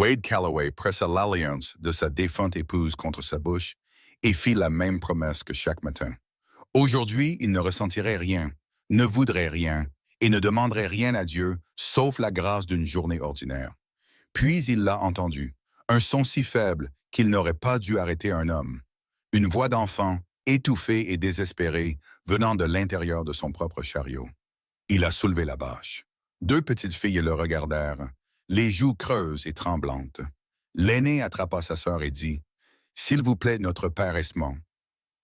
Wade Calloway pressa l'alliance de sa défunte épouse contre sa bouche et fit la même promesse que chaque matin. Aujourd'hui, il ne ressentirait rien, ne voudrait rien et ne demanderait rien à Dieu sauf la grâce d'une journée ordinaire. Puis il l'a entendu, un son si faible qu'il n'aurait pas dû arrêter un homme. Une voix d'enfant, étouffée et désespérée, venant de l'intérieur de son propre chariot. Il a soulevé la bâche. Deux petites filles le regardèrent, les joues creuses et tremblantes. L'aîné attrapa sa sœur et dit, « S'il vous plaît, notre père Esmond,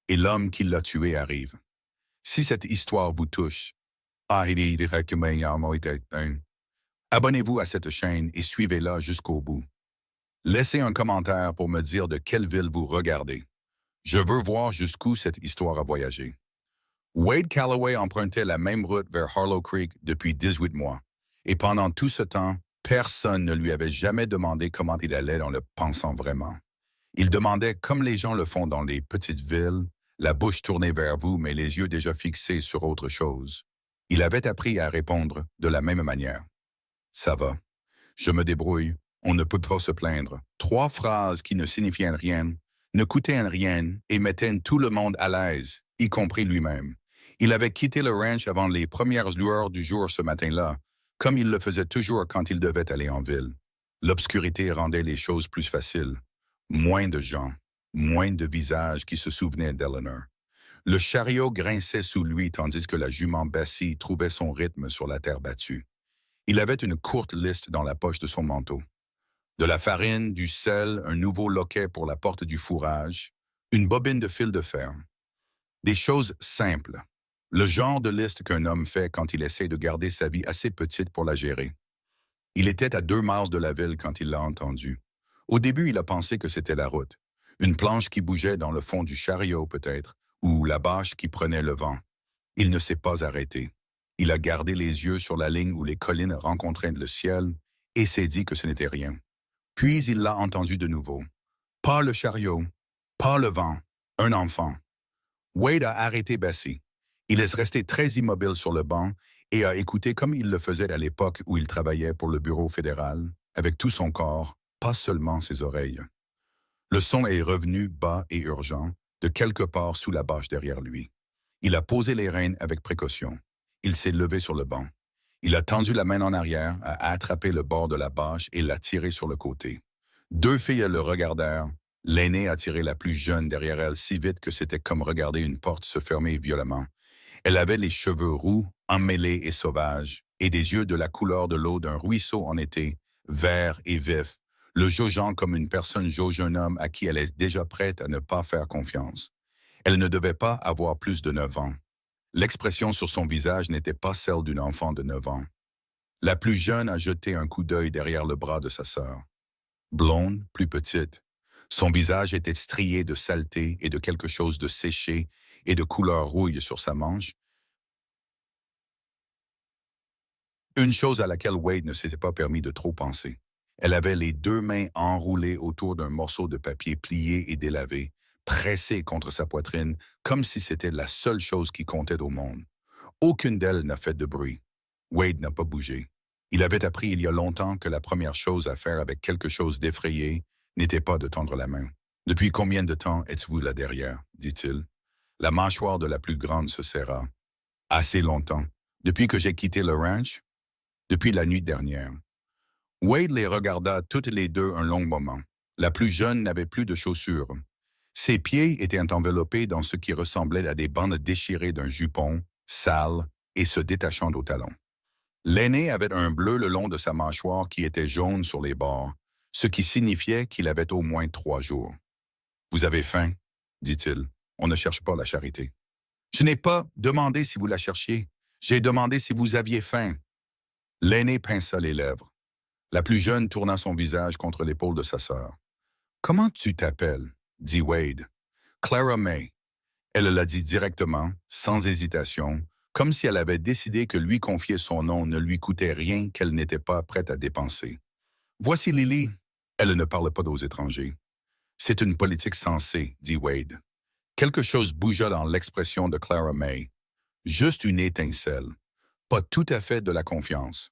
et l'homme qui l'a tué arrive. Si cette histoire vous touche, abonnez-vous à cette chaîne et suivez-la jusqu'au bout. Laissez un commentaire pour me dire de quelle ville vous regardez. Je veux voir jusqu'où cette histoire a voyagé. » Wade Calloway empruntait la même route vers Harlow Creek depuis 18 mois. Et pendant tout ce temps, personne ne lui avait jamais demandé comment il allait en le pensant vraiment. Il demandait comme les gens le font dans les petites villes, la bouche tournée vers vous mais les yeux déjà fixés sur autre chose. Il avait appris à répondre de la même manière. « Ça va. Je me débrouille. On ne peut pas se plaindre. » Trois phrases qui ne signifiaient rien, ne coûtaient rien et mettaient tout le monde à l'aise, y compris lui-même. Il avait quitté le ranch avant les premières lueurs du jour ce matin-là, comme il le faisait toujours quand il devait aller en ville. L'obscurité rendait les choses plus faciles. Moins de gens, moins de visages qui se souvenaient d'Eleanor. Le chariot grinçait sous lui tandis que la jument Bessie trouvait son rythme sur la terre battue. Il avait une courte liste dans la poche de son manteau. De la farine, du sel, un nouveau loquet pour la porte du fourrage, une bobine de fil de fer. Des choses simples. Le genre de liste qu'un homme fait quand il essaie de garder sa vie assez petite pour la gérer. Il était à 2 miles de la ville quand il l'a entendu. Au début, il a pensé que c'était la route. Une planche qui bougeait dans le fond du chariot peut-être, ou la bâche qui prenait le vent. Il ne s'est pas arrêté. Il a gardé les yeux sur la ligne où les collines rencontraient le ciel et s'est dit que ce n'était rien. Puis il l'a entendu de nouveau. Pas le chariot, pas le vent, un enfant. Wade a arrêté Bessie. Il est resté très immobile sur le banc et a écouté comme il le faisait à l'époque où il travaillait pour le bureau fédéral, avec tout son corps, pas seulement ses oreilles. Le son est revenu bas et urgent, de quelque part sous la bâche derrière lui. Il a posé les rênes avec précaution. Il s'est levé sur le banc. Il a tendu la main en arrière, a attrapé le bord de la bâche et l'a tiré sur le côté. Deux filles le regardèrent. L'aînée a tiré la plus jeune derrière elle si vite que c'était comme regarder une porte se fermer violemment. Elle avait les cheveux roux, emmêlés et sauvages, et des yeux de la couleur de l'eau d'un ruisseau en été, verts et vifs, le jaugeant comme une personne jauge un homme à qui elle est déjà prête à ne pas faire confiance. Elle ne devait pas avoir plus de 9 ans. L'expression sur son visage n'était pas celle d'une enfant de 9 ans. La plus jeune a jeté un coup d'œil derrière le bras de sa sœur. Blonde, plus petite. Son visage était strié de saleté et de quelque chose de séché et de couleur rouille sur sa manche. Une chose à laquelle Wade ne s'était pas permis de trop penser. Elle avait les 2 mains enroulées autour d'un morceau de papier plié et délavé, pressé contre sa poitrine, comme si c'était la seule chose qui comptait au monde. Aucune d'elles n'a fait de bruit. Wade n'a pas bougé. Il avait appris il y a longtemps que la première chose à faire avec quelque chose d'effrayé n'était pas de tendre la main. « Depuis combien de temps êtes-vous là derrière ?» dit-il. La mâchoire de la plus grande se serra. « Assez longtemps. Depuis que j'ai quitté le ranch? Depuis la nuit dernière. » Wade les regarda toutes les deux un long moment. La plus jeune n'avait plus de chaussures. Ses pieds étaient enveloppés dans ce qui ressemblait à des bandes déchirées d'un jupon, sale et se détachant aux talons. L'aîné avait un bleu le long de sa mâchoire qui était jaune sur les bords, ce qui signifiait qu'il avait au moins 3 jours. « Vous avez faim ?» dit-il. « On ne cherche pas la charité. »« Je n'ai pas demandé si vous la cherchiez. J'ai demandé si vous aviez faim. » L'aîné pinça les lèvres. La plus jeune tourna son visage contre l'épaule de sa sœur. « Comment tu t'appelles ?» dit Wade. « Clara May. » Elle l'a dit directement, sans hésitation, comme si elle avait décidé que lui confier son nom ne lui coûtait rien qu'elle n'était pas prête à dépenser. « Voici Lily. » Elle ne parle pas aux étrangers. « C'est une politique sensée, » dit Wade. Quelque chose bougea dans l'expression de Clara May. Juste une étincelle. Pas tout à fait de la confiance.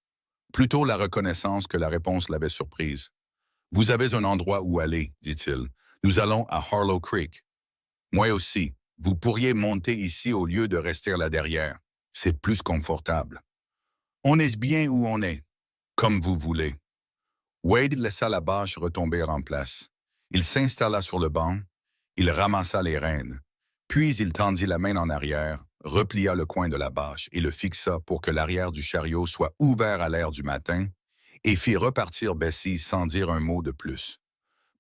Plutôt la reconnaissance que la réponse l'avait surprise. « Vous avez un endroit où aller, dit-il. Nous allons à Harlow Creek. Moi aussi. Vous pourriez monter ici au lieu de rester là derrière. C'est plus confortable. On est bien où on est, comme vous voulez. Wade laissa la bâche retomber en place. Il s'installa sur le banc, il ramassa les rênes, puis il tendit la main en arrière, replia le coin de la bâche et le fixa pour que l'arrière du chariot soit ouvert à l'air du matin et fit repartir Bessie sans dire un mot de plus.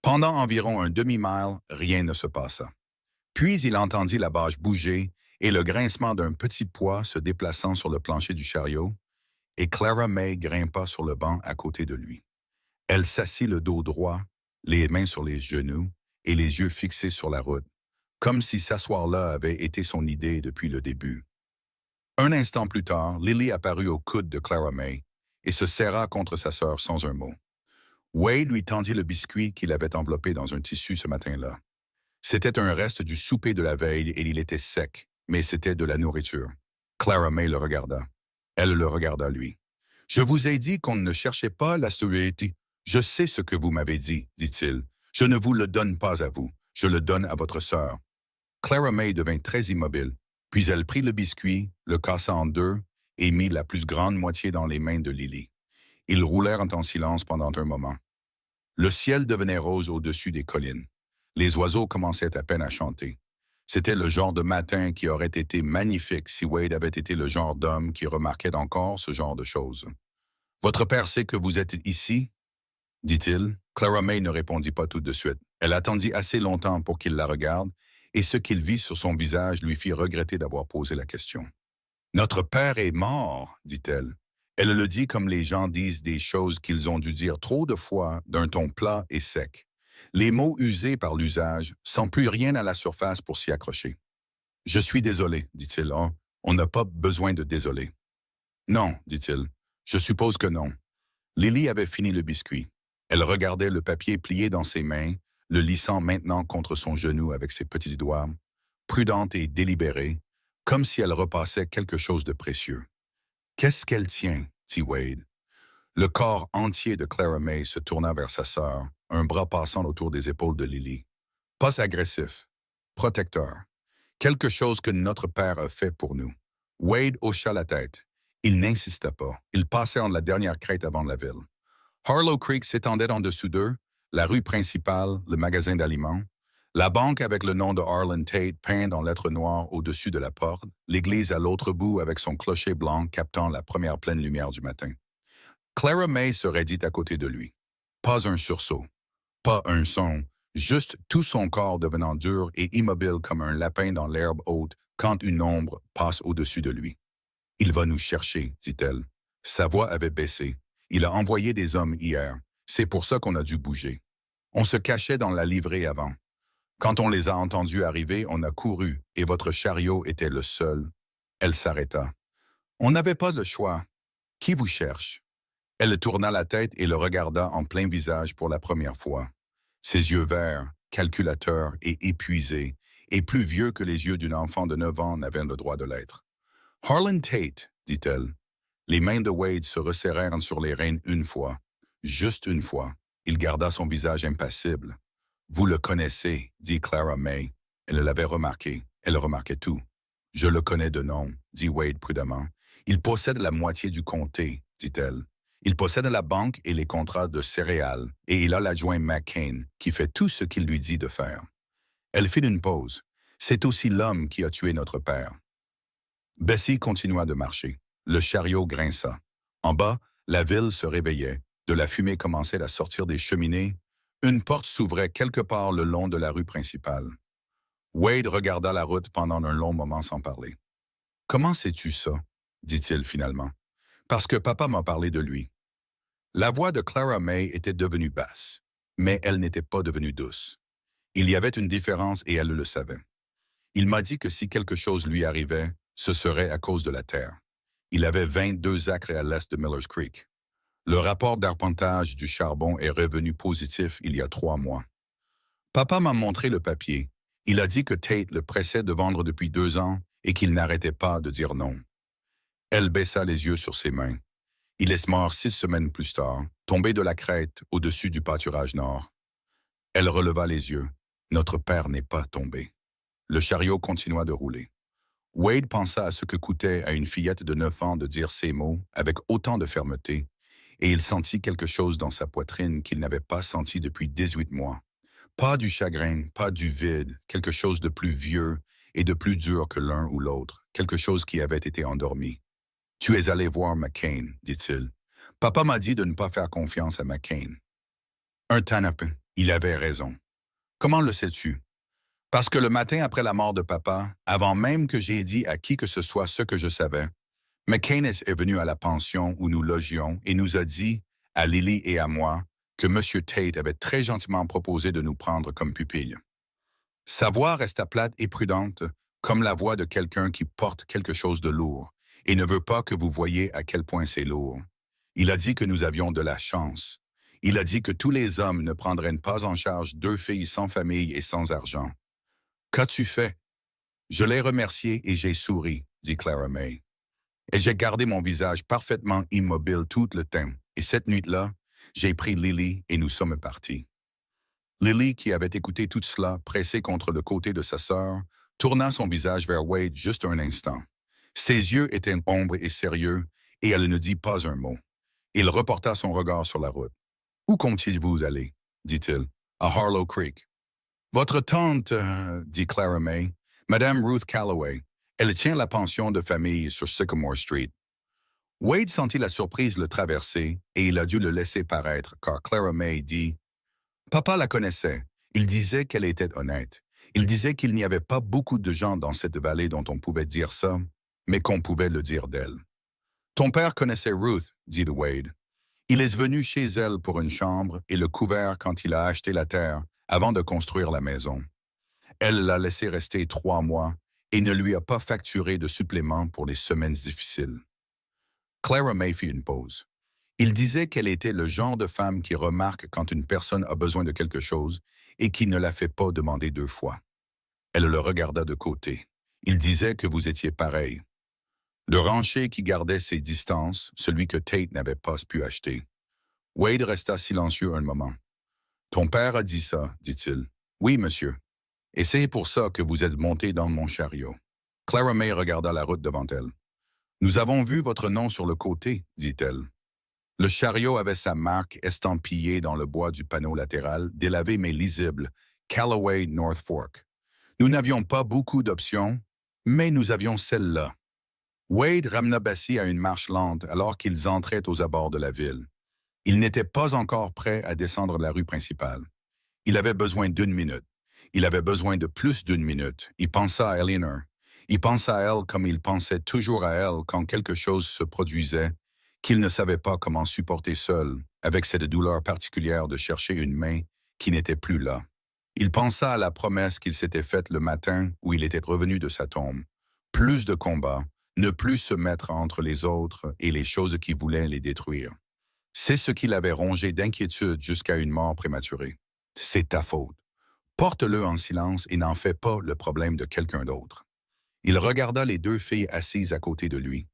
Pendant environ un demi-mile, rien ne se passa. Puis il entendit la bâche bouger et le grincement d'un petit poids se déplaçant sur le plancher du chariot, et Clara May grimpa sur le banc à côté de lui. Elle s'assit le dos droit, les mains sur les genoux et les yeux fixés sur la route, comme si s'asseoir là avait été son idée depuis le début. Un instant plus tard, Lily apparut au coude de Clara May et se serra contre sa sœur sans un mot. Wade lui tendit le biscuit qu'il avait enveloppé dans un tissu ce matin-là. C'était un reste du souper de la veille et il était sec, mais c'était de la nourriture. Clara May le regarda. Elle le regarda lui. « Je vous ai dit qu'on ne cherchait pas la sécurité. Je sais ce que vous m'avez dit, dit-il. Je ne vous le donne pas à vous, je le donne à votre sœur. » Clara May devint très immobile, puis elle prit le biscuit, le cassa en deux et mit la plus grande moitié dans les mains de Lily. Ils roulèrent en silence pendant un moment. Le ciel devenait rose au-dessus des collines. Les oiseaux commençaient à peine à chanter. C'était le genre de matin qui aurait été magnifique si Wade avait été le genre d'homme qui remarquait encore ce genre de choses. « Votre père sait que vous êtes ici ?» dit-il. Clara May ne répondit pas tout de suite. Elle attendit assez longtemps pour qu'il la regarde, et ce qu'il vit sur son visage lui fit regretter d'avoir posé la question. « Notre père est mort, dit-elle. Elle le dit comme les gens disent des choses qu'ils ont dû dire trop de fois d'un ton plat et sec. Les mots usés par l'usage, sans plus rien à la surface pour s'y accrocher. « Je suis désolé, dit-il. Oh, on n'a pas besoin de désoler. »« Non, dit-il. Je suppose que non. » Lily avait fini le biscuit. Elle regardait le papier plié dans ses mains, le lissant maintenant contre son genou avec ses petits doigts, prudente et délibérée, comme si elle repassait quelque chose de précieux. « Qu'est-ce qu'elle tient? » dit Wade. Le corps entier de Clara May se tourna vers sa sœur, un bras passant autour des épaules de Lily. Pas agressif, protecteur. Quelque chose que notre père a fait pour nous. Wade hocha la tête. Il n'insista pas. Il passait en la dernière crête avant la ville. Harlow Creek s'étendait en dessous d'eux, la rue principale, le magasin d'aliments, la banque avec le nom de Arlen Tate peint en lettres noires au-dessus de la porte, l'église à l'autre bout avec son clocher blanc captant la première pleine lumière du matin. Clara May se raidit à côté de lui. Pas un sursaut, pas un son, juste tout son corps devenant dur et immobile comme un lapin dans l'herbe haute quand une ombre passe au-dessus de lui. « Il va nous chercher, dit-elle. » Sa voix avait baissé. « Il a envoyé des hommes hier. C'est pour ça qu'on a dû bouger. On se cachait dans la livrée avant. Quand on les a entendus arriver, on a couru, et votre chariot était le seul. » Elle s'arrêta. « On n'avait pas le choix. Qui vous cherche? » Elle tourna la tête et le regarda en plein visage pour la première fois. Ses yeux verts, calculateurs et épuisés, et plus vieux que les yeux d'une enfant de 9 ans n'avaient le droit de l'être. « Harlan Tate, dit-elle. » Les mains de Wade se resserrèrent sur les rênes une fois. Juste une fois. Il garda son visage impassible. « Vous le connaissez, dit Clara May. » Elle l'avait remarqué. Elle remarquait tout. « Je le connais de nom, dit Wade prudemment. Il possède la moitié du comté, dit-elle. Il possède la banque et les contrats de céréales, et il a l'adjoint McCain, qui fait tout ce qu'il lui dit de faire. Elle fit une pause. C'est aussi l'homme qui a tué notre père. Bessie continua de marcher. Le chariot grinça. En bas, la ville se réveillait. De la fumée commençait à sortir des cheminées. Une porte s'ouvrait quelque part le long de la rue principale. Wade regarda la route pendant un long moment sans parler. « Comment sais-tu ça? » dit-il finalement. « Parce que papa m'a parlé de lui. » La voix de Clara May était devenue basse, mais elle n'était pas devenue douce. Il y avait une différence et elle le savait. Il m'a dit que si quelque chose lui arrivait, ce serait à cause de la terre. Il avait 22 acres à l'est de Miller's Creek. Le rapport d'arpentage du charbon est revenu positif il y a 3 mois. Papa m'a montré le papier. Il a dit que Tate le pressait de vendre depuis 2 ans et qu'il n'arrêtait pas de dire non. Elle baissa les yeux sur ses mains. Il est mort 6 semaines plus tard, tombé de la crête au-dessus du pâturage nord. Elle releva les yeux. Notre père n'est pas tombé. Le chariot continua de rouler. Wade pensa à ce que coûtait à une fillette de 9 ans de dire ces mots avec autant de fermeté, et il sentit quelque chose dans sa poitrine qu'il n'avait pas senti depuis 18 mois. Pas du chagrin, pas du vide, quelque chose de plus vieux et de plus dur que l'un ou l'autre, quelque chose qui avait été endormi. « Tu es allé voir McCain, dit-il. Papa m'a dit de ne pas faire confiance à McCain. Un tanapin, il avait raison. Comment le sais-tu? Parce que le matin après la mort de papa, avant même que j'aie dit à qui que ce soit ce que je savais, McCain est venu à la pension où nous logions et nous a dit, à Lily et à moi, que M. Tate avait très gentiment proposé de nous prendre comme pupilles. Sa voix resta plate et prudente, comme la voix de quelqu'un qui porte quelque chose de lourd et ne veut pas que vous voyiez à quel point c'est lourd. Il a dit que nous avions de la chance. Il a dit que tous les hommes ne prendraient pas en charge 2 filles sans famille et sans argent. Qu'as-tu fait? Je l'ai remercié et j'ai souri, dit Clara May. Et j'ai gardé mon visage parfaitement immobile tout le temps. Et cette nuit-là, j'ai pris Lily et nous sommes partis. Lily, qui avait écouté tout cela, pressée contre le côté de sa sœur, tourna son visage vers Wade juste un instant. Ses yeux étaient ombres et sérieux, et elle ne dit pas un mot. Il reporta son regard sur la route. « Où comptiez-vous aller? » dit-il. « À Harlow Creek. »« Votre tante, dit Clara May, Madame Ruth Calloway, elle tient la pension de famille sur Sycamore Street. » Wade sentit la surprise le traverser, et il a dû le laisser paraître, car Clara May dit « Papa la connaissait. Il disait qu'elle était honnête. Il disait qu'il n'y avait pas beaucoup de gens dans cette vallée dont on pouvait dire ça, mais qu'on pouvait le dire d'elle. »« Ton père connaissait Ruth, dit Wade. Il est venu chez elle pour une chambre et le couvert quand il a acheté la terre avant de construire la maison. Elle l'a laissé rester 3 mois et ne lui a pas facturé de supplément pour les semaines difficiles. » Clara May fit une pause. Il disait qu'elle était le genre de femme qui remarque quand une personne a besoin de quelque chose et qui ne la fait pas demander 2 fois. Elle le regarda de côté. Il disait que vous étiez pareil. Le rancher qui gardait ses distances, celui que Tate n'avait pas pu acheter. Wade resta silencieux un moment. « Ton père a dit ça, dit-il. « Oui, monsieur. Et c'est pour ça que vous êtes monté dans mon chariot. » Clara May regarda la route devant elle. « Nous avons vu votre nom sur le côté, dit-elle. Le chariot avait sa marque estampillée dans le bois du panneau latéral, délavé mais lisible, Calloway North Fork. Nous n'avions pas beaucoup d'options, mais nous avions celle-là. » Wade ramena Bessie à une marche lente alors qu'ils entraient aux abords de la ville. Il n'était pas encore prêt à descendre la rue principale. Il avait besoin d'1 minute. Il avait besoin de plus d'1 minute. Il pensa à Eleanor. Il pensa à elle comme il pensait toujours à elle quand quelque chose se produisait qu'il ne savait pas comment supporter seul, avec cette douleur particulière de chercher une main qui n'était plus là. Il pensa à la promesse qu'il s'était faite le matin où il était revenu de sa tombe. Plus de combats, ne plus se mettre entre les autres et les choses qui voulaient les détruire. C'est ce qui l'avait rongé d'inquiétude jusqu'à une mort prématurée. C'est ta faute. Porte-le en silence et n'en fais pas le problème de quelqu'un d'autre. Il regarda les 2 filles assises à côté de lui.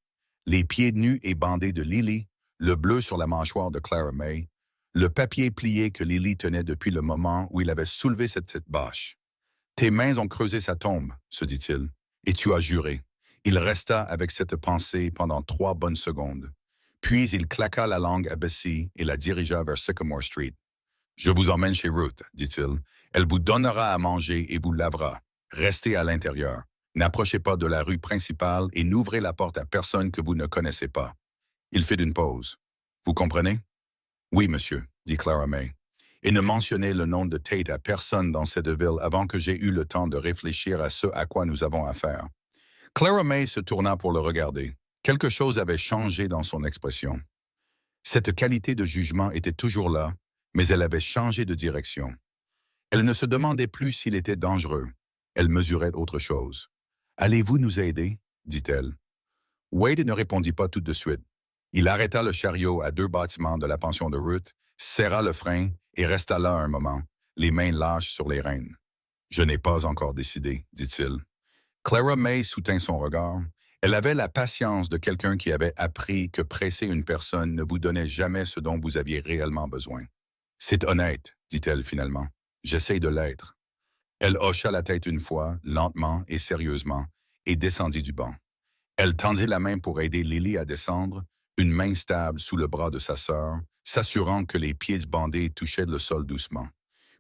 Les pieds nus et bandés de Lily, le bleu sur la mâchoire de Clara May, le papier plié que Lily tenait depuis le moment où il avait soulevé cette bâche. « Tes mains ont creusé sa tombe, se dit-il, et tu as juré. » Il resta avec cette pensée pendant 3 bonnes secondes. Puis il claqua la langue à Bessie et la dirigea vers Sycamore Street. « Je vous emmène chez Ruth, dit-il. Elle vous donnera à manger et vous lavera. Restez à l'intérieur. N'approchez pas de la rue principale et n'ouvrez la porte à personne que vous ne connaissez pas. » Il fit une pause. « Vous comprenez? »« Oui, monsieur, » dit Clara May. « Et ne mentionnez le nom de Tate à personne dans cette ville avant que j'aie eu le temps de réfléchir à ce à quoi nous avons affaire. » Clara May se tourna pour le regarder. Quelque chose avait changé dans son expression. Cette qualité de jugement était toujours là, mais elle avait changé de direction. Elle ne se demandait plus s'il était dangereux. Elle mesurait autre chose. « Allez-vous nous aider? » dit-elle. Wade ne répondit pas tout de suite. Il arrêta le chariot à 2 bâtiments de la pension de Ruth, serra le frein et resta là un moment, les mains lâches sur les rênes. « Je n'ai pas encore décidé, dit-il. » Clara May soutint son regard. Elle avait la patience de quelqu'un qui avait appris que presser une personne ne vous donnait jamais ce dont vous aviez réellement besoin. C'est honnête, dit-elle finalement. J'essaye de l'être. Elle hocha la tête une fois, lentement et sérieusement, et descendit du banc. Elle tendit la main pour aider Lily à descendre, une main stable sous le bras de sa sœur, s'assurant que les pieds bandés touchaient le sol doucement.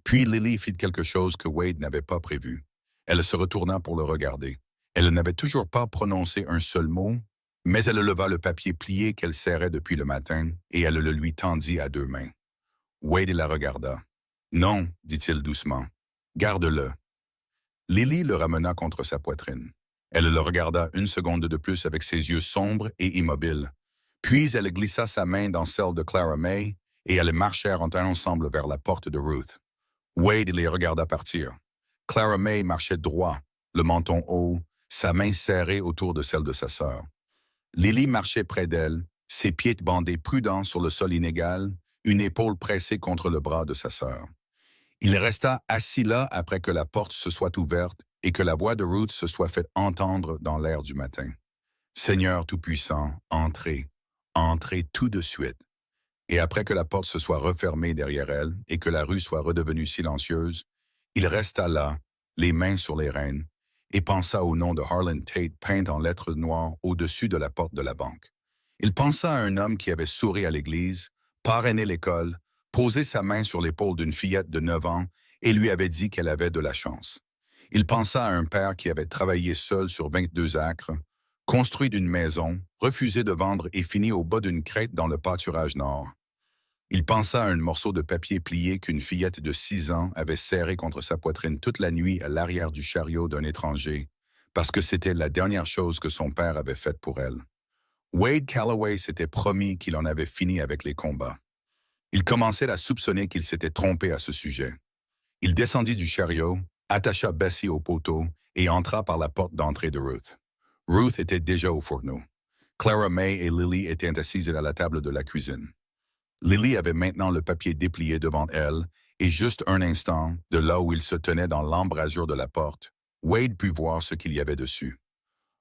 Puis Lily fit quelque chose que Wade n'avait pas prévu. Elle se retourna pour le regarder. Elle n'avait toujours pas prononcé un seul mot, mais elle leva le papier plié qu'elle serrait depuis le matin et elle le lui tendit à deux mains. Wade la regarda. « Non, dit-il doucement. Garde-le. » Lily le ramena contre sa poitrine. Elle le regarda une seconde de plus avec ses yeux sombres et immobiles. Puis elle glissa sa main dans celle de Clara May et elles marchèrent ensemble vers la porte de Ruth. Wade les regarda partir. Clara May marchait droit, le menton haut, sa main serrée autour de celle de sa sœur. Lily marchait près d'elle, ses pieds bandés prudents sur le sol inégal, une épaule pressée contre le bras de sa sœur. Il resta assis là après que la porte se soit ouverte et que la voix de Ruth se soit faite entendre dans l'air du matin. « Seigneur Tout-Puissant, entrez, entrez tout de suite. » Et après que la porte se soit refermée derrière elle et que la rue soit redevenue silencieuse, il resta là, les mains sur les rênes, et pensa au nom de Harlan Tate peint en lettres noires au-dessus de la porte de la banque. Il pensa à un homme qui avait souri à l'église, parrainé l'école, posé sa main sur l'épaule d'une fillette de 9 ans et lui avait dit qu'elle avait de la chance. Il pensa à un père qui avait travaillé seul sur 22 acres, construit d'une maison, refusé de vendre et fini au bas d'une crête dans le pâturage nord. Il pensa à un morceau de papier plié qu'une fillette de 6 ans avait serré contre sa poitrine toute la nuit à l'arrière du chariot d'un étranger, parce que c'était la dernière chose que son père avait faite pour elle. Wade Calloway s'était promis qu'il en avait fini avec les combats. Il commençait à soupçonner qu'il s'était trompé à ce sujet. Il descendit du chariot, attacha Bessie au poteau et entra par la porte d'entrée de Ruth. Ruth était déjà au fourneau. Clara May et Lily étaient assises à la table de la cuisine. Lily avait maintenant le papier déplié devant elle, et juste un instant, de là où il se tenait dans l'embrasure de la porte, Wade put voir ce qu'il y avait dessus.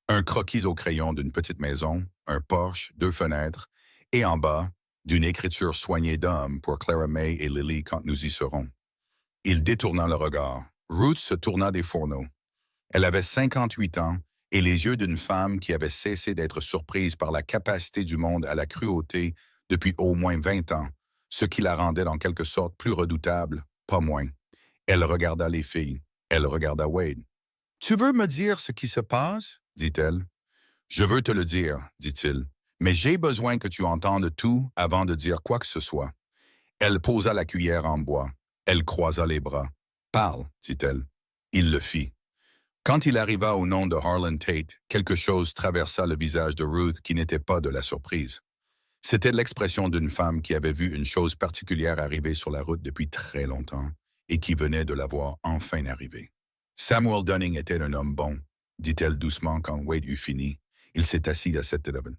Un croquis au crayon d'une petite maison, un porche, 2 fenêtres, et en bas, d'une écriture soignée d'homme pour Clara May et Lily quand nous y serons. Il détourna le regard. Ruth se tourna des fourneaux. Elle avait 58 ans et les yeux d'une femme qui avait cessé d'être surprise par la capacité du monde à la cruauté depuis au moins 20 ans, ce qui la rendait en quelque sorte plus redoutable, pas moins. Elle regarda les filles. Elle regarda Wade. « Tu veux me dire ce qui se passe? » dit-elle. « Je veux te le dire, dit-il, mais j'ai besoin que tu entendes tout avant de dire quoi que ce soit. » Elle posa la cuillère en bois. Elle croisa les bras. « Parle, dit-elle. » Il le fit. Quand il arriva au nom de Harlan Tate, quelque chose traversa le visage de Ruth qui n'était pas de la surprise. C'était l'expression d'une femme qui avait vu une chose particulière arriver sur la route depuis très longtemps et qui venait de la voir enfin arriver. Samuel Dunning était un homme bon, dit-elle doucement quand Wade eut fini. Il s'est assis à cette table.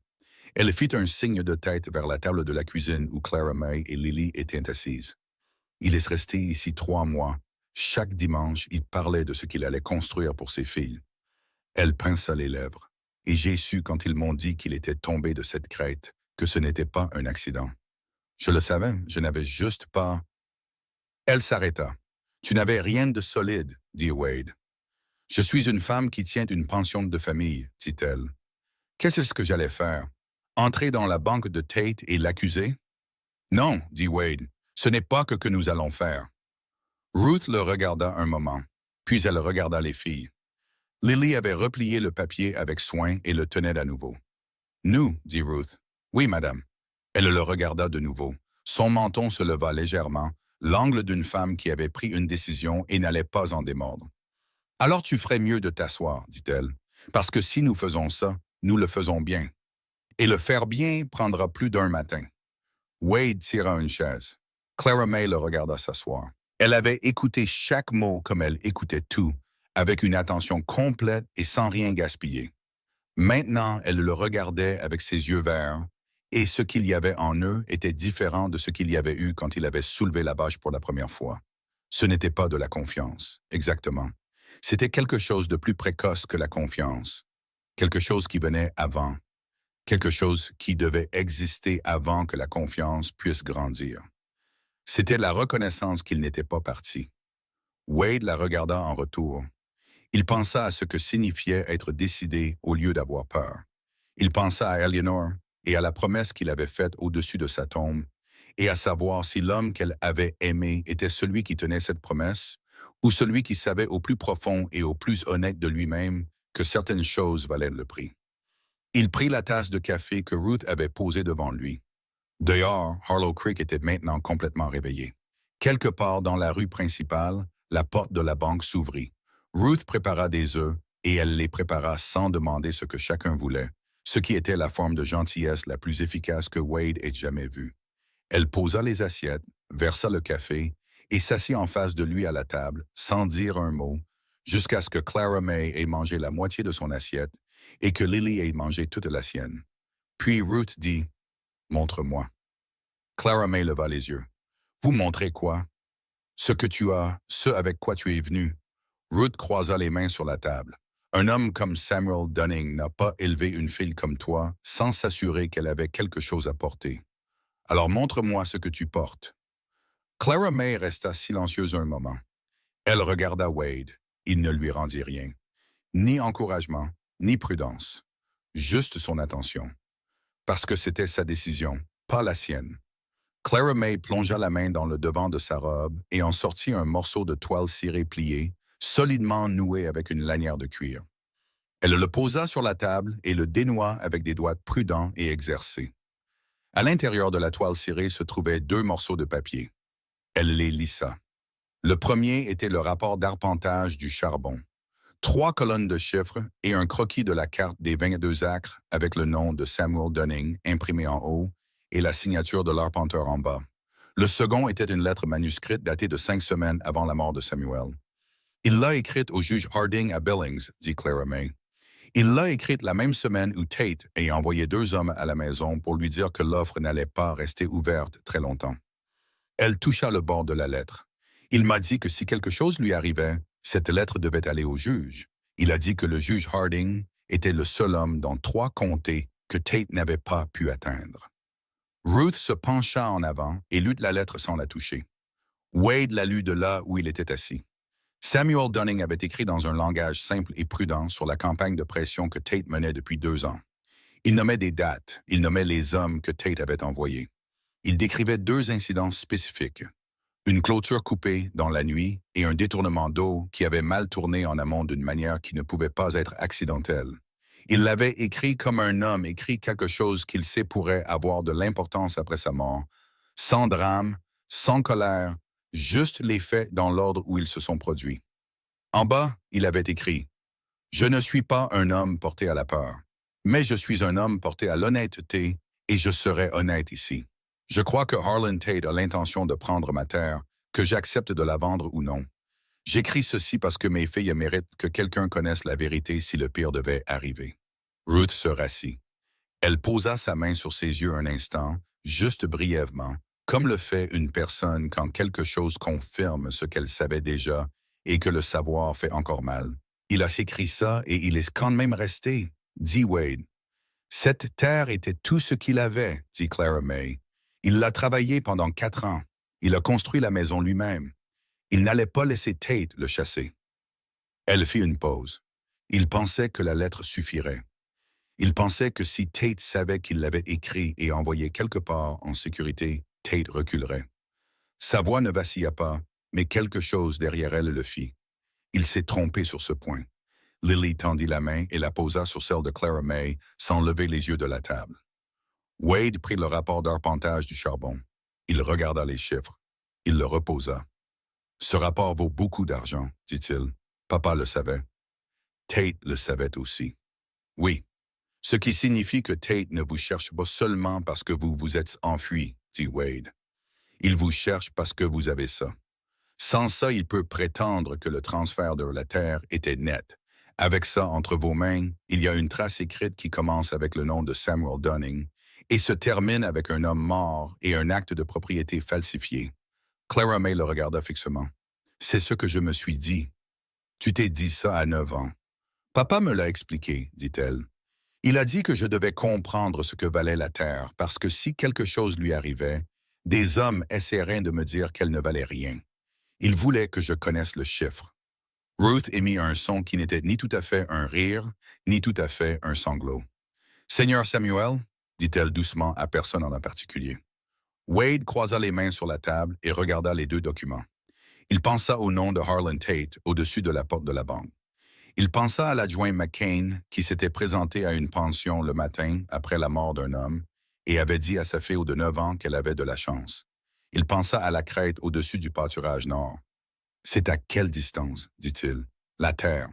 Elle fit un signe de tête vers la table de la cuisine où Clara May et Lily étaient assises. Il est resté ici 3 mois. Chaque dimanche, il parlait de ce qu'il allait construire pour ses filles. Elle pinça les lèvres, et j'ai su quand ils m'ont dit qu'il était tombé de cette crête que ce n'était pas un accident. Je le savais, je n'avais juste pas... Elle s'arrêta. « Tu n'avais rien de solide, dit Wade. Je suis une femme qui tient une pension de famille, dit-elle. Qu'est-ce que j'allais faire? Entrer dans la banque de Tate et l'accuser? Non, dit Wade, ce n'est pas que nous allons faire. Ruth le regarda un moment, puis elle regarda les filles. Lily avait replié le papier avec soin et le tenait à nouveau. Nous, dit Ruth. Oui, madame. Elle le regarda de nouveau. Son menton se leva légèrement, l'angle d'une femme qui avait pris une décision et n'allait pas en démordre. Alors tu ferais mieux de t'asseoir, dit-elle, parce que si nous faisons ça, nous le faisons bien. Et le faire bien prendra plus d'un matin. Wade tira une chaise. Clara May le regarda s'asseoir. Elle avait écouté chaque mot comme elle écoutait tout, avec une attention complète et sans rien gaspiller. Maintenant, elle le regardait avec ses yeux verts, et ce qu'il y avait en eux était différent de ce qu'il y avait eu quand il avait soulevé la bâche pour la première fois. Ce n'était pas de la confiance, exactement. C'était quelque chose de plus précoce que la confiance. quelque chose qui venait avant, quelque chose qui devait exister avant que la confiance puisse grandir. C'était la reconnaissance qu'il n'était pas parti. Wade la regarda en retour. Il pensa à ce que signifiait être décidé au lieu d'avoir peur. Il pensa à Eleanor et à la promesse qu'il avait faite au-dessus de sa tombe, et à savoir si l'homme qu'elle avait aimé était celui qui tenait cette promesse, ou celui qui savait au plus profond et au plus honnête de lui-même que certaines choses valaient le prix. Il prit la tasse de café que Ruth avait posée devant lui. Dehors, Harlow Creek était maintenant complètement réveillé. Quelque part dans la rue principale, la porte de la banque s'ouvrit. Ruth prépara des œufs, et elle les prépara sans demander ce que chacun voulait, ce qui était la forme de gentillesse la plus efficace que Wade ait jamais vue. Elle posa les assiettes, versa le café, et s'assit en face de lui à la table, sans dire un mot, jusqu'à ce que Clara May ait mangé la moitié de son assiette et que Lily ait mangé toute la sienne. Puis Ruth dit « Montre-moi ». Clara May leva les yeux. « Vous montrez quoi? »« Ce que tu as, ce avec quoi tu es venu. » Ruth croisa les mains sur la table. « Un homme comme Samuel Dunning n'a pas élevé une fille comme toi sans s'assurer qu'elle avait quelque chose à porter. Alors montre-moi ce que tu portes. » Clara May resta silencieuse un moment. Elle regarda Wade. Il ne lui rendit rien. Ni encouragement, ni prudence. Juste son attention. Parce que c'était sa décision, pas la sienne. Clara May plongea la main dans le devant de sa robe et en sortit un morceau de toile cirée pliée, solidement noué avec une lanière de cuir. Elle le posa sur la table et le dénoua avec des doigts prudents et exercés. À l'intérieur de la toile cirée se trouvaient 2 morceaux de papier. Elle les lissa. Le premier était le rapport d'arpentage du charbon. 3 colonnes de chiffres et un croquis de la carte des 22 acres avec le nom de Samuel Dunning imprimé en haut et la signature de l'arpenteur en bas. Le second était une lettre manuscrite datée de 5 semaines avant la mort de Samuel. « Il l'a écrite au juge Harding à Billings », dit Clara May. « Il l'a écrite la même semaine où Tate a envoyé 2 hommes à la maison pour lui dire que l'offre n'allait pas rester ouverte très longtemps. » Elle toucha le bord de la lettre. « Il m'a dit que si quelque chose lui arrivait, cette lettre devait aller au juge. Il a dit que le juge Harding était le seul homme dans 3 comtés que Tate n'avait pas pu atteindre. » Ruth se pencha en avant et lut la lettre sans la toucher. Wade la lut de là où il était assis. Samuel Dunning avait écrit dans un langage simple et prudent sur la campagne de pression que Tate menait depuis 2 ans. Il nommait des dates, il nommait les hommes que Tate avait envoyés. Il décrivait 2 incidents spécifiques. Une clôture coupée dans la nuit et un détournement d'eau qui avait mal tourné en amont d'une manière qui ne pouvait pas être accidentelle. Il l'avait écrit comme un homme écrit quelque chose qu'il sait pourrait avoir de l'importance après sa mort, sans drame, sans colère, juste les faits dans l'ordre où ils se sont produits. En bas, il avait écrit « Je ne suis pas un homme porté à la peur, mais je suis un homme porté à l'honnêteté et je serai honnête ici. Je crois que Harlan Tate a l'intention de prendre ma terre, que j'accepte de la vendre ou non. J'écris ceci parce que mes filles méritent que quelqu'un connaisse la vérité si le pire devait arriver. » Ruth se rassit. Elle posa sa main sur ses yeux un instant, juste brièvement, comme le fait une personne quand quelque chose confirme ce qu'elle savait déjà et que le savoir fait encore mal. « Il a s'écrit ça et il est quand même resté, » dit Wade. « Cette terre était tout ce qu'il avait, » dit Clara May. « Il l'a travaillé pendant 4 ans. Il a construit la maison lui-même. Il n'allait pas laisser Tate le chasser. » Elle fit une pause. Il pensait que la lettre suffirait. Il pensait que si Tate savait qu'il l'avait écrit et envoyé quelque part en sécurité, Tate reculerait. Sa voix ne vacilla pas, mais quelque chose derrière elle le fit. Il s'est trompé sur ce point. Lily tendit la main et la posa sur celle de Clara May sans lever les yeux de la table. Wade prit le rapport d'arpentage du charbon. Il regarda les chiffres. Il le reposa. « Ce rapport vaut beaucoup d'argent, dit-il. Papa le savait. Tate le savait aussi. Oui. Ce qui signifie que Tate ne vous cherche pas seulement parce que vous vous êtes enfui, dit Wade. Il vous cherche parce que vous avez ça. Sans ça, il peut prétendre que le transfert de la terre était net. Avec ça entre vos mains, il y a une trace écrite qui commence avec le nom de Samuel Dunning et se termine avec un homme mort et un acte de propriété falsifié. » Clara May le regarda fixement. « C'est ce que je me suis dit. Tu t'es dit ça à 9 ans. Papa me l'a expliqué, dit-elle. Il a dit que je devais comprendre ce que valait la terre, parce que si quelque chose lui arrivait, des hommes essaieraient de me dire qu'elle ne valait rien. Il voulait que je connaisse le chiffre. Ruth émit un son qui n'était ni tout à fait un rire, ni tout à fait un sanglot. Seigneur Samuel, dit-elle doucement à personne en particulier. Wade croisa les mains sur la table et regarda les deux documents. Il pensa au nom de Harlan Tate au-dessus de la porte de la banque. Il pensa à l'adjoint McCain qui s'était présenté à une pension le matin après la mort d'un homme et avait dit à sa fille de 9 ans qu'elle avait de la chance. Il pensa à la crête au-dessus du pâturage nord. C'est à quelle distance, dit-il. La terre.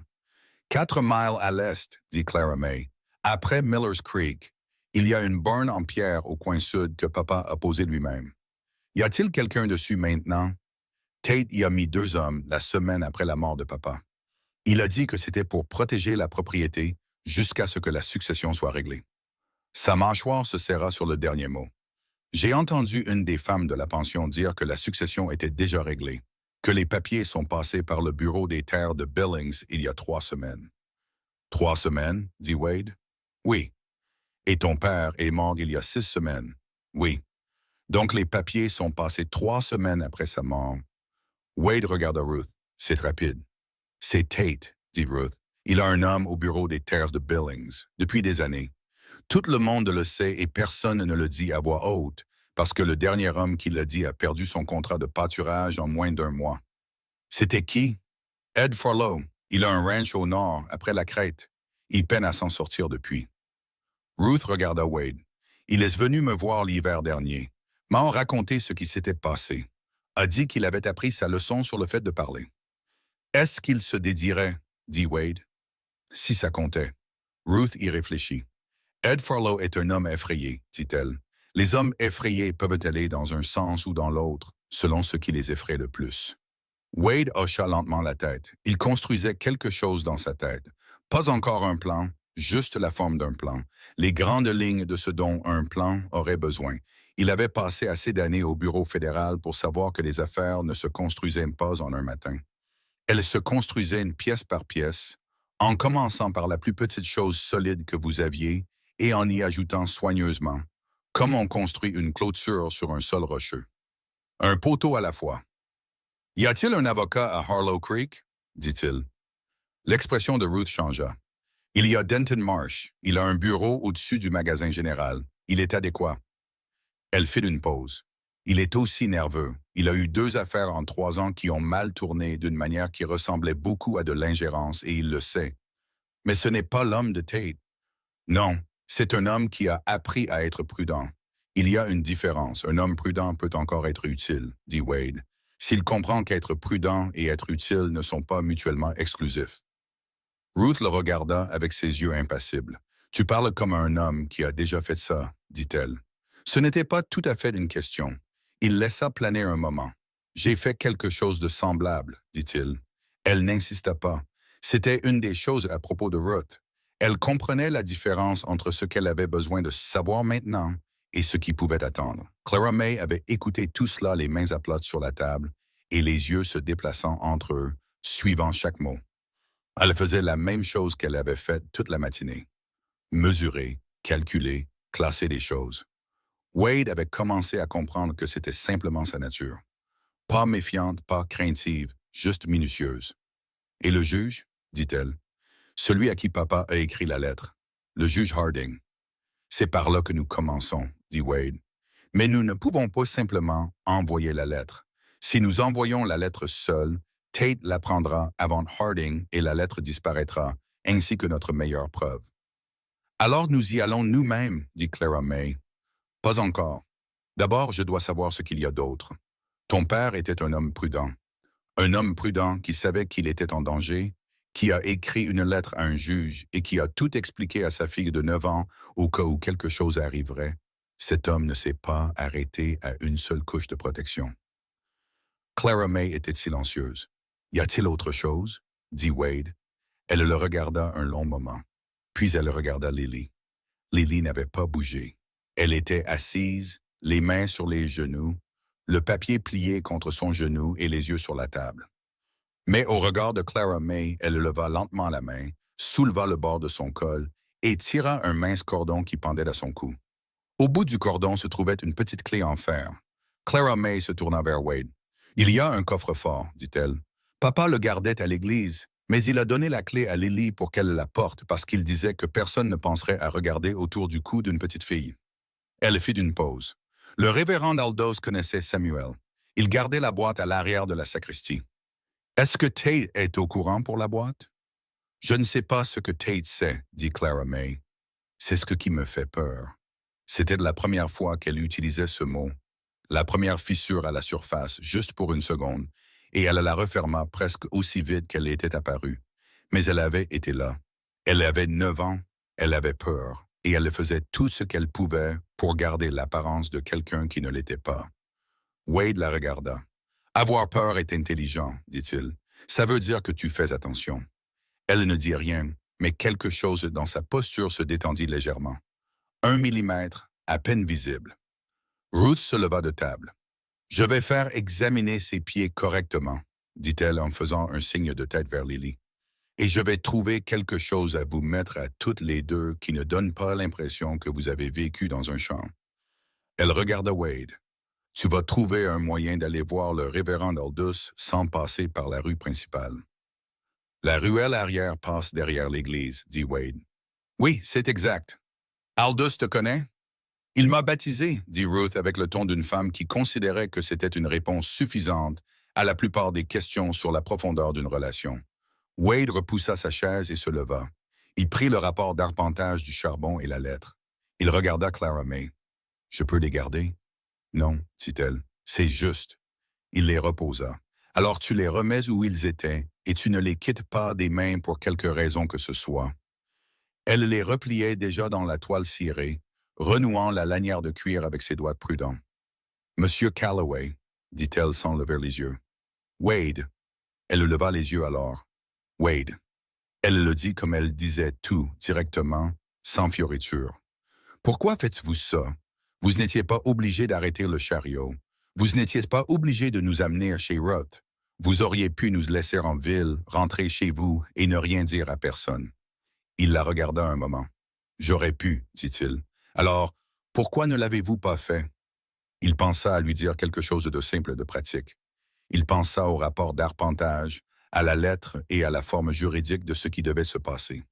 4 miles à l'est, dit Clara May. Après Miller's Creek, il y a une borne en pierre au coin sud que papa a posée lui-même. Y a-t-il quelqu'un dessus maintenant? Tate y a mis 2 hommes la semaine après la mort de papa. Il a dit que c'était pour protéger la propriété jusqu'à ce que la succession soit réglée. Sa mâchoire se serra sur le dernier mot. J'ai entendu une des femmes de la pension dire que la succession était déjà réglée, que les papiers sont passés par le bureau des terres de Billings il y a 3 semaines. 3 semaines, dit Wade. Oui. Et ton père est mort il y a 6 semaines. Oui. Donc les papiers sont passés 3 semaines après sa mort. Wade regarda Ruth. C'est rapide. C'est Tate, dit Ruth. Il a un homme au bureau des terres de Billings, depuis des années. Tout le monde le sait et personne ne le dit à voix haute, parce que le dernier homme qui l'a dit a perdu son contrat de pâturage en moins d'1 mois. C'était qui? Ed Farlow. Il a un ranch au nord, après la crête. Il peine à s'en sortir depuis. Ruth regarda Wade. Il est venu me voir l'hiver dernier. M'a raconté ce qui s'était passé. A dit qu'il avait appris sa leçon sur le fait de parler. Est-ce qu'il se dédierait, dit Wade. Si ça comptait. Ruth y réfléchit. Ed Farlow est un homme effrayé, dit-elle. Les hommes effrayés peuvent aller dans un sens ou dans l'autre, selon ce qui les effraie le plus. Wade hocha lentement la tête. Il construisait quelque chose dans sa tête. Pas encore un plan, juste la forme d'un plan. Les grandes lignes de ce dont un plan aurait besoin. Il avait passé assez d'années au bureau fédéral pour savoir que les affaires ne se construisaient pas en un matin. Elles se construisaient une pièce par pièce, en commençant par la plus petite chose solide que vous aviez et en y ajoutant soigneusement, comme on construit une clôture sur un sol rocheux. Un poteau à la fois. Y a-t-il un avocat à Harlow Creek? Dit-il. L'expression de Ruth changea. Il y a Denton Marsh. Il a un bureau au-dessus du magasin général. Il est adéquat. Elle fit une pause. Il est aussi nerveux. Il a eu 2 affaires en 3 ans qui ont mal tourné d'une manière qui ressemblait beaucoup à de l'ingérence et il le sait. Mais ce n'est pas l'homme de Tate. Non, c'est un homme qui a appris à être prudent. Il y a une différence. Un homme prudent peut encore être utile, dit Wade, s'il comprend qu'être prudent et être utile ne sont pas mutuellement exclusifs. Ruth le regarda avec ses yeux impassibles. Tu parles comme un homme qui a déjà fait ça, dit-elle. Ce n'était pas tout à fait une question. Il laissa planer un moment. J'ai fait quelque chose de semblable, dit-il. Elle n'insista pas. C'était une des choses à propos de Ruth. Elle comprenait la différence entre ce qu'elle avait besoin de savoir maintenant et ce qui pouvait attendre. Clara May avait écouté tout cela les mains à plat sur la table et les yeux se déplaçant entre eux, suivant chaque mot. Elle faisait la même chose qu'elle avait faite toute la matinée. Mesurer, calculer, classer les choses. Wade avait commencé à comprendre que c'était simplement sa nature. Pas méfiante, pas craintive, juste minutieuse. Et le juge, dit-elle, celui à qui papa a écrit la lettre, le juge Harding. C'est par là que nous commençons, dit Wade. Mais nous ne pouvons pas simplement envoyer la lettre. Si nous envoyons la lettre seule, Tate la prendra avant Harding et la lettre disparaîtra, ainsi que notre meilleure preuve. Alors nous y allons nous-mêmes, dit Clara May. Pas encore. D'abord, je dois savoir ce qu'il y a d'autre. Ton père était un homme prudent. Un homme prudent qui savait qu'il était en danger, qui a écrit une lettre à un juge et qui a tout expliqué à sa fille de 9 ans au cas où quelque chose arriverait. Cet homme ne s'est pas arrêté à une seule couche de protection. Clara May était silencieuse. Y a-t-il autre chose? Dit Wade. Elle le regarda un long moment. Puis elle regarda Lily. Lily n'avait pas bougé. Elle était assise, les mains sur les genoux, le papier plié contre son genou et les yeux sur la table. Mais au regard de Clara May, elle leva lentement la main, souleva le bord de son col et tira un mince cordon qui pendait à son cou. Au bout du cordon se trouvait une petite clé en fer. Clara May se tourna vers Wade. Il y a un coffre-fort, dit-elle. Papa le gardait à l'église, mais il a donné la clé à Lily pour qu'elle la porte parce qu'il disait que personne ne penserait à regarder autour du cou d'une petite fille. Elle fit une pause. Le révérend Aldous connaissait Samuel. Il gardait la boîte à l'arrière de la sacristie. Est-ce que Tate est au courant pour la boîte? Je ne sais pas ce que Tate sait, dit Clara May. C'est ce qui me fait peur. C'était la première fois qu'elle utilisait ce mot. La première fissure à la surface, juste pour une seconde, et elle la referma presque aussi vite qu'elle était apparue. Mais elle avait été là. Elle avait 9 ans, elle avait peur, et elle faisait tout ce qu'elle pouvait pour garder l'apparence de quelqu'un qui ne l'était pas. Wade la regarda. Avoir peur est intelligent, dit-il. Ça veut dire que tu fais attention. Elle ne dit rien, mais quelque chose dans sa posture se détendit légèrement. 1 millimètre, à peine visible. Ruth se leva de table. « Je vais faire examiner ses pieds correctement, » dit-elle en faisant un signe de tête vers Lily. « Et je vais trouver quelque chose à vous mettre à toutes les deux qui ne donne pas l'impression que vous avez vécu dans un champ. » Elle regarda Wade. « Tu vas trouver un moyen d'aller voir le révérend Aldous sans passer par la rue principale. » « La ruelle arrière passe derrière l'église, » dit Wade. « Oui, c'est exact. Aldous te connaît? » « Il m'a baptisé, » dit Ruth avec le ton d'une femme qui considérait que c'était une réponse suffisante à la plupart des questions sur la profondeur d'une relation. Wade repoussa sa chaise et se leva. Il prit le rapport d'arpentage du charbon et la lettre. Il regarda Clara May. « Je peux les garder? »« Non, dit-elle. C'est juste. » Il les reposa. « Alors tu les remets où ils étaient et tu ne les quittes pas des mains pour quelque raison que ce soit. » Elle les repliait déjà dans la toile cirée, renouant la lanière de cuir avec ses doigts prudents. « Monsieur Calloway, » dit-elle sans lever les yeux. « Wade. » Elle leva les yeux alors. « Wade. » Elle le dit comme elle disait tout, directement, sans fioriture. « Pourquoi faites-vous ça? Vous n'étiez pas obligé d'arrêter le chariot. Vous n'étiez pas obligé de nous amener chez Ruth. Vous auriez pu nous laisser en ville, rentrer chez vous et ne rien dire à personne. » Il la regarda un moment. « J'aurais pu, dit-il. Alors, pourquoi ne l'avez-vous pas fait? » Il pensa à lui dire quelque chose de simple et de pratique. Il pensa au rapport d'arpentage, à la lettre et à la forme juridique de ce qui devait se passer.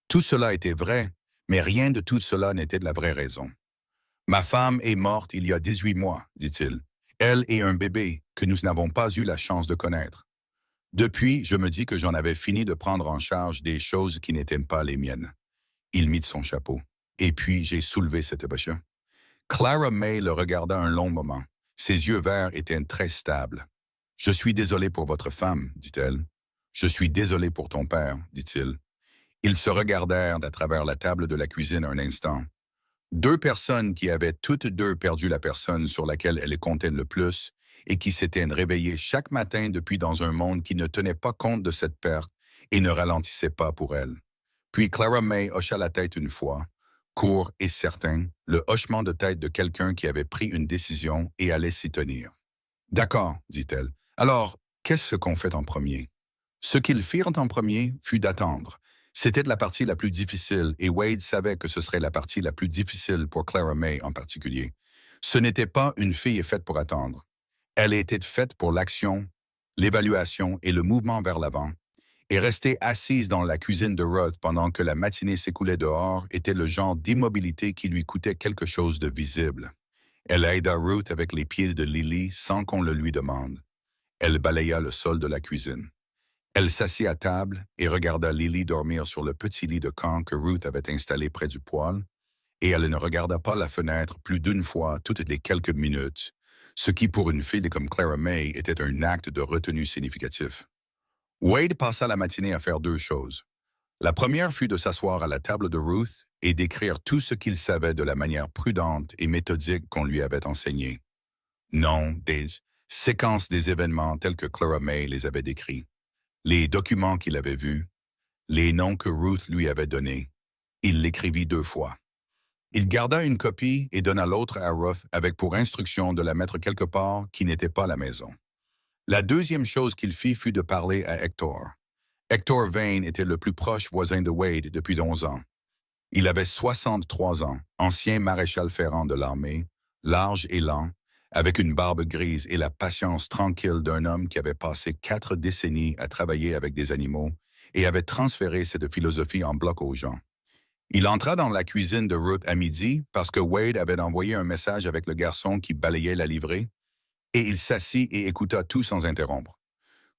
Tout cela était vrai, mais rien de tout cela n'était de la vraie raison. « Ma femme est morte il y a 18 mois, dit-il. Elle et un bébé que nous n'avons pas eu la chance de connaître. Depuis, je me dis que j'en avais fini de prendre en charge des choses qui n'étaient pas les miennes. » Il mit son chapeau. Et puis, j'ai soulevé cette bêche. Clara May le regarda un long moment. Ses yeux verts étaient très stables. « Je suis désolé pour votre femme, » dit-elle. « Je suis désolé pour ton père, » dit-il. Ils se regardèrent à travers la table de la cuisine un instant. Deux personnes qui avaient toutes deux perdu la personne sur laquelle elles comptaient le plus et qui s'étaient réveillées chaque matin depuis dans un monde qui ne tenait pas compte de cette perte et ne ralentissait pas pour elles. Puis Clara May hocha la tête une fois, court et certain, le hochement de tête de quelqu'un qui avait pris une décision et allait s'y tenir. « D'accord, » dit-elle. « Alors, qu'est-ce qu'on fait en premier? » Ce qu'ils firent en premier fut d'attendre. C'était la partie la plus difficile et Wade savait que ce serait la partie la plus difficile pour Clara May en particulier. Ce n'était pas une fille faite pour attendre. Elle était faite pour l'action, l'évaluation et le mouvement vers l'avant. Et rester assise dans la cuisine de Ruth pendant que la matinée s'écoulait dehors était le genre d'immobilité qui lui coûtait quelque chose de visible. Elle aida Ruth avec les pieds de Lily sans qu'on le lui demande. Elle balaya le sol de la cuisine. Elle s'assit à table et regarda Lily dormir sur le petit lit de camp que Ruth avait installé près du poêle, et elle ne regarda pas la fenêtre plus d'une fois toutes les quelques minutes, ce qui pour une fille comme Clara May était un acte de retenue significatif. Wade passa la matinée à faire deux choses. La première fut de s'asseoir à la table de Ruth et d'écrire tout ce qu'il savait de la manière prudente et méthodique qu'on lui avait enseignée. Non, des séquences des événements tels que Clara May les avait décrits, les documents qu'il avait vus, les noms que Ruth lui avait donnés. Il l'écrivit 2 fois. Il garda une copie et donna l'autre à Ruth avec pour instruction de la mettre quelque part qui n'était pas la maison. La deuxième chose qu'il fit fut de parler à Hector. Hector Vane était le plus proche voisin de Wade depuis 11 ans. Il avait 63 ans, ancien maréchal ferrant de l'armée, large et lent, avec une barbe grise et la patience tranquille d'un homme qui avait passé 4 décennies à travailler avec des animaux et avait transféré cette philosophie en bloc aux gens. Il entra dans la cuisine de Ruth à midi parce que Wade avait envoyé un message avec le garçon qui balayait la livrée, et il s'assit et écouta tout sans interrompre.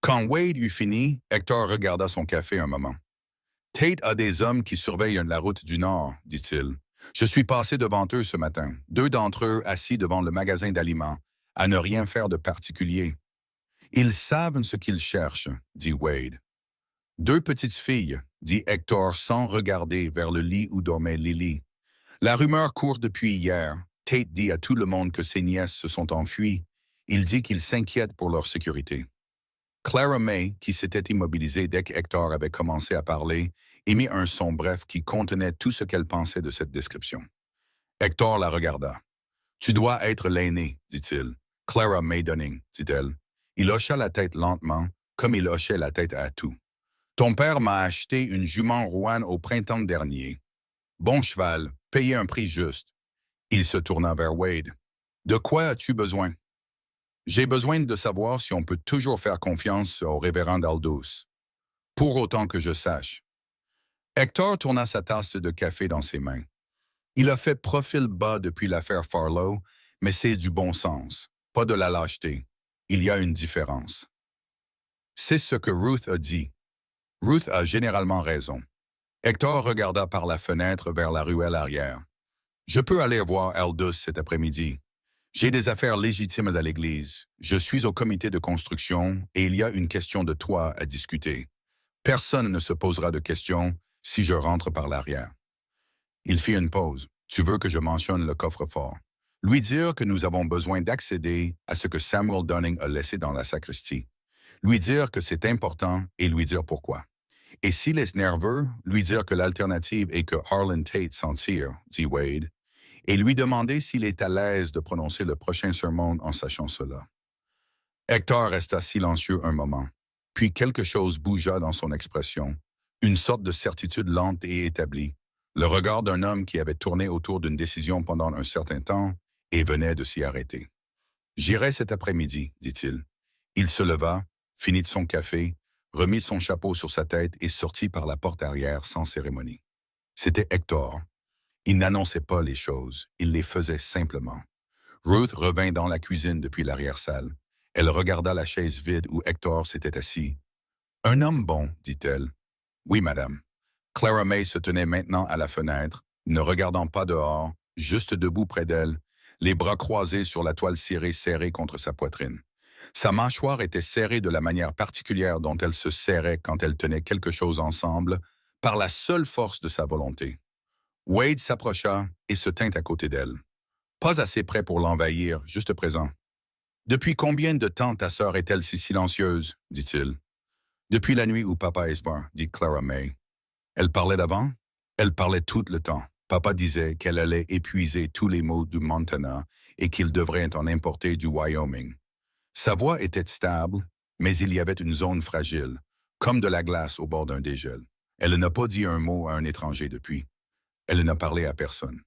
Quand Wade eut fini, Hector regarda son café un moment. Tate a des hommes qui surveillent la route du Nord, dit-il. Je suis passé devant eux ce matin, 2 d'entre eux assis devant le magasin d'aliments, à ne rien faire de particulier. Ils savent ce qu'ils cherchent, dit Wade. 2 petites filles, dit Hector sans regarder vers le lit où dormait Lily. La rumeur court depuis hier. Tate dit à tout le monde que ses nièces se sont enfuies. Il dit qu'il s'inquiète pour leur sécurité. Clara May, qui s'était immobilisée dès que Hector avait commencé à parler, émit un son bref qui contenait tout ce qu'elle pensait de cette description. Hector la regarda. « Tu dois être l'aîné, dit-il. Clara May Dunning, dit-elle. Il hocha la tête lentement, comme il hochait la tête à tout. Ton père m'a acheté une jument rouenne au printemps dernier. Bon cheval, payé un prix juste. Il se tourna vers Wade. De quoi as-tu besoin? J'ai besoin de savoir si on peut toujours faire confiance au révérend Aldous. Pour autant que je sache. Hector tourna sa tasse de café dans ses mains. Il a fait profil bas depuis l'affaire Farlow, mais c'est du bon sens, pas de la lâcheté. Il y a une différence. C'est ce que Ruth a dit. Ruth a généralement raison. Hector regarda par la fenêtre vers la ruelle arrière. Je peux aller voir Aldous cet après-midi. J'ai des affaires légitimes à l'église. Je suis au comité de construction et il y a une question de toit à discuter. Personne ne se posera de questions si je rentre par l'arrière. Il fit une pause. Tu veux que je mentionne le coffre-fort. Lui dire que nous avons besoin d'accéder à ce que Samuel Dunning a laissé dans la sacristie. Lui dire que c'est important et lui dire pourquoi. Et s'il est nerveux, lui dire que l'alternative est que Harlan Tate s'en tire, dit Wade, et lui demander s'il est à l'aise de prononcer le prochain sermon en sachant cela. Hector resta silencieux un moment, puis quelque chose bougea dans son expression, une sorte de certitude lente et établie, le regard d'un homme qui avait tourné autour d'une décision pendant un certain temps et venait de s'y arrêter. « J'irai cet après-midi, dit-il. Il se leva, finit son café, remit son chapeau sur sa tête et sortit par la porte arrière sans cérémonie. C'était Hector. Il n'annonçait pas les choses, il les faisait simplement. Ruth revint dans la cuisine depuis l'arrière-salle. Elle regarda la chaise vide où Hector s'était assis. « Un homme bon, dit-elle. « Oui, madame. » Clara May se tenait maintenant à la fenêtre, ne regardant pas dehors, juste debout près d'elle, les bras croisés sur la toile cirée serrée contre sa poitrine. Sa mâchoire était serrée de la manière particulière dont elle se serrait quand elle tenait quelque chose ensemble, par la seule force de sa volonté. Wade s'approcha et se tint à côté d'elle. Pas assez près pour l'envahir, juste présent. « Depuis combien de temps ta sœur est-elle si silencieuse? » dit-il. « Depuis la nuit où papa est mort, » dit Clara May. Elle parlait d'avant? Elle parlait tout le temps. Papa disait qu'elle allait épuiser tous les mots du Montana et qu'il devrait en importer du Wyoming. Sa voix était stable, mais il y avait une zone fragile, comme de la glace au bord d'un dégel. Elle n'a pas dit un mot à un étranger depuis. Elle n'a parlé à personne.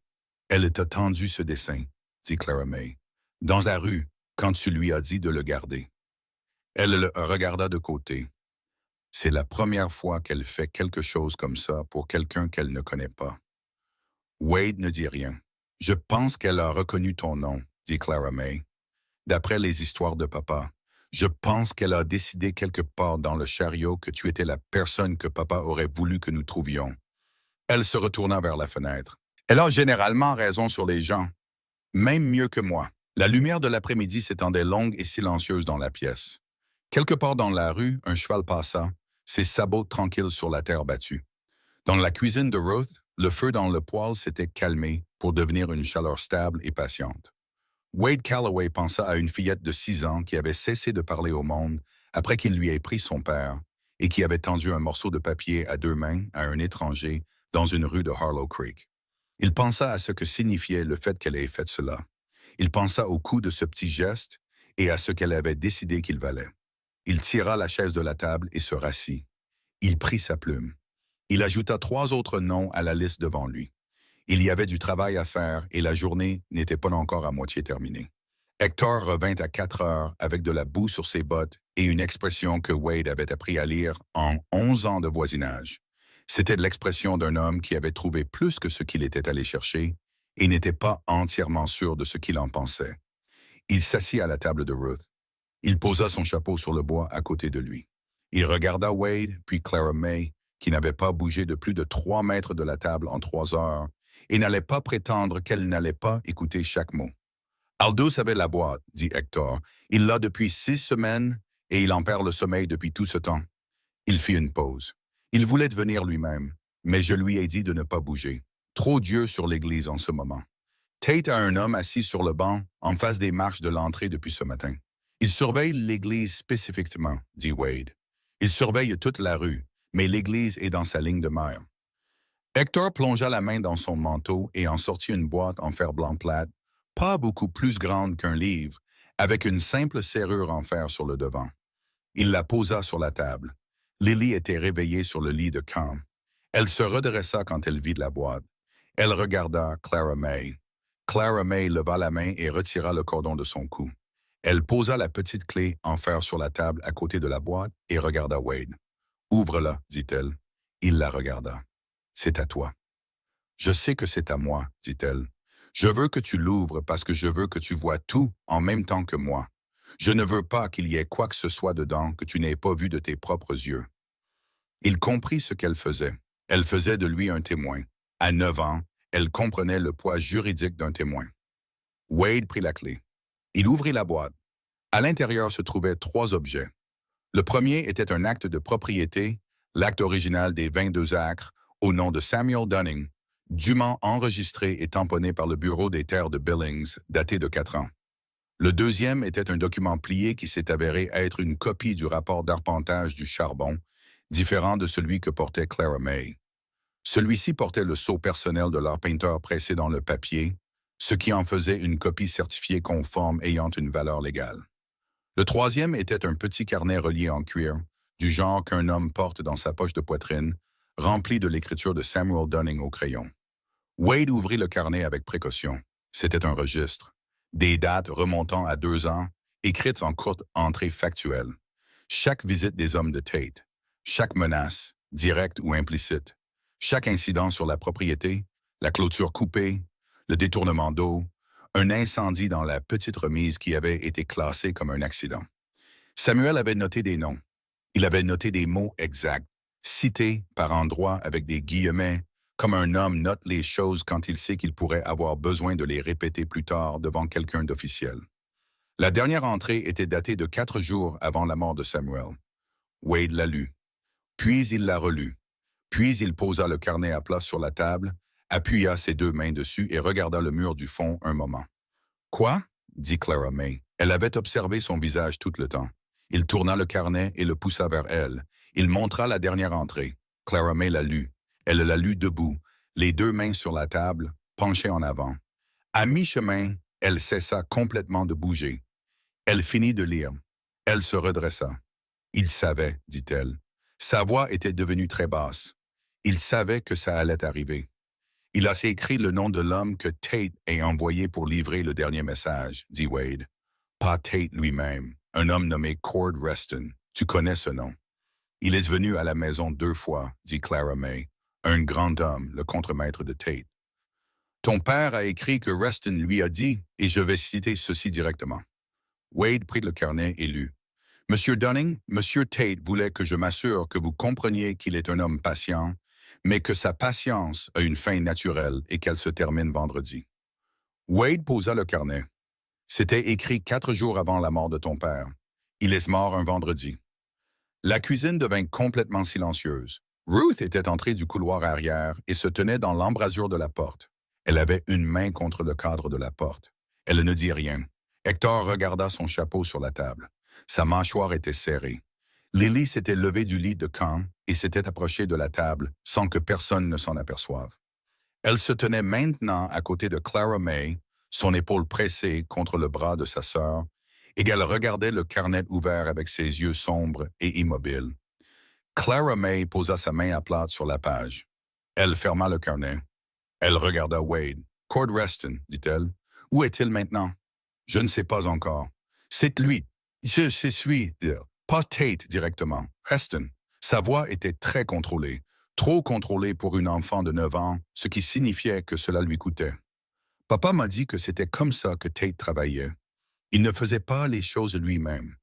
Elle t'a tendu ce dessin, dit Clara May, dans la rue, quand tu lui as dit de le garder. Elle le regarda de côté. C'est la première fois qu'elle fait quelque chose comme ça pour quelqu'un qu'elle ne connaît pas. Wade ne dit rien. Je pense qu'elle a reconnu ton nom, dit Clara May. D'après les histoires de papa, je pense qu'elle a décidé quelque part dans le chariot que tu étais la personne que papa aurait voulu que nous trouvions. Elle se retourna vers la fenêtre. Elle a généralement raison sur les gens, même mieux que moi. La lumière de l'après-midi s'étendait longue et silencieuse dans la pièce. Quelque part dans la rue, un cheval passa, ses sabots tranquilles sur la terre battue. Dans la cuisine de Ruth, le feu dans le poêle s'était calmé pour devenir une chaleur stable et patiente. Wade Calloway pensa à une fillette de 6 ans qui avait cessé de parler au monde après qu'il lui ait pris son père et qui avait tendu un morceau de papier à 2 mains à un étranger dans une rue de Harlow Creek. Il pensa à ce que signifiait le fait qu'elle ait fait cela. Il pensa au coût de ce petit geste et à ce qu'elle avait décidé qu'il valait. Il tira la chaise de la table et se rassit. Il prit sa plume. Il ajouta 3 autres noms à la liste devant lui. Il y avait du travail à faire et la journée n'était pas encore à moitié terminée. Hector revint à 4 heures avec de la boue sur ses bottes et une expression que Wade avait appris à lire en 11 ans de voisinage. C'était l'expression d'un homme qui avait trouvé plus que ce qu'il était allé chercher et n'était pas entièrement sûr de ce qu'il en pensait. Il s'assit à la table de Ruth. Il posa son chapeau sur le bois à côté de lui. Il regarda Wade, puis Clara May, qui n'avait pas bougé de plus de 3 mètres de la table en 3 heures, et n'allait pas prétendre qu'elle n'allait pas écouter chaque mot. Aldous avait la boîte, dit Hector. Il l'a depuis 6 semaines, et il en perd le sommeil depuis tout ce temps. Il fit une pause. Il voulait devenir lui-même, mais je lui ai dit de ne pas bouger. Trop d'yeux sur l'église en ce moment. Tate a un homme assis sur le banc, en face des marches de l'entrée depuis ce matin. Il surveille l'église spécifiquement, dit Wade. Il surveille toute la rue, mais l'église est dans sa ligne de mire. Hector plongea la main dans son manteau et en sortit une boîte en fer blanc plate, pas beaucoup plus grande qu'un livre, avec une simple serrure en fer sur le devant. Il la posa sur la table. Lily était réveillée sur le lit de camp. Elle se redressa quand elle vit la boîte. Elle regarda Clara May. Clara May leva la main et retira le cordon de son cou. Elle posa la petite clé en fer sur la table à côté de la boîte et regarda Wade. « Ouvre-la, dit-elle. » Il la regarda. « C'est à toi. »« Je sais que c'est à moi, dit-elle. Je veux que tu l'ouvres parce que je veux que tu vois tout en même temps que moi. Je ne veux pas qu'il y ait quoi que ce soit dedans que tu n'aies pas vu de tes propres yeux. » Il comprit ce qu'elle faisait. Elle faisait de lui un témoin. À 9 ans, elle comprenait le poids juridique d'un témoin. Wade prit la clé. Il ouvrit la boîte. À l'intérieur se trouvaient 3 objets. Le premier était un acte de propriété, l'acte original des 22 acres, au nom de Samuel Dunning, dûment enregistré et tamponné par le Bureau des terres de Billings, daté de 4 ans. Le deuxième était un document plié qui s'est avéré être une copie du rapport d'arpentage du charbon, différent de celui que portait Clara May. Celui-ci portait le sceau personnel de l'arpenteur pressé dans le papier, ce qui en faisait une copie certifiée conforme ayant une valeur légale. Le troisième était un petit carnet relié en cuir, du genre qu'un homme porte dans sa poche de poitrine, rempli de l'écriture de Samuel Dunning au crayon. Wade ouvrit le carnet avec précaution. C'était un registre. Des dates remontant à 2 ans, écrites en courte entrée factuelle. Chaque visite des hommes de Tate, chaque menace, directe ou implicite, chaque incident sur la propriété, la clôture coupée, le détournement d'eau, un incendie dans la petite remise qui avait été classée comme un accident. Samuel avait noté des noms. Il avait noté des mots exacts, cités par endroits avec des guillemets, comme un homme note les choses quand il sait qu'il pourrait avoir besoin de les répéter plus tard devant quelqu'un d'officiel. La dernière entrée était datée de 4 jours avant la mort de Samuel. Wade la lut. Puis il la relut. Puis il posa le carnet à plat sur la table, appuya ses 2 mains dessus et regarda le mur du fond un moment. « Quoi? » dit Clara May. Elle avait observé son visage tout le temps. Il tourna le carnet et le poussa vers elle. Il montra la dernière entrée. Clara May la lut. Elle la lut debout, les 2 mains sur la table, penchée en avant. À mi-chemin, elle cessa complètement de bouger. Elle finit de lire. Elle se redressa. « Il savait, dit-elle. Sa voix était devenue très basse. Il savait que ça allait arriver. Il a écrit le nom de l'homme que Tate a envoyé pour livrer le dernier message, dit Wade. Pas Tate lui-même, un homme nommé Cord Reston. Tu connais ce nom. Il est venu à la maison 2 fois, dit Clara May. Un grand homme, le contremaître de Tate. Ton père a écrit que Reston lui a dit, et je vais citer ceci directement. Wade prit le carnet et lut. Monsieur Dunning, Monsieur Tate voulait que je m'assure que vous compreniez qu'il est un homme patient, mais que sa patience a une fin naturelle et qu'elle se termine vendredi. Wade posa le carnet. C'était écrit 4 jours avant la mort de ton père. Il est mort un vendredi. La cuisine devint complètement silencieuse. Ruth était entrée du couloir arrière et se tenait dans l'embrasure de la porte. Elle avait une main contre le cadre de la porte. Elle ne dit rien. Hector regarda son chapeau sur la table. Sa mâchoire était serrée. Lily s'était levée du lit de camp et s'était approchée de la table sans que personne ne s'en aperçoive. Elle se tenait maintenant à côté de Clara May, son épaule pressée contre le bras de sa sœur, et elle regardait le carnet ouvert avec ses yeux sombres et immobiles. Clara May posa sa main à plat sur la page. Elle ferma le carnet. Elle regarda Wade. Cord Reston, dit-elle. Où est-il maintenant? Je ne sais pas encore. C'est lui. Je suis, pas Tate directement. Reston. Sa voix était très contrôlée. Trop contrôlée pour une enfant de 9 ans, ce qui signifiait que cela lui coûtait. Papa m'a dit que c'était comme ça que Tate travaillait. Il ne faisait pas les choses lui-même.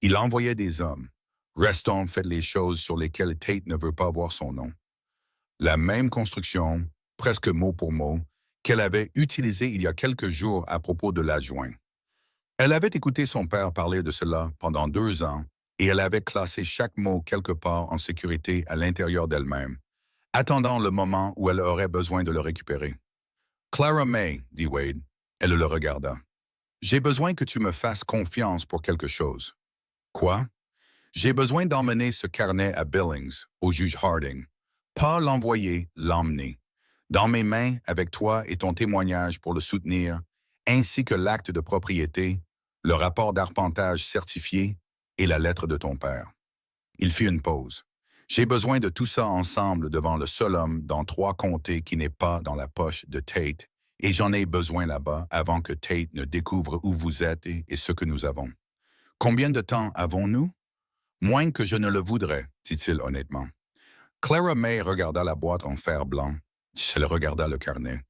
Il envoyait des hommes. Reston fait les choses sur lesquelles Tate ne veut pas voir son nom. La même construction, presque mot pour mot, qu'elle avait utilisée il y a quelques jours à propos de l'adjoint. Elle avait écouté son père parler de cela pendant 2 ans et elle avait classé chaque mot quelque part en sécurité à l'intérieur d'elle-même, attendant le moment où elle aurait besoin de le récupérer. Clara May, dit Wade. Elle le regarda. J'ai besoin que tu me fasses confiance pour quelque chose. Quoi? J'ai besoin d'emmener ce carnet à Billings, au juge Harding. Pas l'envoyer, l'emmener. Dans mes mains, avec toi et ton témoignage pour le soutenir, ainsi que l'acte de propriété, le rapport d'arpentage certifié et la lettre de ton père. Il fit une pause. J'ai besoin de tout ça ensemble devant le seul homme dans 3 comtés qui n'est pas dans la poche de Tate, et j'en ai besoin là-bas avant que Tate ne découvre où vous êtes et ce que nous avons. Combien de temps avons-nous? Moins que je ne le voudrais, dit-il honnêtement. Clara May regarda la boîte en fer blanc. Elle regarda le carnet.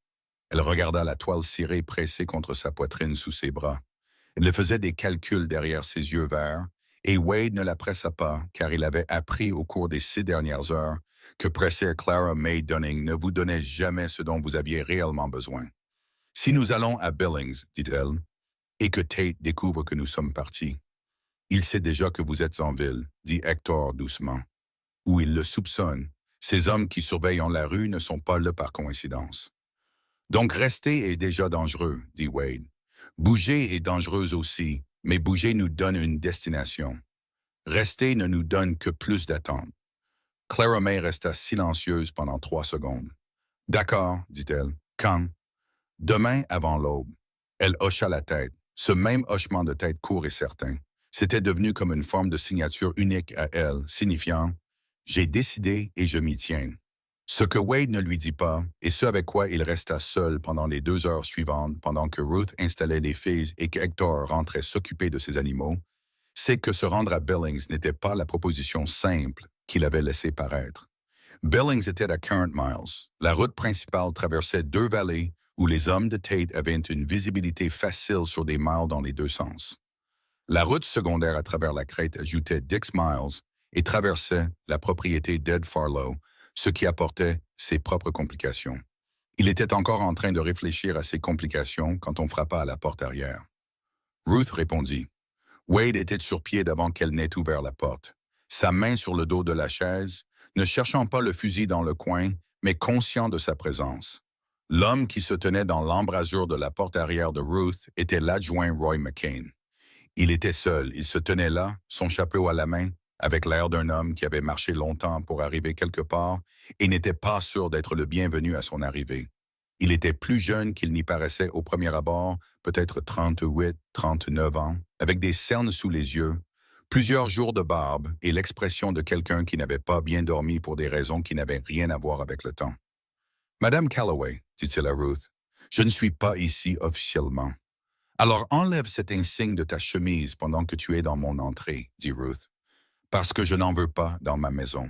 Elle regarda la toile cirée pressée contre sa poitrine sous ses bras. Elle faisait des calculs derrière ses yeux verts, et Wade ne la pressa pas, car il avait appris au cours des 6 dernières heures que presser Clara May Dunning ne vous donnait jamais ce dont vous aviez réellement besoin. Si nous allons à Billings, dit-elle, et que Tate découvre que nous sommes partis. Il sait déjà que vous êtes en ville, dit Hector doucement. Ou il le soupçonne. Ces hommes qui surveillent la rue ne sont pas là par coïncidence. Donc rester est déjà dangereux, dit Wade. Bouger est dangereux aussi, mais bouger nous donne une destination. Rester ne nous donne que plus d'attente. Clara May resta silencieuse pendant 3 secondes. D'accord, dit-elle. Quand? Demain avant l'aube. Elle hocha la tête. Ce même hochement de tête court et certain. C'était devenu comme une forme de signature unique à elle, signifiant « J'ai décidé et je m'y tiens ». Ce que Wade ne lui dit pas, et ce avec quoi il resta seul pendant les 2 heures suivantes pendant que Ruth installait les filles et que Hector rentrait s'occuper de ses animaux, c'est que se rendre à Billings n'était pas la proposition simple qu'il avait laissé paraître. Billings était à 40 miles. La route principale traversait 2 vallées où les hommes de Tate avaient une visibilité facile sur des miles dans les 2 sens. La route secondaire à travers la crête ajoutait 10 miles et traversait la propriété d'Ed Farlow, ce qui apportait ses propres complications. Il était encore en train de réfléchir à ces complications quand on frappa à la porte arrière. Ruth répondit. Wade était sur pied avant qu'elle n'ait ouvert la porte, sa main sur le dos de la chaise, ne cherchant pas le fusil dans le coin, mais conscient de sa présence. L'homme qui se tenait dans l'embrasure de la porte arrière de Ruth était l'adjoint Roy McCain. Il était seul, il se tenait là, son chapeau à la main, avec l'air d'un homme qui avait marché longtemps pour arriver quelque part et n'était pas sûr d'être le bienvenu à son arrivée. Il était plus jeune qu'il n'y paraissait au premier abord, peut-être 38, 39 ans, avec des cernes sous les yeux, plusieurs jours de barbe et l'expression de quelqu'un qui n'avait pas bien dormi pour des raisons qui n'avaient rien à voir avec le temps. « Madame Calloway, dit-il à Ruth, je ne suis pas ici officiellement. Alors enlève cet insigne de ta chemise pendant que tu es dans mon entrée, dit Ruth, parce que je n'en veux pas dans ma maison.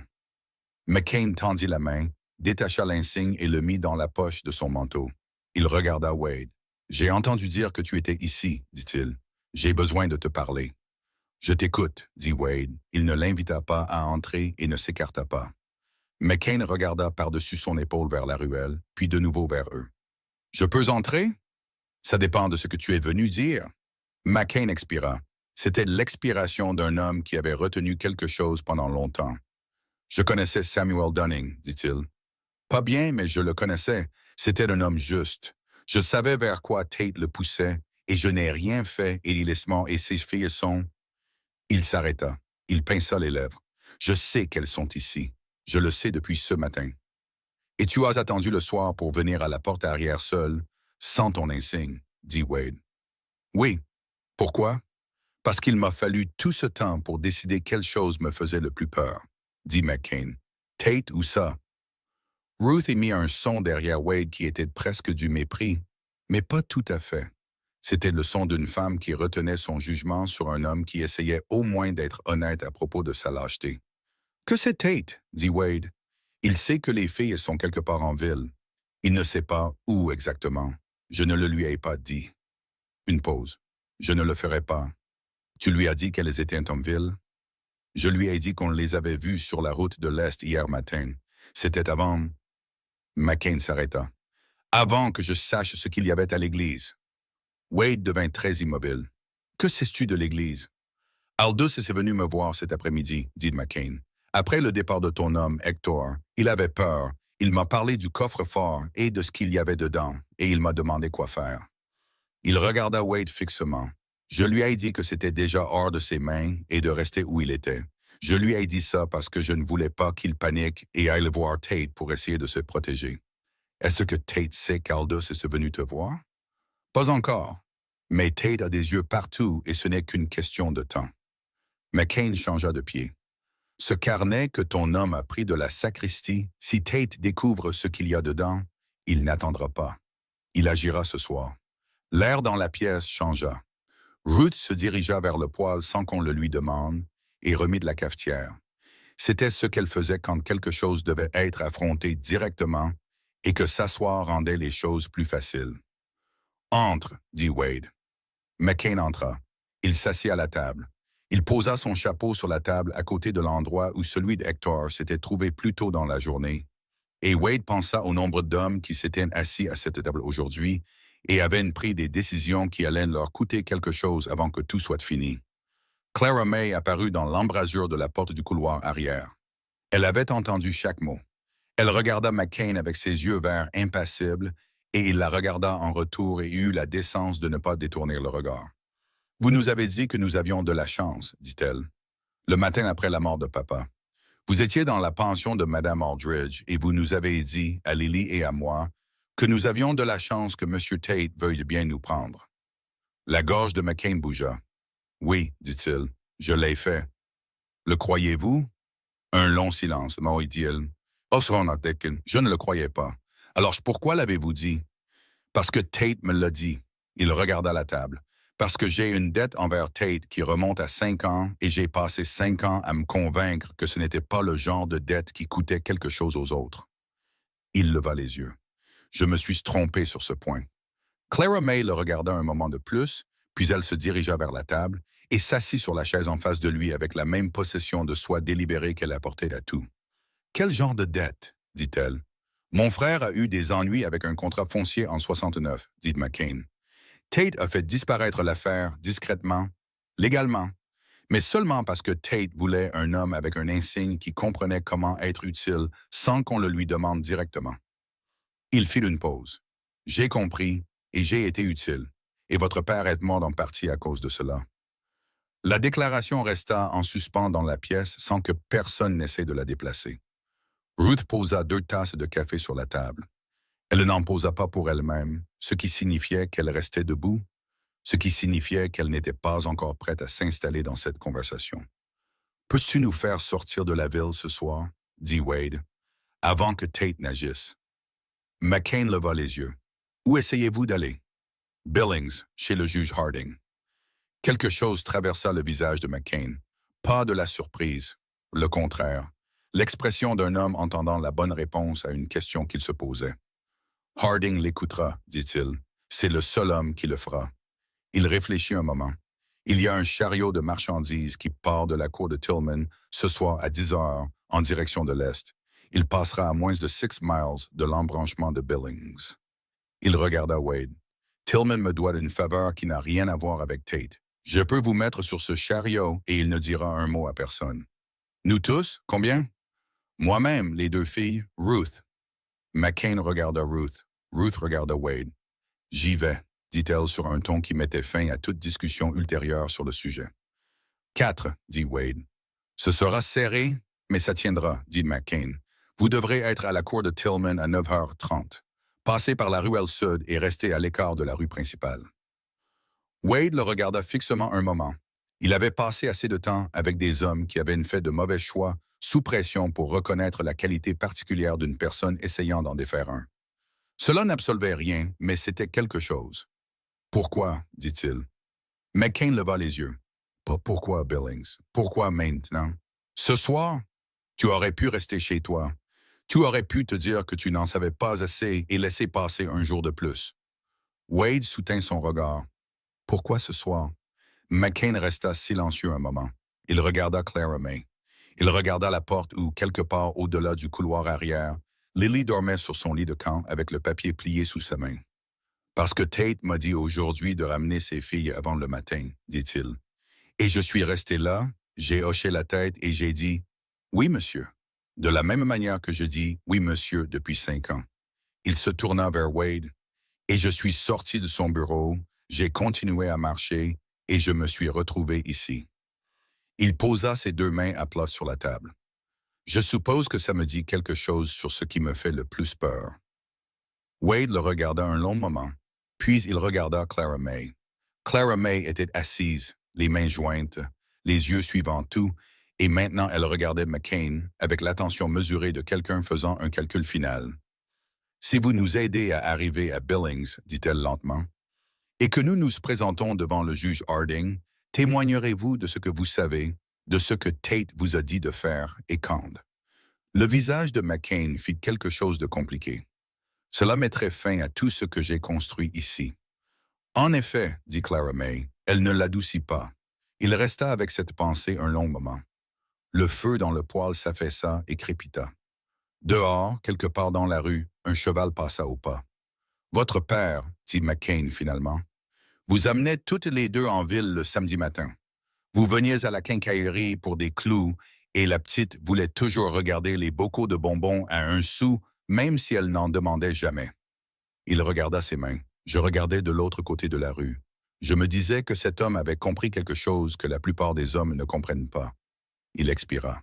McCain tendit la main, détacha l'insigne et le mit dans la poche de son manteau. Il regarda Wade. J'ai entendu dire que tu étais ici, dit-il. J'ai besoin de te parler. Je t'écoute, dit Wade. Il ne l'invita pas à entrer et ne s'écarta pas. McCain regarda par-dessus son épaule vers la ruelle, puis de nouveau vers eux. Je peux entrer? Ça dépend de ce que tu es venu dire. McCain expira. C'était l'expiration d'un homme qui avait retenu quelque chose pendant longtemps. Je connaissais Samuel Dunning, dit-il. Pas bien, mais je le connaissais. C'était un homme juste. Je savais vers quoi Tate le poussait, et je n'ai rien fait illicement, et ses filles sont... Il s'arrêta. Il pinça les lèvres. Je sais qu'elles sont ici. Je le sais depuis ce matin. Et tu as attendu le soir pour venir à la porte arrière seul, sans ton insigne, dit Wade. Oui. Pourquoi? Parce qu'il m'a fallu tout ce temps pour décider quelle chose me faisait le plus peur. dit McCain. Tate ou ça? Ruth émit un son derrière Wade qui était presque du mépris, mais pas tout à fait. C'était le son d'une femme qui retenait son jugement sur un homme qui essayait au moins d'être honnête à propos de sa lâcheté. Que c'est Tate? Dit Wade. Il sait que les filles sont quelque part en ville. Il ne sait pas où exactement. Je ne le lui ai pas dit. Une pause. Je ne le ferai pas. Tu lui as dit qu'elles étaient en ville? Je lui ai dit qu'on les avait vues sur la route de l'Est hier matin. C'était avant... McCain s'arrêta. Avant que je sache ce qu'il y avait à l'église. Wade devint très immobile. Que sais-tu de l'église? Aldous est venu me voir cet après-midi, dit McCain. Après le départ de ton homme, Hector, il avait peur. Il m'a parlé du coffre-fort et de ce qu'il y avait dedans, et il m'a demandé quoi faire. Il regarda Wade fixement. Je lui ai dit que c'était déjà hors de ses mains et de rester où il était. Je lui ai dit ça parce que je ne voulais pas qu'il panique et aille voir Tate pour essayer de se protéger. Est-ce que Tate sait qu'Aldous est venu te voir? Pas encore. Mais Tate a des yeux partout et ce n'est qu'une question de temps. McCain changea de pied. Ce carnet que ton homme a pris de la sacristie, si Tate découvre ce qu'il y a dedans, il n'attendra pas. Il agira ce soir. L'air dans la pièce changea. Ruth se dirigea vers le poêle sans qu'on le lui demande et remit de la cafetière. C'était ce qu'elle faisait quand quelque chose devait être affronté directement et que s'asseoir rendait les choses plus faciles. « Entre, » dit Wade. McCain entra. Il s'assit à la table. Il posa son chapeau sur la table à côté de l'endroit où celui d'Hector s'était trouvé plus tôt dans la journée. Et Wade pensa au nombre d'hommes qui s'étaient assis à cette table aujourd'hui et avaient pris des décisions qui allaient leur coûter quelque chose avant que tout soit fini. Clara May apparut dans l'embrasure de la porte du couloir arrière. Elle avait entendu chaque mot. Elle regarda McCain avec ses yeux verts impassibles et il la regarda en retour et eut la décence de ne pas détourner le regard. « Vous nous avez dit que nous avions de la chance, dit-elle, le matin après la mort de papa. Vous étiez dans la pension de Madame Aldridge et vous nous avez dit, à Lily et à moi, que nous avions de la chance que M. Tate veuille bien nous prendre. » La gorge de McCain bougea. « Oui, dit-il, je l'ai fait. »« Le croyez-vous? » Un long silence. « Non, dit-il. »« Je ne le croyais pas. »« Alors pourquoi l'avez-vous dit? »« Parce que Tate me l'a dit. » Il regarda la table. « Parce que j'ai une dette envers Tate qui remonte à 5 ans et j'ai passé 5 ans à me convaincre que ce n'était pas le genre de dette qui coûtait quelque chose aux autres. » Il leva les yeux. « Je me suis trompé sur ce point. » Clara May le regarda un moment de plus, puis elle se dirigea vers la table et s'assit sur la chaise en face de lui avec la même possession de soi délibérée qu'elle apportait à tout. « Quel genre de dette? » dit-elle. « Mon frère a eu des ennuis avec un contrat foncier en 69, dit McCain. Tate a fait disparaître l'affaire discrètement, légalement, mais seulement parce que Tate voulait un homme avec un insigne qui comprenait comment être utile sans qu'on le lui demande directement. Il fit une pause. « J'ai compris et j'ai été utile, et votre père est mort en partie à cause de cela. » La déclaration resta en suspens dans la pièce sans que personne n'essaie de la déplacer. Ruth posa 2 tasses de café sur la table. Elle n'en posa pas pour elle-même, ce qui signifiait qu'elle restait debout, ce qui signifiait qu'elle n'était pas encore prête à s'installer dans cette conversation. « Peux-tu nous faire sortir de la ville ce soir? » dit Wade, avant que Tate n'agisse. McCain leva les yeux. « Où essayez-vous d'aller? »« Billings, chez le juge Harding. » Quelque chose traversa le visage de McCain. Pas de la surprise, le contraire, l'expression d'un homme entendant la bonne réponse à une question qu'il se posait. « Harding l'écoutera, dit-il. C'est le seul homme qui le fera. » Il réfléchit un moment. « Il y a un chariot de marchandises qui part de la cour de Tillman ce soir à 10 heures en direction de l'Est. Il passera à moins de 6 miles de l'embranchement de Billings. » Il regarda Wade. « Tillman me doit une faveur qui n'a rien à voir avec Tate. Je peux vous mettre sur ce chariot et il ne dira un mot à personne. »« Nous tous? Combien? »« Moi-même, les 2 filles, Ruth. » McCain regarda Ruth. Ruth regarda Wade. « J'y vais, » dit-elle sur un ton qui mettait fin à toute discussion ultérieure sur le sujet. « 4, dit Wade. « Ce sera serré, mais ça tiendra, dit McCain. « Vous devrez être à la cour de Tillman à 9h30. Passez par la ruelle sud et restez à l'écart de la rue principale. » Wade le regarda fixement un moment. Il avait passé assez de temps avec des hommes qui avaient fait de mauvais choix sous pression pour reconnaître la qualité particulière d'une personne essayant d'en défaire un. Cela n'absolvait rien, mais c'était quelque chose. Pourquoi, dit-il. McCain leva les yeux. Pas pourquoi, Billings. Pourquoi maintenant? Ce soir, tu aurais pu rester chez toi. Tu aurais pu te dire que tu n'en savais pas assez et laisser passer un jour de plus. Wade soutint son regard. Pourquoi ce soir? McCain resta silencieux un moment. Il regarda Clara May. Il regarda la porte où, quelque part au-delà du couloir arrière, Lily dormait sur son lit de camp avec le papier plié sous sa main. Parce que Tate m'a dit aujourd'hui de ramener ses filles avant le matin, dit-il. Et je suis resté là, j'ai hoché la tête et j'ai dit « Oui, monsieur », de la même manière que je dis « Oui, monsieur » depuis 5 ans. Il se tourna vers Wade, et je suis sorti de son bureau, j'ai continué à marcher, et je me suis retrouvé ici. Il posa ses 2 mains à plat sur la table. Je suppose que ça me dit quelque chose sur ce qui me fait le plus peur. Wade le regarda un long moment, puis il regarda Clara May. Clara May était assise, les mains jointes, les yeux suivant tout, et maintenant elle regardait McCain avec l'attention mesurée de quelqu'un faisant un calcul final. « Si vous nous aidez à arriver à Billings, dit-elle lentement, et que nous nous présentons devant le juge Harding, témoignerez-vous de ce que vous savez, de ce que Tate vous a dit de faire et quand? » Le visage de McCain fit quelque chose de compliqué. « Cela mettrait fin à tout ce que j'ai construit ici. » En effet, dit Clara May, elle ne l'adoucit pas. Il resta avec cette pensée un long moment. Le feu dans le poêle s'affaissa et crépita. Dehors, quelque part dans la rue, un cheval passa au pas. « Votre père, dit McCain finalement, vous amenait toutes les 2 en ville le samedi matin. Vous veniez à la quincaillerie pour des clous et la petite voulait toujours regarder les bocaux de bonbons à 1 sou, même si elle n'en demandait jamais. » Il regarda ses mains. Je regardais de l'autre côté de la rue. Je me disais que cet homme avait compris quelque chose que la plupart des hommes ne comprennent pas. Il expira.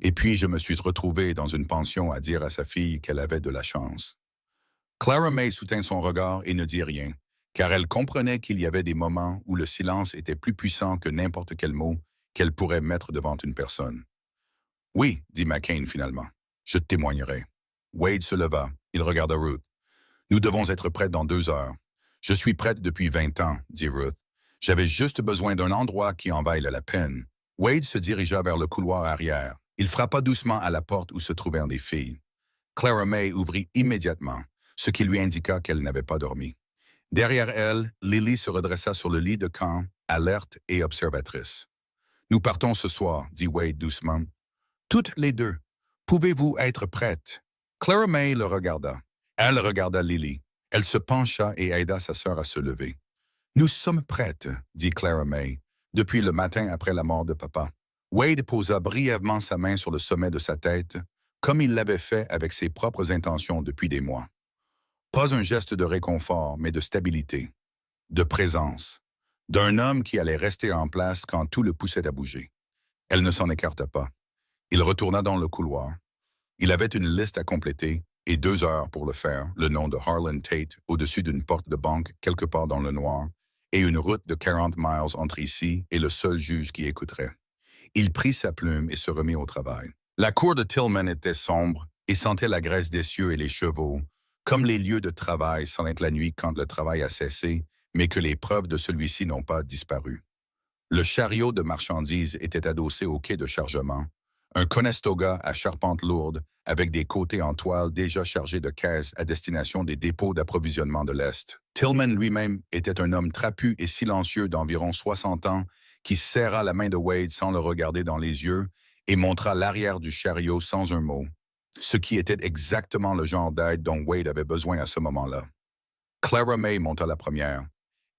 Et puis je me suis retrouvé dans une pension à dire à sa fille qu'elle avait de la chance. Clara May soutint son regard et ne dit rien, car elle comprenait qu'il y avait des moments où le silence était plus puissant que n'importe quel mot qu'elle pourrait mettre devant une personne. « Oui, dit McCain finalement, je témoignerai. » Wade se leva. Il regarda Ruth. « Nous devons être prêts dans 2 heures. »« Je suis prête depuis 20 ans, dit Ruth. J'avais juste besoin d'un endroit qui en vaille la peine. » Wade se dirigea vers le couloir arrière. Il frappa doucement à la porte où se trouvèrent les filles. Clara May ouvrit immédiatement, ce qui lui indiqua qu'elle n'avait pas dormi. Derrière elle, Lily se redressa sur le lit de camp, alerte et observatrice. « Nous partons ce soir, dit Wade doucement. Toutes les 2. Pouvez-vous être prêtes? » Clara May le regarda. Elle regarda Lily. Elle se pencha et aida sa sœur à se lever. « Nous sommes prêtes, dit Clara May, depuis le matin après la mort de papa. » Wade posa brièvement sa main sur le sommet de sa tête, comme il l'avait fait avec ses propres intentions depuis des mois. Pas un geste de réconfort, mais de stabilité, de présence, d'un homme qui allait rester en place quand tout le poussait à bouger. Elle ne s'en écarta pas. Il retourna dans le couloir. Il avait une liste à compléter et 2 heures pour le faire, le nom de Harlan Tate au-dessus d'une porte de banque quelque part dans le noir, et une route de 40 miles entre ici et le seul juge qui écouterait. Il prit sa plume et se remit au travail. La cour de Tillman était sombre et sentait la graisse des cieux et les chevaux, comme les lieux de travail sentent la nuit quand le travail a cessé, mais que les preuves de celui-ci n'ont pas disparu. Le chariot de marchandises était adossé au quai de chargement, un Conestoga à charpente lourde avec des côtés en toile déjà chargés de caisses à destination des dépôts d'approvisionnement de l'Est. Tillman lui-même était un homme trapu et silencieux d'environ 60 ans qui serra la main de Wade sans le regarder dans les yeux et montra l'arrière du chariot sans un mot, ce qui était exactement le genre d'aide dont Wade avait besoin à ce moment-là. Clara May monta la première.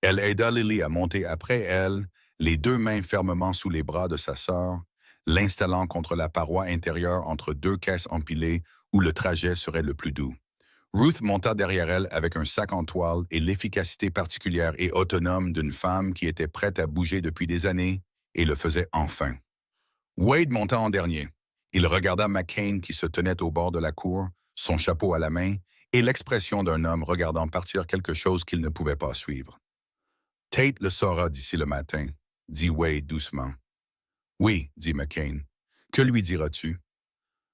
Elle aida Lily à monter après elle, les 2 mains fermement sous les bras de sa sœur, l'installant contre la paroi intérieure entre 2 caisses empilées où le trajet serait le plus doux. Ruth monta derrière elle avec un sac en toile et l'efficacité particulière et autonome d'une femme qui était prête à bouger depuis des années et le faisait enfin. Wade monta en dernier. Il regarda McCain qui se tenait au bord de la cour, son chapeau à la main, et l'expression d'un homme regardant partir quelque chose qu'il ne pouvait pas suivre. « Tate le saura d'ici le matin, » dit Wade doucement. « Oui, dit McCain. « Que lui diras-tu? »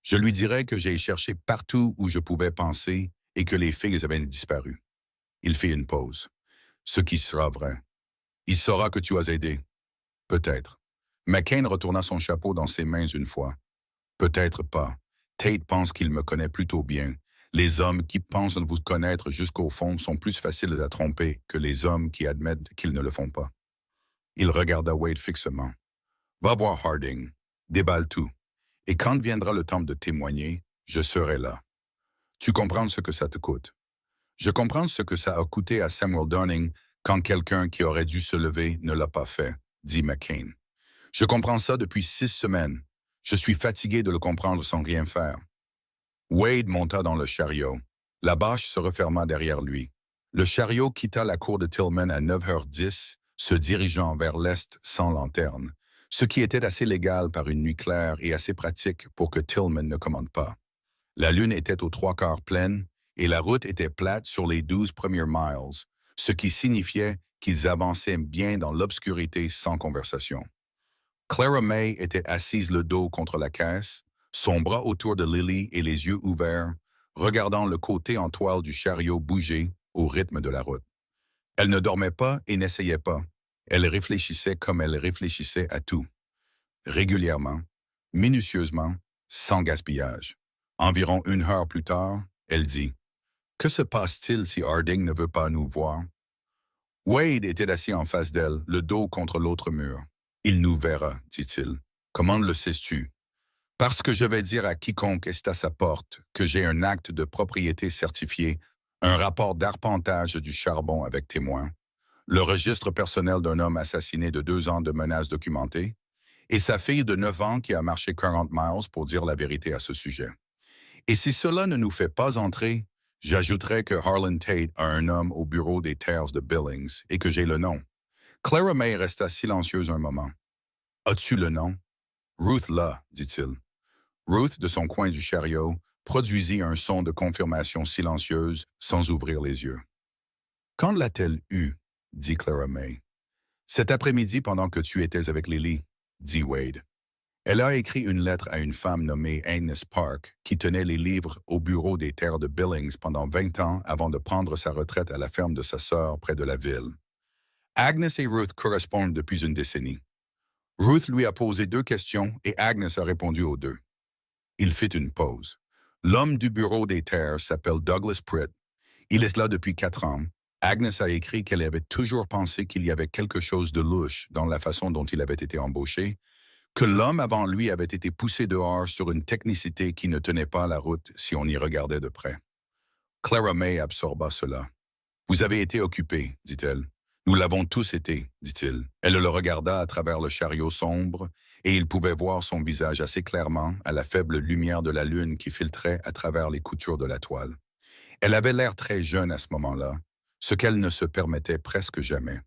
Je lui dirai que j'ai cherché partout où je pouvais penser et que les filles avaient disparu. Il fit une pause. Ce qui sera vrai. Il saura que tu as aidé. Peut-être. McCain retourna son chapeau dans ses mains une fois. Peut-être pas. Tate pense qu'il me connaît plutôt bien. Les hommes qui pensent vous connaître jusqu'au fond sont plus faciles à tromper que les hommes qui admettent qu'ils ne le font pas. Il regarda Wade fixement. Va voir Harding. Déballe tout. Et quand viendra le temps de témoigner, je serai là. Tu comprends ce que ça te coûte. Je comprends ce que ça a coûté à Samuel Dunning quand quelqu'un qui aurait dû se lever ne l'a pas fait, dit McCain. Je comprends ça depuis 6 semaines. Je suis fatigué de le comprendre sans rien faire. Wade monta dans le chariot. La bâche se referma derrière lui. Le chariot quitta la cour de Tillman à 9h10, se dirigeant vers l'est sans lanterne, ce qui était assez légal par une nuit claire et assez pratique pour que Tillman ne commande pas. La lune était aux 3/4 pleine et la route était plate sur les 12 premiers miles, ce qui signifiait qu'ils avançaient bien dans l'obscurité sans conversation. Clara May était assise le dos contre la caisse, son bras autour de Lily et les yeux ouverts, regardant le côté en toile du chariot bouger au rythme de la route. Elle ne dormait pas et n'essayait pas. Elle réfléchissait comme elle réfléchissait à tout. Régulièrement, minutieusement, sans gaspillage. Environ 1 heure plus tard, elle dit « Que se passe-t-il si Harding ne veut pas nous voir? » Wade était assis en face d'elle, le dos contre l'autre mur. « Il nous verra, dit-il. Comment le sais-tu? » Parce que je vais dire à quiconque est à sa porte que j'ai un acte de propriété certifié, un rapport d'arpentage du charbon avec témoin, le registre personnel d'un homme assassiné de 2 ans de menaces documentées, et sa fille de 9 ans qui a marché 40 miles pour dire la vérité à ce sujet. Et si cela ne nous fait pas entrer, j'ajouterai que Harlan Tate a un homme au bureau des terres de Billings et que j'ai le nom. Clara May resta silencieuse un moment. « As-tu le nom? »« Ruth là, dit-il. Ruth, de son coin du chariot, produisit un son de confirmation silencieuse sans ouvrir les yeux. « Quand l'a-t-elle eu? » dit Clara May. « Cet après-midi pendant que tu étais avec Lily, » dit Wade. Elle a écrit une lettre à une femme nommée Agnes Park qui tenait les livres au bureau des terres de Billings pendant 20 ans avant de prendre sa retraite à la ferme de sa sœur près de la ville. Agnes et Ruth correspondent depuis une décennie. Ruth lui a posé 2 questions et Agnes a répondu aux 2. Il fit une pause. L'homme du bureau des terres s'appelle Douglas Pritt. Il est là depuis 4 ans. Agnes a écrit qu'elle avait toujours pensé qu'il y avait quelque chose de louche dans la façon dont il avait été embauché, que l'homme avant lui avait été poussé dehors sur une technicité qui ne tenait pas la route si on y regardait de près. Clara May absorba cela. « Vous avez été occupé, dit-elle. Nous l'avons tous été, dit-il. Elle le regarda à travers le chariot sombre, et il pouvait voir son visage assez clairement à la faible lumière de la lune qui filtrait à travers les coutures de la toile. Elle avait l'air très jeune à ce moment-là, ce qu'elle ne se permettait presque jamais.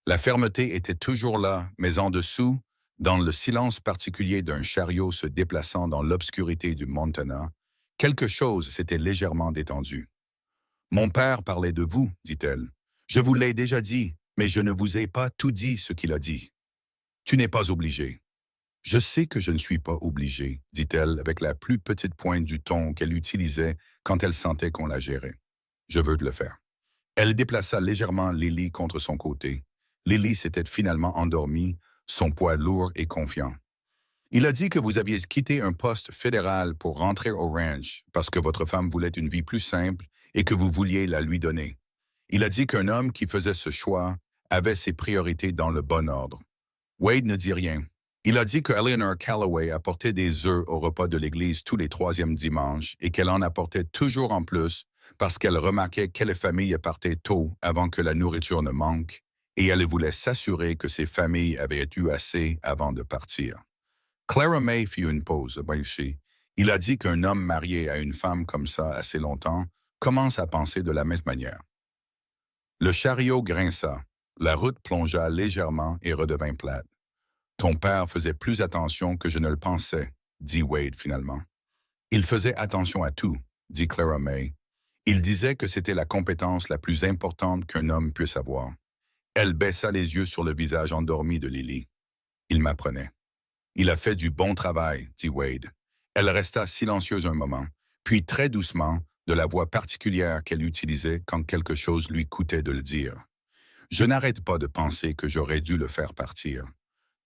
La fermeté était toujours là, mais en dessous, dans le silence particulier d'un chariot se déplaçant dans l'obscurité du Montana, quelque chose s'était légèrement détendu. « Mon père parlait de vous, dit-elle. Je vous l'ai déjà dit, mais je ne vous ai pas tout dit ce qu'il a dit. Tu n'es pas obligé. » « Je sais que je ne suis pas obligée, dit-elle avec la plus petite pointe du ton qu'elle utilisait quand elle sentait qu'on la gérait. Je veux le faire. Elle déplaça légèrement Lily contre son côté. Lily s'était finalement endormie, son poids lourd et confiant. Il a dit que vous aviez quitté un poste fédéral pour rentrer au ranch parce que votre femme voulait une vie plus simple et que vous vouliez la lui donner. Il a dit qu'un homme qui faisait ce choix avait ses priorités dans le bon ordre. Wade ne dit rien. Il a dit que Eleanor Calloway apportait des œufs au repas de l'église tous les 3e dimanches et qu'elle en apportait toujours en plus parce qu'elle remarquait quelle famille partait tôt avant que la nourriture ne manque et elle voulait s'assurer que ces familles avaient eu assez avant de partir. Clara May fit une pause. Il a dit qu'un homme marié à une femme comme ça assez longtemps commence à penser de la même manière. Le chariot grinça. La route plongea légèrement et redevint plate. « Ton père faisait plus attention que je ne le pensais, » dit Wade finalement. « Il faisait attention à tout, » dit Clara May. « Il disait que c'était la compétence la plus importante qu'un homme puisse avoir. » Elle baissa les yeux sur le visage endormi de Lily. « Il m'apprenait. »« Il a fait du bon travail, » dit Wade. Elle resta silencieuse un moment, puis très doucement, de la voix particulière qu'elle utilisait quand quelque chose lui coûtait de le dire. Je n'arrête pas de penser que j'aurais dû le faire partir.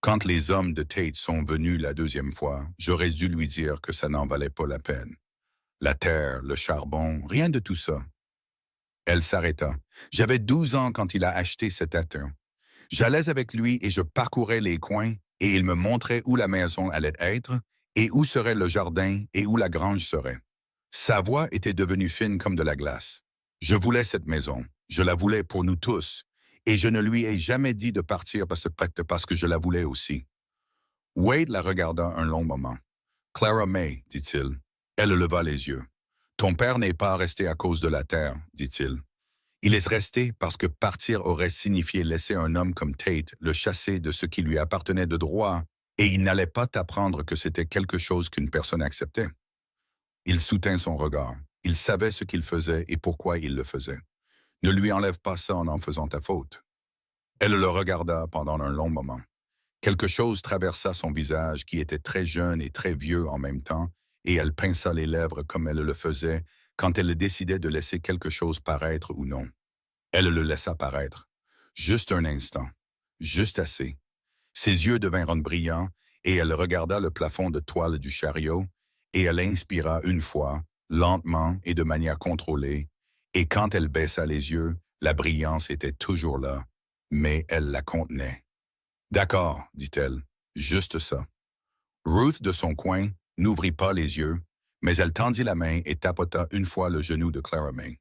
Quand les hommes de Tate sont venus la deuxième fois, j'aurais dû lui dire que ça n'en valait pas la peine. La terre, le charbon, rien de tout ça. Elle s'arrêta. J'avais 12 ans quand il a acheté cet atteint. J'allais avec lui et je parcourais les coins et il me montrait où la maison allait être et où serait le jardin et où la grange serait. Sa voix était devenue fine comme de la glace. Je voulais cette maison. Je la voulais pour nous tous. Et je ne lui ai jamais dit de partir parce que je la voulais aussi. Wade la regarda un long moment. Clara May, dit-il. Elle leva les yeux. Ton père n'est pas resté à cause de la terre, dit-il. Il est resté parce que partir aurait signifié laisser un homme comme Tate le chasser de ce qui lui appartenait de droit, et il n'allait pas t'apprendre que c'était quelque chose qu'une personne acceptait. Il soutint son regard. Il savait ce qu'il faisait et pourquoi il le faisait. Ne lui enlève pas ça en faisant ta faute. Elle le regarda pendant un long moment. Quelque chose traversa son visage qui était très jeune et très vieux en même temps, et elle pinça les lèvres comme elle le faisait quand elle décidait de laisser quelque chose paraître ou non. Elle le laissa paraître. Juste un instant. Juste assez. Ses yeux devinrent brillants, et elle regarda le plafond de toile du chariot, et elle inspira une fois, lentement et de manière contrôlée, et quand elle baissa les yeux, la brillance était toujours là, mais elle la contenait. D'accord, dit-elle, juste ça. Ruth, de son coin, n'ouvrit pas les yeux, mais elle tendit la main et tapota une fois le genou de Clara May.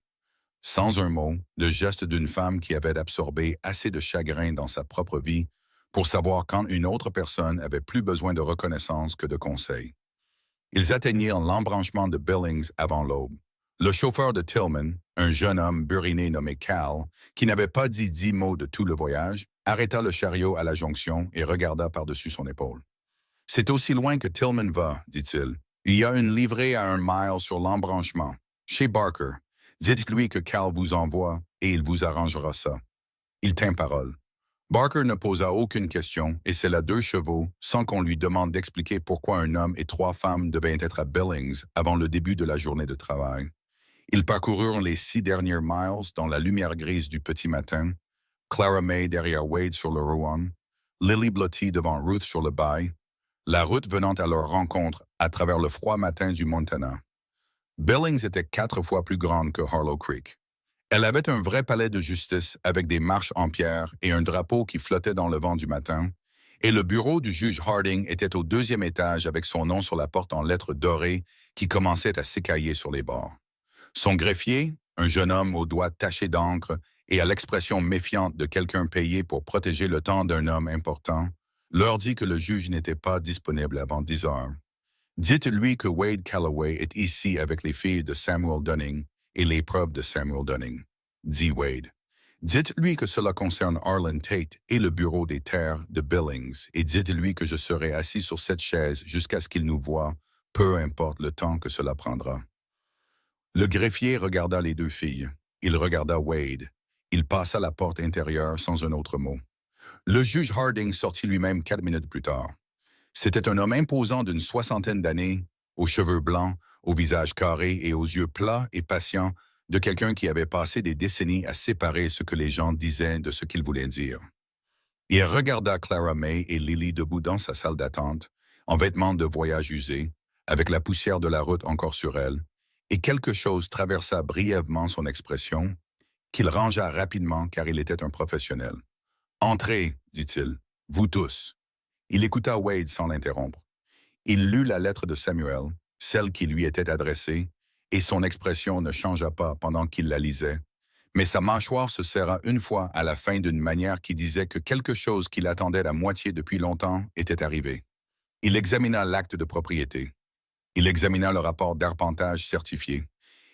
Sans un mot, le geste d'une femme qui avait absorbé assez de chagrin dans sa propre vie pour savoir quand une autre personne avait plus besoin de reconnaissance que de conseils. Ils atteignirent l'embranchement de Billings avant l'aube. Le chauffeur de Tillman, un jeune homme buriné nommé Cal, qui n'avait pas dit 10 mots de tout le voyage, arrêta le chariot à la jonction et regarda par-dessus son épaule. « C'est aussi loin que Tillman va, dit-il. Il y a une livrée à 1 mile sur l'embranchement, chez Barker. Dites-lui que Cal vous envoie et il vous arrangera ça. » Il tint parole. Barker ne posa aucune question et sella 2 chevaux sans qu'on lui demande d'expliquer pourquoi un homme et 3 femmes devaient être à Billings avant le début de la journée de travail. Ils parcoururent les 6 derniers miles dans la lumière grise du petit matin, Clara May derrière Wade sur le Rowan, Lily blottie devant Ruth sur le bail, la route venant à leur rencontre à travers le froid matin du Montana. Billings était 4 fois plus grande que Harlow Creek. Elle avait un vrai palais de justice avec des marches en pierre et un drapeau qui flottait dans le vent du matin, et le bureau du juge Harding était au 2e étage avec son nom sur la porte en lettres dorées qui commençait à s'écailler sur les bords. Son greffier, un jeune homme aux doigts tachés d'encre et à l'expression méfiante de quelqu'un payé pour protéger le temps d'un homme important, leur dit que le juge n'était pas disponible avant 10 heures. Dites-lui que Wade Calloway est ici avec les filles de Samuel Dunning et les preuves de Samuel Dunning, dit Wade. Dites-lui que cela concerne Arlen Tate et le bureau des terres de Billings, et dites-lui que je serai assis sur cette chaise jusqu'à ce qu'il nous voie, peu importe le temps que cela prendra. Le greffier regarda les 2 filles. Il regarda Wade. Il passa la porte intérieure sans un autre mot. Le juge Harding sortit lui-même 4 minutes plus tard. C'était un homme imposant d'une 60aine d'années, aux cheveux blancs, au visage carré et aux yeux plats et patients, de quelqu'un qui avait passé des décennies à séparer ce que les gens disaient de ce qu'ils voulaient dire. Il regarda Clara May et Lily debout dans sa salle d'attente, en vêtements de voyage usés, avec la poussière de la route encore sur elle, et quelque chose traversa brièvement son expression, qu'il rangea rapidement car il était un professionnel. « Entrez, dit-il, vous tous. » Il écouta Wade sans l'interrompre. Il lut la lettre de Samuel, celle qui lui était adressée, et son expression ne changea pas pendant qu'il la lisait, mais sa mâchoire se serra une fois à la fin d'une manière qui disait que quelque chose qu'il attendait à moitié depuis longtemps était arrivé. Il examina l'acte de propriété. Il examina le rapport d'arpentage certifié.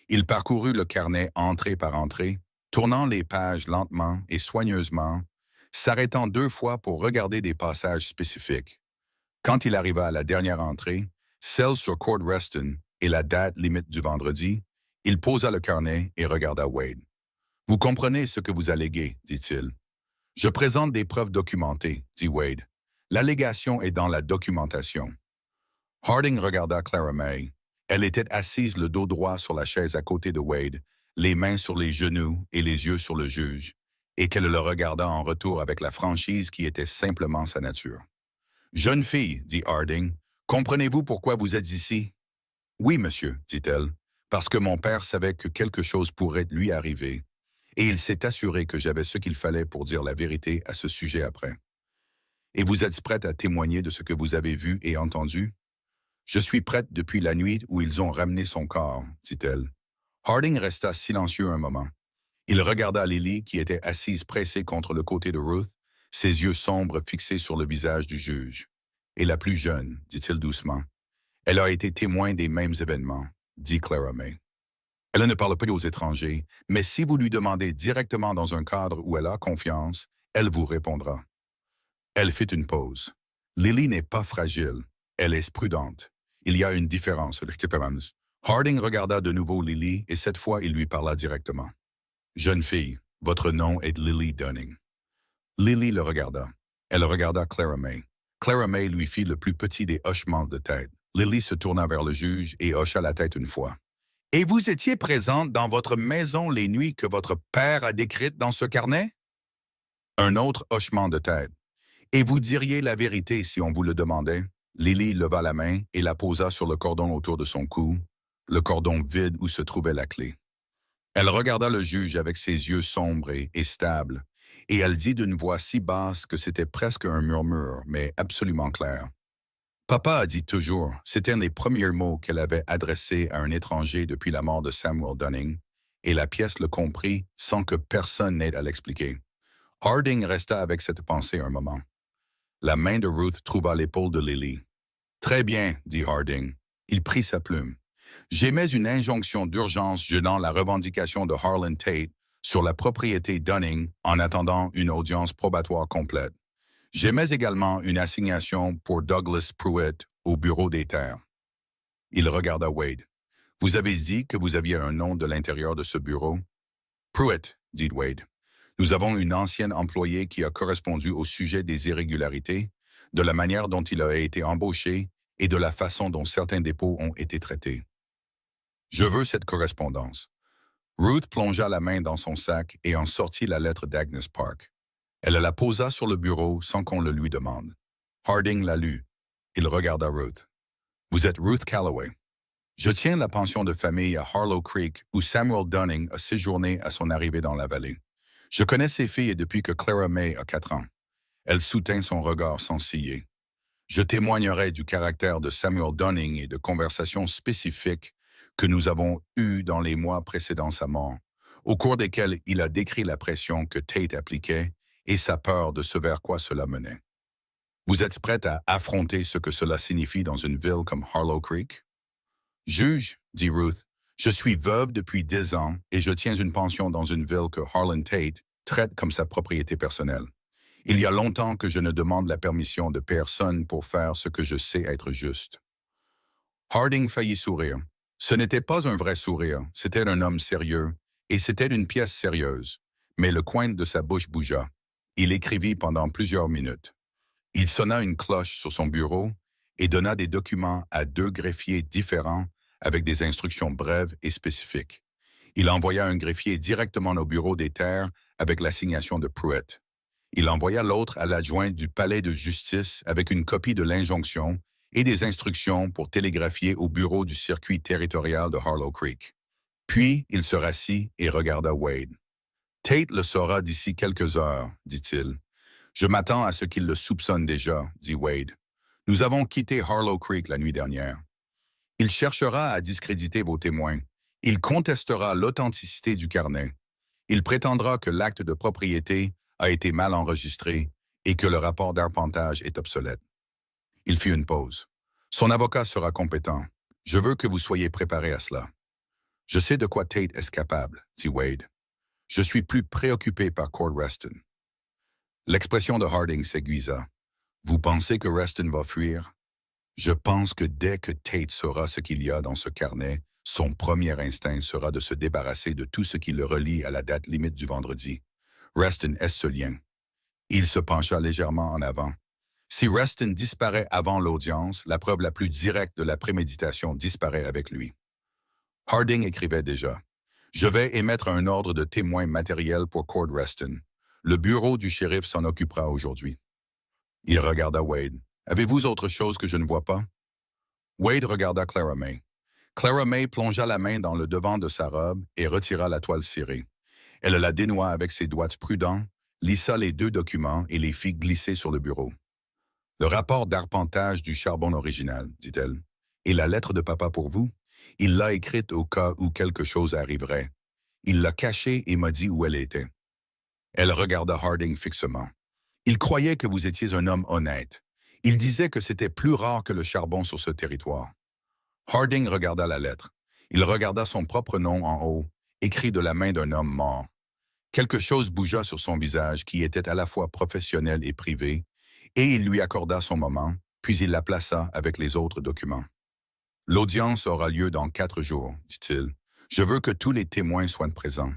Il parcourut le carnet entrée par entrée, tournant les pages lentement et soigneusement, s'arrêtant 2 fois pour regarder des passages spécifiques. Quand il arriva à la dernière entrée, celle sur Cord Reston et la date limite du vendredi, il posa le carnet et regarda Wade. « Vous comprenez ce que vous alléguez, dit-il. »« Je présente des preuves documentées, dit Wade. L'allégation est dans la documentation. » Harding regarda Clara May. Elle était assise le dos droit sur la chaise à côté de Wade, les mains sur les genoux et les yeux sur le juge, et qu'elle le regarda en retour avec la franchise qui était simplement sa nature. « Jeune fille, dit Harding, comprenez-vous pourquoi vous êtes ici? »« Oui, monsieur, dit-elle, parce que mon père savait que quelque chose pourrait lui arriver, et il s'est assuré que j'avais ce qu'il fallait pour dire la vérité à ce sujet après. Et vous êtes prête à témoigner de ce que vous avez vu et entendu? »« Je suis prête depuis la nuit où ils ont ramené son corps, dit-elle. Harding resta silencieux un moment. Il regarda Lily qui était assise pressée contre le côté de Ruth, ses yeux sombres fixés sur le visage du juge. « Et la plus jeune, dit-il doucement. Elle a été témoin des mêmes événements, dit Clara May. Elle ne parle pas aux étrangers, mais si vous lui demandez directement dans un cadre où elle a confiance, elle vous répondra. » Elle fit une pause. Lily n'est pas fragile, elle est prudente. Il y a une différence. Harding regarda de nouveau Lily et cette fois il lui parla directement. « Jeune fille, votre nom est Lily Dunning. » Lily le regarda. Elle regarda Clara May. Clara May lui fit le plus petit des hochements de tête. Lily se tourna vers le juge et hocha la tête une fois. « Et vous étiez présente dans votre maison les nuits que votre père a décrites dans ce carnet? » Un autre hochement de tête. « Et vous diriez la vérité si on vous le demandait? » Lily leva la main et la posa sur le cordon autour de son cou, le cordon vide où se trouvait la clé. Elle regarda le juge avec ses yeux sombres et stables, et elle dit d'une voix si basse que c'était presque un murmure, mais absolument clair. Papa a dit toujours, c'était un des premiers mots qu'elle avait adressés à un étranger depuis la mort de Samuel Dunning, et la pièce le comprit sans que personne n'ait à l'expliquer. Harding resta avec cette pensée un moment. La main de Ruth trouva l'épaule de Lily. « Très bien, dit Harding. » Il prit sa plume. « J'émets une injonction d'urgence gênant la revendication de Harlan Tate sur la propriété Dunning en attendant une audience probatoire complète. J'émets également une assignation pour Douglas Pruitt au bureau des terres. » Il regarda Wade. « Vous avez dit que vous aviez un nom de l'intérieur de ce bureau? »« Pruitt, dit Wade. Nous avons une ancienne employée qui a correspondu au sujet des irrégularités, de la manière dont il a été embauché et de la façon dont certains dépôts ont été traités. Je veux cette correspondance. » Ruth plongea la main dans son sac et en sortit la lettre d'Agnes Park. Elle la posa sur le bureau sans qu'on le lui demande. Harding la lut. Il regarda Ruth. « Vous êtes Ruth Calloway. Je tiens la pension de famille à Harlow Creek où Samuel Dunning a séjourné à son arrivée dans la vallée. Je connais ses filles depuis que Clara May a 4 ans. » Elle soutint son regard sans ciller. « Je témoignerai du caractère de Samuel Dunning et de conversations spécifiques que nous avons eues dans les mois précédant sa mort, au cours desquelles il a décrit la pression que Tate appliquait et sa peur de ce vers quoi cela menait. Vous êtes prête à affronter ce que cela signifie dans une ville comme Harlow Creek? »« Juge, dit Ruth, je suis veuve depuis 10 ans et je tiens une pension dans une ville que Harlan Tate traite comme sa propriété personnelle. Il y a longtemps que je ne demande la permission de personne pour faire ce que je sais être juste. » Harding faillit sourire. Ce n'était pas un vrai sourire, c'était un homme sérieux, et c'était une pièce sérieuse. Mais le coin de sa bouche bougea. Il écrivit pendant plusieurs minutes. Il sonna une cloche sur son bureau et donna des documents à 2 greffiers différents avec des instructions brèves et spécifiques. Il envoya un greffier directement au bureau des terres avec l'assignation de Pruitt. Il envoya l'autre à l'adjoint du palais de justice avec une copie de l'injonction et des instructions pour télégraphier au bureau du circuit territorial de Harlow Creek. Puis, il se rassit et regarda Wade. « Tate le saura d'ici quelques heures, dit-il. « Je m'attends à ce qu'il le soupçonne déjà, dit Wade. Nous avons quitté Harlow Creek la nuit dernière. Il cherchera à discréditer vos témoins. Il contestera l'authenticité du carnet. Il prétendra que l'acte de propriété a été mal enregistré et que le rapport d'arpentage est obsolète. » Il fit une pause. « Son avocat sera compétent. Je veux que vous soyez préparés à cela. »« Je sais de quoi Tate est capable, dit Wade. Je suis plus préoccupé par Cord Reston. » L'expression de Harding s'aiguisa. « Vous pensez que Reston va fuir? » « Je pense que dès que Tate saura ce qu'il y a dans ce carnet, son premier instinct sera de se débarrasser de tout ce qui le relie à la date limite du vendredi. Reston est ce lien. » Il se pencha légèrement en avant. Si Reston disparaît avant l'audience, la preuve la plus directe de la préméditation disparaît avec lui. Harding écrivait déjà. Je vais émettre un ordre de témoin matériel pour Cord Reston. Le bureau du shérif s'en occupera aujourd'hui. Il regarda Wade. Avez-vous autre chose que je ne vois pas? Wade regarda Clara May. Clara May plongea la main dans le devant de sa robe et retira la toile cirée. Elle la dénoua avec ses doigts prudents, lissa les 2 documents et les fit glisser sur le bureau. Le rapport d'arpentage du charbon original, dit-elle. Et la lettre de papa pour vous? Il l'a écrite au cas où quelque chose arriverait. Il l'a cachée et m'a dit où elle était. Elle regarda Harding fixement. Il croyait que vous étiez un homme honnête. Il disait que c'était plus rare que le charbon sur ce territoire. Harding regarda la lettre. Il regarda son propre nom en haut, écrit de la main d'un homme mort. Quelque chose bougea sur son visage qui était à la fois professionnel et privé, et il lui accorda son moment, puis il la plaça avec les autres documents. L'audience aura lieu dans 4 jours, dit-il. Je veux que tous les témoins soient présents.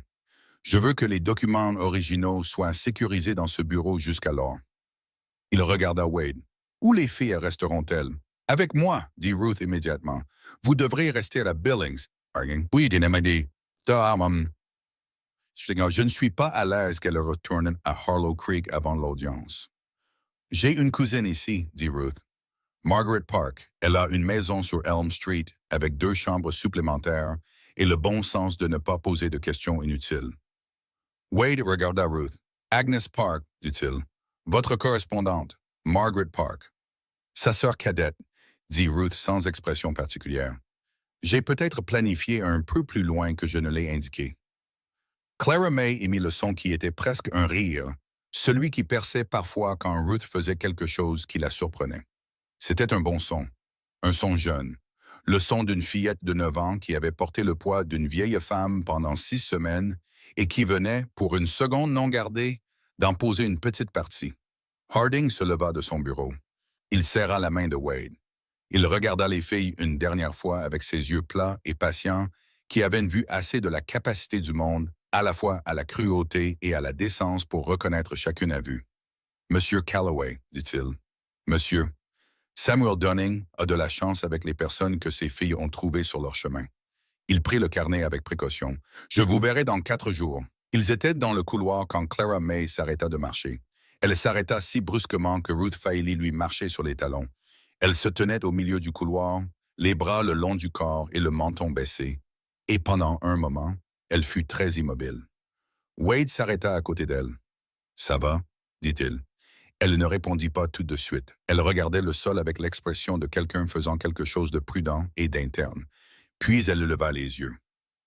Je veux que les documents originaux soient sécurisés dans ce bureau jusqu'alors. Il regarda Wade. Où les filles resteront-elles? Avec moi, dit Ruth immédiatement. Vous devrez rester à la Billings. Oui, m'a dit. Je ne suis pas à l'aise qu'elle retourne à Harlow Creek avant l'audience. J'ai une cousine ici, dit Ruth. Margaret Park. Elle a une maison sur Elm Street avec 2 chambres supplémentaires et le bon sens de ne pas poser de questions inutiles. Wade regarda Ruth. Agnes Park, dit-il. Votre correspondante, Margaret Park. Sa sœur cadette, dit Ruth sans expression particulière. J'ai peut-être planifié un peu plus loin que je ne l'ai indiqué. Clara May émit le son qui était presque un rire, celui qui perçait parfois quand Ruth faisait quelque chose qui la surprenait. C'était un bon son, un son jeune, le son d'une fillette de 9 ans qui avait porté le poids d'une vieille femme pendant 6 semaines et qui venait, pour une seconde non gardée, d'en poser une petite partie. Harding se leva de son bureau. Il serra la main de Wade. Il regarda les filles une dernière fois avec ses yeux plats et patients qui avaient une vue assez de la capacité du monde, à la fois à la cruauté et à la décence pour reconnaître chacune à vue. « Monsieur Calloway, dit-il. Monsieur, Samuel Dunning a de la chance avec les personnes que ses filles ont trouvées sur leur chemin. » Il prit le carnet avec précaution. « Je vous verrai dans 4 jours. » Ils étaient dans le couloir quand Clara May s'arrêta de marcher. Elle s'arrêta si brusquement que Ruth faillit lui marcher sur les talons. Elle se tenait au milieu du couloir, les bras le long du corps et le menton baissé. Et pendant un moment, elle fut très immobile. Wade s'arrêta à côté d'elle. « Ça va? » dit-il. Elle ne répondit pas tout de suite. Elle regardait le sol avec l'expression de quelqu'un faisant quelque chose de prudent et d'interne. Puis elle leva les yeux.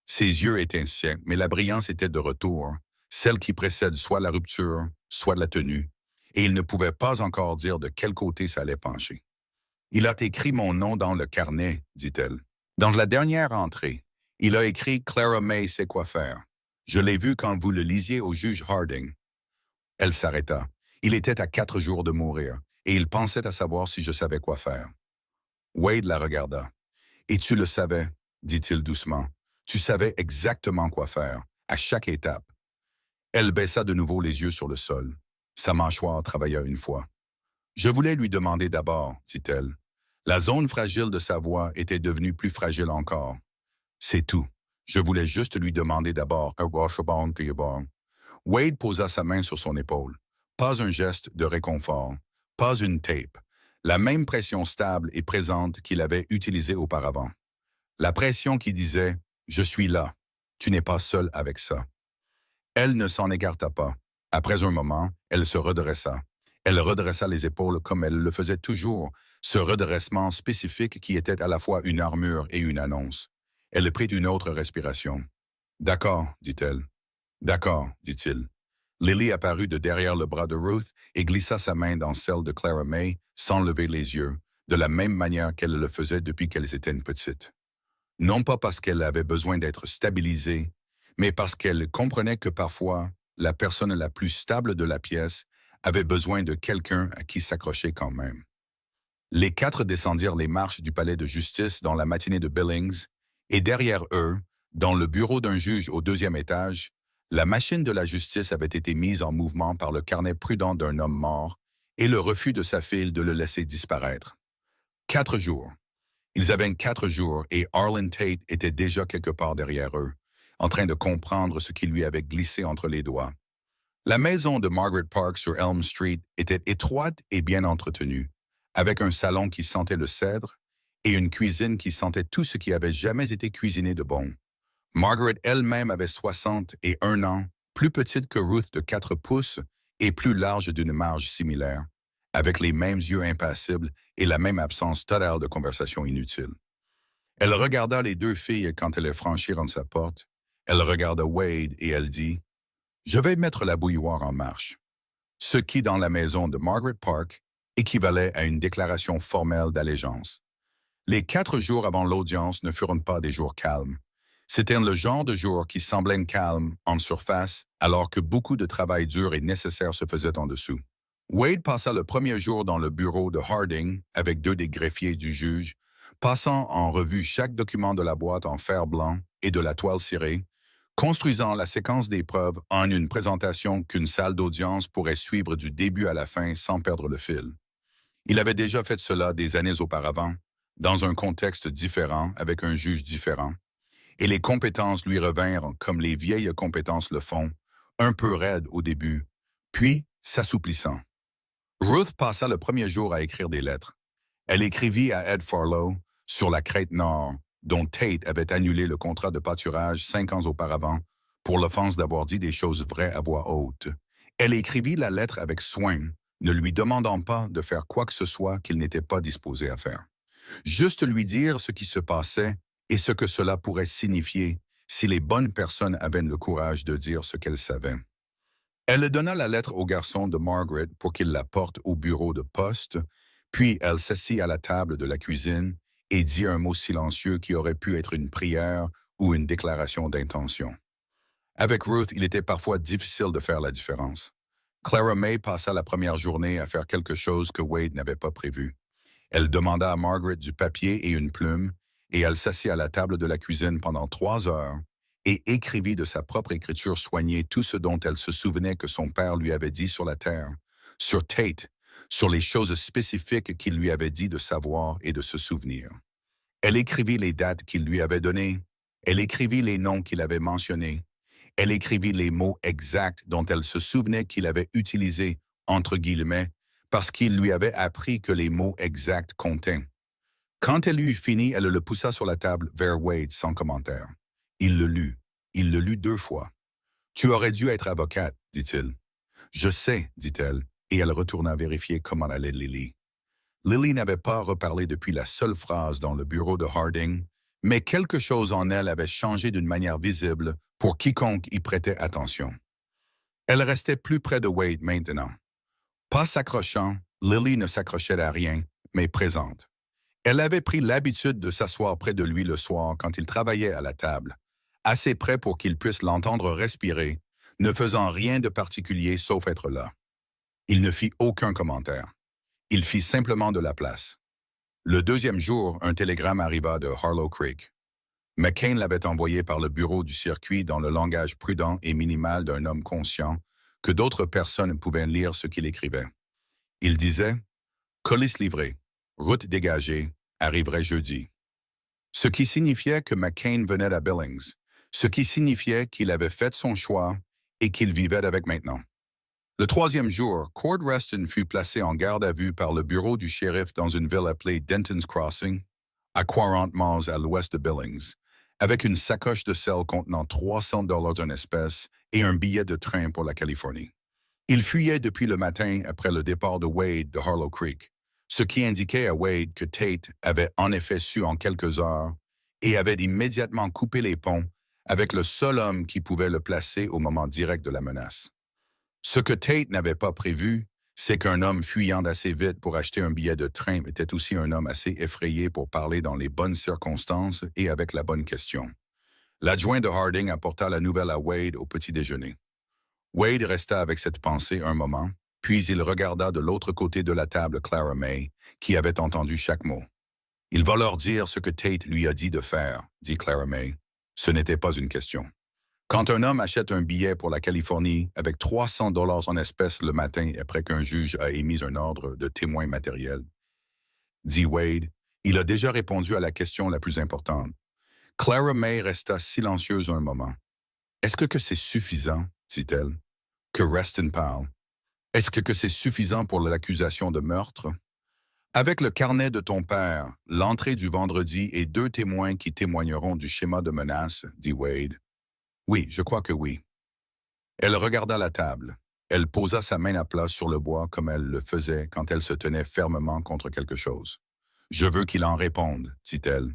Ses yeux étincelaient, mais la brillance était de retour, celle qui précède soit la rupture, soit la tenue, et il ne pouvait pas encore dire de quel côté ça allait pencher. « Il a écrit mon nom dans le carnet, dit-elle. Dans la dernière entrée, il a écrit « Clara May sait quoi faire ». Je l'ai vu quand vous le lisiez au juge Harding. Elle s'arrêta. Il était à 4 jours de mourir, et il pensait à savoir si je savais quoi faire. Wade la regarda. « Et tu le savais, dit-il doucement. Tu savais exactement quoi faire, à chaque étape. » Elle baissa de nouveau les yeux sur le sol. Sa mâchoire travailla une fois. « Je voulais lui demander d'abord, dit-elle. La zone fragile de sa voix était devenue plus fragile encore. C'est tout. Je voulais juste lui demander d'abord. » Wade posa sa main sur son épaule. Pas un geste de réconfort, pas une tape. La même pression stable et présente qu'il avait utilisée auparavant. La pression qui disait « Je suis là, tu n'es pas seul avec ça ». Elle ne s'en écarta pas. Après un moment, elle se redressa. Elle redressa les épaules comme elle le faisait toujours, ce redressement spécifique qui était à la fois une armure et une annonce. Elle prit une autre respiration. « D'accord, dit-elle. »« D'accord, dit-il. » Lily apparut de derrière le bras de Ruth et glissa sa main dans celle de Clara May sans lever les yeux, de la même manière qu'elle le faisait depuis qu'elles étaient petites. Non pas parce qu'elle avait besoin d'être stabilisée, mais parce qu'elle comprenait que parfois, la personne la plus stable de la pièce avait besoin de quelqu'un à qui s'accrocher quand même. Les 4 descendirent les marches du palais de justice dans la matinée de Billings, et derrière eux, dans le bureau d'un juge au 2e étage, la machine de la justice avait été mise en mouvement par le carnet prudent d'un homme mort et le refus de sa fille de le laisser disparaître. 4 jours. Ils avaient 4 jours et Arlen Tate était déjà quelque part derrière eux, en train de comprendre ce qui lui avait glissé entre les doigts. La maison de Margaret Park sur Elm Street était étroite et bien entretenue, avec un salon qui sentait le cèdre et une cuisine qui sentait tout ce qui avait jamais été cuisiné de bon. Margaret elle-même avait 61 ans, plus petite que Ruth de 4 pouces et plus large d'une marge similaire, avec les mêmes yeux impassibles et la même absence totale de conversation inutile. Elle regarda les deux filles quand elles franchirent sa porte. Elle regarda Wade et elle dit « Je vais mettre la bouilloire en marche », ce qui, dans la maison de Margaret Park, équivalait à une déclaration formelle d'allégeance. Les 4 jours avant l'audience ne furent pas des jours calmes. C'était le genre de jours qui semblaient calmes en surface, alors que beaucoup de travail dur et nécessaire se faisait en dessous. Wade passa le premier jour dans le bureau de Harding avec 2 des greffiers du juge, passant en revue chaque document de la boîte en fer blanc et de la toile cirée, construisant la séquence des preuves en une présentation qu'une salle d'audience pourrait suivre du début à la fin sans perdre le fil. Il avait déjà fait cela des années auparavant, dans un contexte différent, avec un juge différent, et les compétences lui revinrent comme les vieilles compétences le font, un peu raides au début, puis s'assouplissant. Ruth passa le premier jour à écrire des lettres. Elle écrivit à Ed Farlow sur la crête nord, dont Tate avait annulé le contrat de pâturage 5 ans auparavant pour l'offense d'avoir dit des choses vraies à voix haute. Elle écrivit la lettre avec soin, ne lui demandant pas de faire quoi que ce soit qu'il n'était pas disposé à faire. Juste lui dire ce qui se passait et ce que cela pourrait signifier si les bonnes personnes avaient le courage de dire ce qu'elles savaient. Elle donna la lettre au garçon de Margaret pour qu'il la porte au bureau de poste, puis elle s'assit à la table de la cuisine et dit un mot silencieux qui aurait pu être une prière ou une déclaration d'intention. Avec Ruth, il était parfois difficile de faire la différence. Clara May passa la première journée à faire quelque chose que Wade n'avait pas prévu. Elle demanda à Margaret du papier et une plume, et elle s'assit à la table de la cuisine pendant 3 heures et écrivit de sa propre écriture soignée tout ce dont elle se souvenait que son père lui avait dit sur la terre, sur Tate, sur les choses spécifiques qu'il lui avait dit de savoir et de se souvenir. Elle écrivit les dates qu'il lui avait données, elle écrivit les noms qu'il avait mentionnés, elle écrivit les mots exacts dont elle se souvenait qu'il avait utilisés, entre guillemets, parce qu'il lui avait appris que les mots exacts comptaient. Quand elle eut fini, elle le poussa sur la table vers Wade sans commentaire. Il le lut. Il le lut 2 fois. « Tu aurais dû être avocate, dit-il. »« Je sais, dit-elle, et elle retourna vérifier comment allait Lily. Lily n'avait pas reparlé depuis la seule phrase dans le bureau de Harding, mais quelque chose en elle avait changé d'une manière visible pour quiconque y prêtait attention. Elle restait plus près de Wade maintenant. Pas s'accrochant, Lily ne s'accrochait à rien, mais présente. Elle avait pris l'habitude de s'asseoir près de lui le soir quand il travaillait à la table, assez près pour qu'il puisse l'entendre respirer, ne faisant rien de particulier sauf être là. Il ne fit aucun commentaire. Il fit simplement de la place. Le 2e jour, un télégramme arriva de Harlow Creek. McCain l'avait envoyé par le bureau du circuit dans le langage prudent et minimal d'un homme conscient que d'autres personnes pouvaient lire ce qu'il écrivait. Il disait « Colis livré, route dégagée, arriverait jeudi ». Ce qui signifiait que McCain venait à Billings, ce qui signifiait qu'il avait fait son choix et qu'il vivait avec maintenant. Le 3e jour, Cord Reston fut placé en garde à vue par le bureau du shérif dans une ville appelée Denton's Crossing, à 40 miles à l'ouest de Billings, avec une sacoche de sel contenant $300 en espèces et un billet de train pour la Californie. Il fuyait depuis le matin après le départ de Wade de Harlow Creek, ce qui indiquait à Wade que Tate avait en effet su en quelques heures et avait immédiatement coupé les ponts avec le seul homme qui pouvait le placer au moment direct de la menace. Ce que Tate n'avait pas prévu, c'est qu'un homme fuyant assez vite pour acheter un billet de train était aussi un homme assez effrayé pour parler dans les bonnes circonstances et avec la bonne question. L'adjoint de Harding apporta la nouvelle à Wade au petit déjeuner. Wade resta avec cette pensée un moment, puis il regarda de l'autre côté de la table Clara May, qui avait entendu chaque mot. « Il va leur dire ce que Tate lui a dit de faire, » dit Clara May. Ce n'était pas une question. Quand un homme achète un billet pour la Californie avec 300 dollars en espèces le matin après qu'un juge a émis un ordre de témoin matériel, dit Wade, il a déjà répondu à la question la plus importante. Clara May resta silencieuse un moment. Est-ce que c'est suffisant, dit-elle, que Reston parle? Est-ce que c'est suffisant pour l'accusation de meurtre? Avec le carnet de ton père, l'entrée du vendredi et 2 témoins qui témoigneront du schéma de menace, dit Wade. Oui, je crois que oui. Elle regarda la table. Elle posa sa main à plat sur le bois comme elle le faisait quand elle se tenait fermement contre quelque chose. Je veux qu'il en réponde, dit-elle.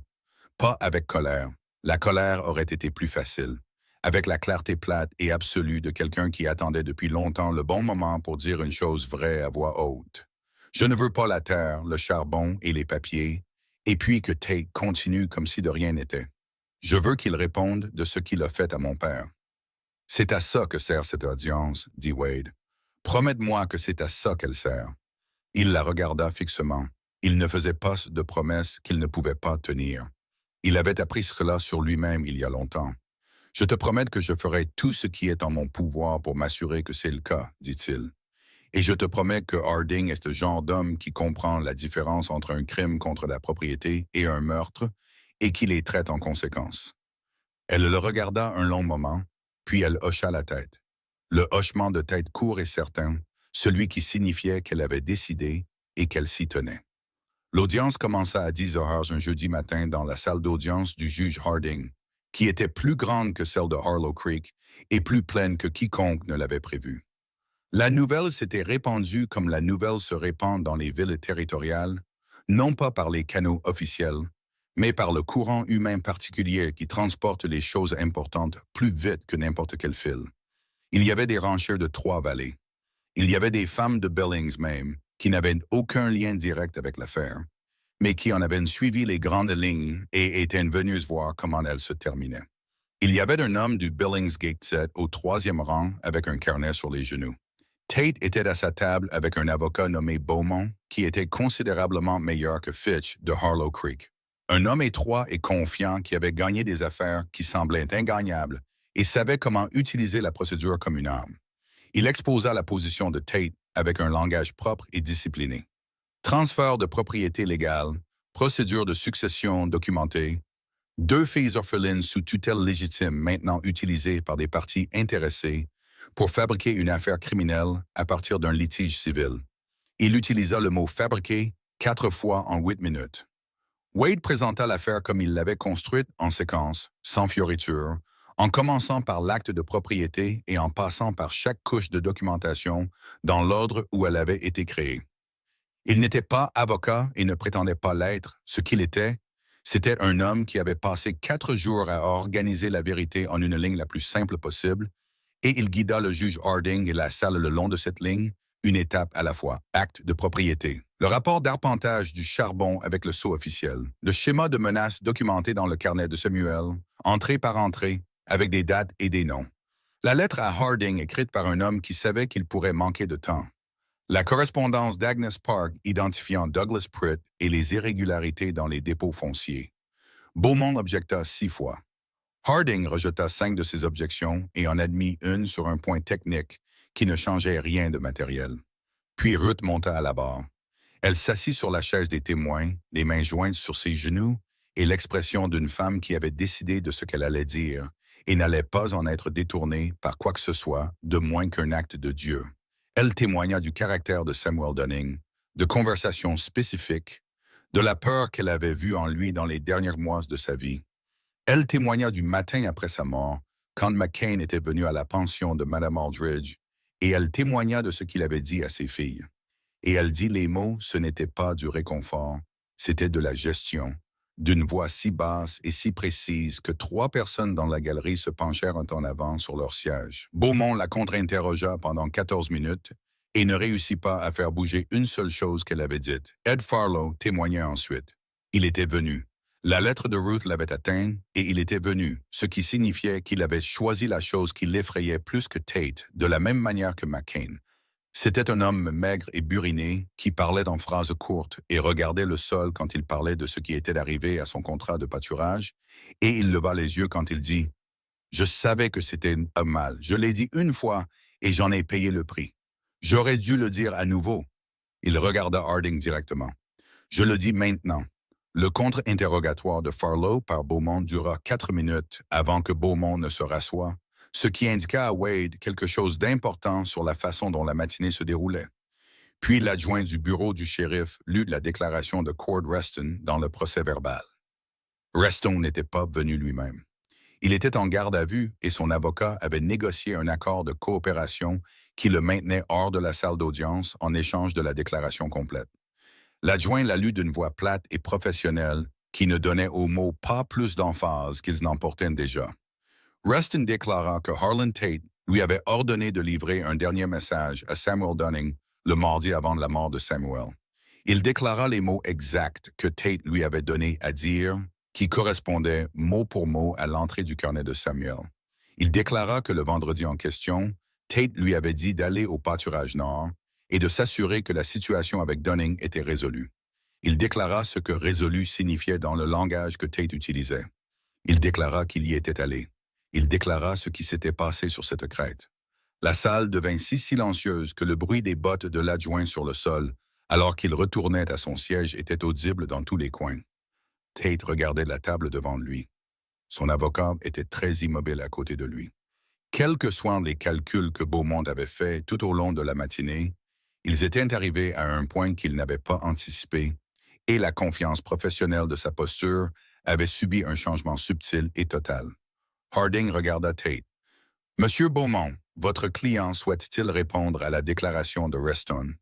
Pas avec colère. La colère aurait été plus facile. Avec la clarté plate et absolue de quelqu'un qui attendait depuis longtemps le bon moment pour dire une chose vraie à voix haute. Je ne veux pas la terre, le charbon et les papiers, et puis que Tate continue comme si de rien n'était. Je veux qu'il réponde de ce qu'il a fait à mon père. C'est à ça que sert cette audience, dit Wade. Promette-moi que c'est à ça qu'elle sert. Il la regarda fixement. Il ne faisait pas de promesses qu'il ne pouvait pas tenir. Il avait appris cela sur lui-même il y a longtemps. Je te promets que je ferai tout ce qui est en mon pouvoir pour m'assurer que c'est le cas, dit-il. Et je te promets que Harding est le genre d'homme qui comprend la différence entre un crime contre la propriété et un meurtre et qui les traite en conséquence. Elle le regarda un long moment, puis elle hocha la tête. Le hochement de tête court et certain, celui qui signifiait qu'elle avait décidé et qu'elle s'y tenait. L'audience commença à 10 heures un jeudi matin dans la salle d'audience du juge Harding, qui était plus grande que celle de Harlow Creek et plus pleine que quiconque ne l'avait prévu. La nouvelle s'était répandue comme la nouvelle se répand dans les villes territoriales, non pas par les canaux officiels, mais par le courant humain particulier qui transporte les choses importantes plus vite que n'importe quel fil. Il y avait des ranchers de Trois-Vallées. Il y avait des femmes de Billings même, qui n'avaient aucun lien direct avec l'affaire, mais qui en avaient suivi les grandes lignes et étaient venues voir comment elles se terminaient. Il y avait un homme du Billings Gate 7 au 3e rang avec un carnet sur les genoux. Tate était à sa table avec un avocat nommé Beaumont, qui était considérablement meilleur que Fitch de Harlow Creek. Un homme étroit et confiant qui avait gagné des affaires qui semblaient ingagnables et savait comment utiliser la procédure comme une arme. Il exposa la position de Tate avec un langage propre et discipliné. Transfert de propriété légale, procédure de succession documentée, 2 filles orphelines sous tutelle légitime maintenant utilisées par des parties intéressées pour fabriquer une affaire criminelle à partir d'un litige civil. Il utilisa le mot « fabriquer » 4 fois en 8 minutes. Wade présenta l'affaire comme il l'avait construite en séquence, sans fioriture, en commençant par l'acte de propriété et en passant par chaque couche de documentation dans l'ordre où elle avait été créée. Il n'était pas avocat et ne prétendait pas l'être. Ce qu'il était, c'était un homme qui avait passé 4 jours à organiser la vérité en une ligne la plus simple possible, et il guida le juge Harding et la salle le long de cette ligne, une étape à la fois, acte de propriété. Le rapport d'arpentage du charbon avec le sceau officiel, le schéma de menace documenté dans le carnet de Samuel, entrée par entrée, avec des dates et des noms. La lettre à Harding écrite par un homme qui savait qu'il pourrait manquer de temps. La correspondance d'Agnes Park identifiant Douglas Pritt et les irrégularités dans les dépôts fonciers. Beaumont objecta 6 fois. Harding rejeta 5 de ses objections et en admit une sur un point technique qui ne changeait rien de matériel. Puis Ruth monta à la barre. Elle s'assit sur la chaise des témoins, les mains jointes sur ses genoux et l'expression d'une femme qui avait décidé de ce qu'elle allait dire et n'allait pas en être détournée par quoi que ce soit de moins qu'un acte de Dieu. Elle témoigna du caractère de Samuel Dunning, de conversations spécifiques, de la peur qu'elle avait vue en lui dans les derniers mois de sa vie. Elle témoigna du matin après sa mort, quand McCain était venu à la pension de Mme Aldridge, et elle témoigna de ce qu'il avait dit à ses filles. Et elle dit les mots, ce n'était pas du réconfort, c'était de la gestion, d'une voix si basse et si précise que 3 personnes dans la galerie se penchèrent en avant sur leur siège. Beaumont la contre-interrogea pendant 14 minutes et ne réussit pas à faire bouger une seule chose qu'elle avait dite. Ed Farlow témoignait ensuite. Il était venu. La lettre de Ruth l'avait atteint et il était venu, ce qui signifiait qu'il avait choisi la chose qui l'effrayait plus que Tate, de la même manière que McCain. C'était un homme maigre et buriné qui parlait en phrases courtes et regardait le sol quand il parlait de ce qui était arrivé à son contrat de pâturage, et il leva les yeux quand il dit Je savais que c'était un mal. Je l'ai dit une fois et j'en ai payé le prix. J'aurais dû le dire à nouveau. Il regarda Harding directement. Je le dis maintenant. Le contre-interrogatoire de Farlow par Beaumont dura 4 minutes avant que Beaumont ne se rassoie, ce qui indiqua à Wade quelque chose d'important sur la façon dont la matinée se déroulait. Puis l'adjoint du bureau du shérif lut la déclaration de Cord Reston dans le procès-verbal. Reston n'était pas venu lui-même. Il était en garde à vue et son avocat avait négocié un accord de coopération qui le maintenait hors de la salle d'audience en échange de la déclaration complète. L'adjoint la lut d'une voix plate et professionnelle qui ne donnait aux mots pas plus d'emphase qu'ils n'en portaient déjà. Reston déclara que Harlan Tate lui avait ordonné de livrer un dernier message à Samuel Dunning le mardi avant la mort de Samuel. Il déclara les mots exacts que Tate lui avait donnés à dire, qui correspondaient mot pour mot à l'entrée du carnet de Samuel. Il déclara que le vendredi en question, Tate lui avait dit d'aller au pâturage nord et de s'assurer que la situation avec Dunning était résolue. Il déclara ce que résolu signifiait dans le langage que Tate utilisait. Il déclara qu'il y était allé. Il déclara ce qui s'était passé sur cette crête. La salle devint si silencieuse que le bruit des bottes de l'adjoint sur le sol, alors qu'il retournait à son siège, était audible dans tous les coins. Tate regardait la table devant lui. Son avocat était très immobile à côté de lui. Quels que soient les calculs que Beaumont avait faits tout au long de la matinée, ils étaient arrivés à un point qu'il n'avait pas anticipé, et la confiance professionnelle de sa posture avait subi un changement subtil et total. Harding regarda Tate. « Monsieur Beaumont, votre client souhaite-t-il répondre à la déclaration de Reston? »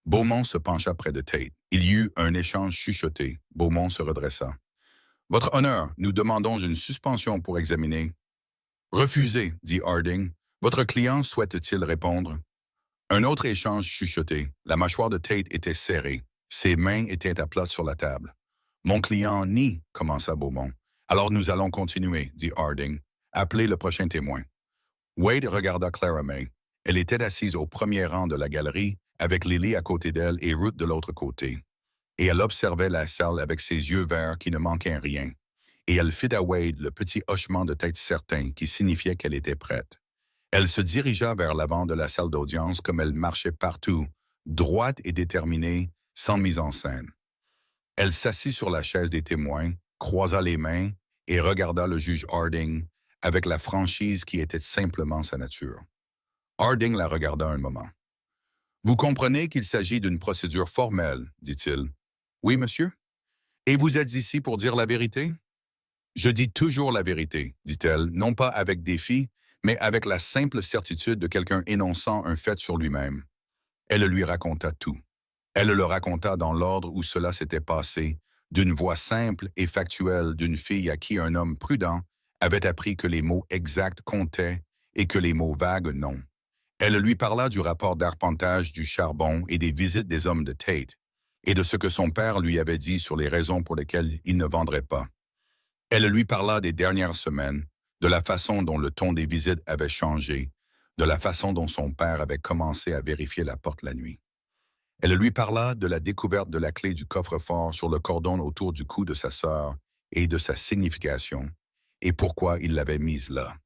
Beaumont se pencha près de Tate. Il y eut un échange chuchoté. Beaumont se redressa. « Votre honneur, nous demandons une suspension pour examiner. »« Refusé, » dit Harding. « Votre client souhaite-t-il répondre? » Un autre échange chuchoté. La mâchoire de Tate était serrée. Ses mains étaient à plat sur la table. « Mon client nie, » commença Beaumont. « Alors nous allons continuer, » dit Harding. « Appelez le prochain témoin. » Wade regarda Clara May. Elle était assise au premier rang de la galerie, avec Lily à côté d'elle et Ruth de l'autre côté. Et elle observait la salle avec ses yeux verts qui ne manquaient rien. Et elle fit à Wade le petit hochement de tête certain qui signifiait qu'elle était prête. Elle se dirigea vers l'avant de la salle d'audience comme elle marchait partout, droite et déterminée, sans mise en scène. Elle s'assit sur la chaise des témoins, croisa les mains et regarda le juge Harding avec la franchise qui était simplement sa nature. Harding la regarda un moment. « Vous comprenez qu'il s'agit d'une procédure formelle, dit-il. « Oui, monsieur. Et vous êtes ici pour dire la vérité? »« Je dis toujours la vérité, dit-elle, non pas avec défi, mais avec la simple certitude de quelqu'un énonçant un fait sur lui-même. » Elle lui raconta tout. Elle le raconta dans l'ordre où cela s'était passé, d'une voix simple et factuelle d'une fille à qui un homme prudent avait appris que les mots exacts comptaient et que les mots vagues non. Elle lui parla du rapport d'arpentage du charbon et des visites des hommes de Tate, et de ce que son père lui avait dit sur les raisons pour lesquelles il ne vendrait pas. Elle lui parla des dernières semaines, de la façon dont le ton des visites avait changé, de la façon dont son père avait commencé à vérifier la porte la nuit. Elle lui parla de la découverte de la clé du coffre-fort sur le cordon autour du cou de sa sœur et de sa signification, et pourquoi il l'avait mise là.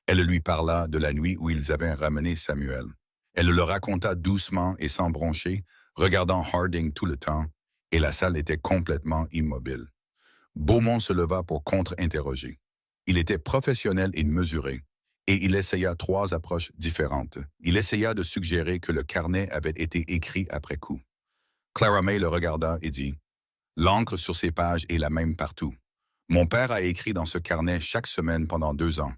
Elle lui parla de la nuit où ils avaient ramené Samuel. Elle le raconta doucement et sans broncher, regardant Harding tout le temps, et la salle était complètement immobile. Beaumont se leva pour contre-interroger. Il était professionnel et mesuré, et il essaya 3 approches différentes. Il essaya de suggérer que le carnet avait été écrit après coup. Clara May le regarda et dit « L'encre sur ces pages est la même partout. Mon père a écrit dans ce carnet chaque semaine pendant 2 ans.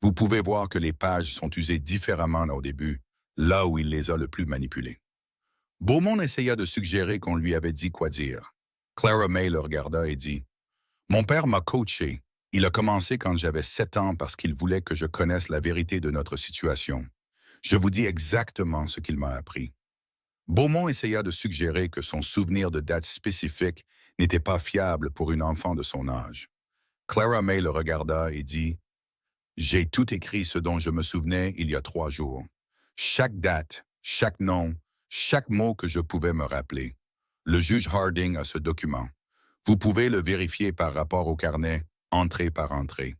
Vous pouvez voir que les pages sont usées différemment au début, là où il les a le plus manipulées. » Beaumont essaya de suggérer qu'on lui avait dit quoi dire. Clara May le regarda et dit « Mon père m'a coaché. Il a commencé quand j'avais 7 ans parce qu'il voulait que je connaisse la vérité de notre situation. Je vous dis exactement ce qu'il m'a appris. » Beaumont essaya de suggérer que son souvenir de date spécifique n'était pas fiable pour une enfant de son âge. Clara May le regarda et dit « J'ai tout écrit ce dont je me souvenais il y a 3 jours. Chaque date, chaque nom, chaque mot que je pouvais me rappeler. Le juge Harding a ce document. Vous pouvez le vérifier par rapport au carnet, entrée par entrée. »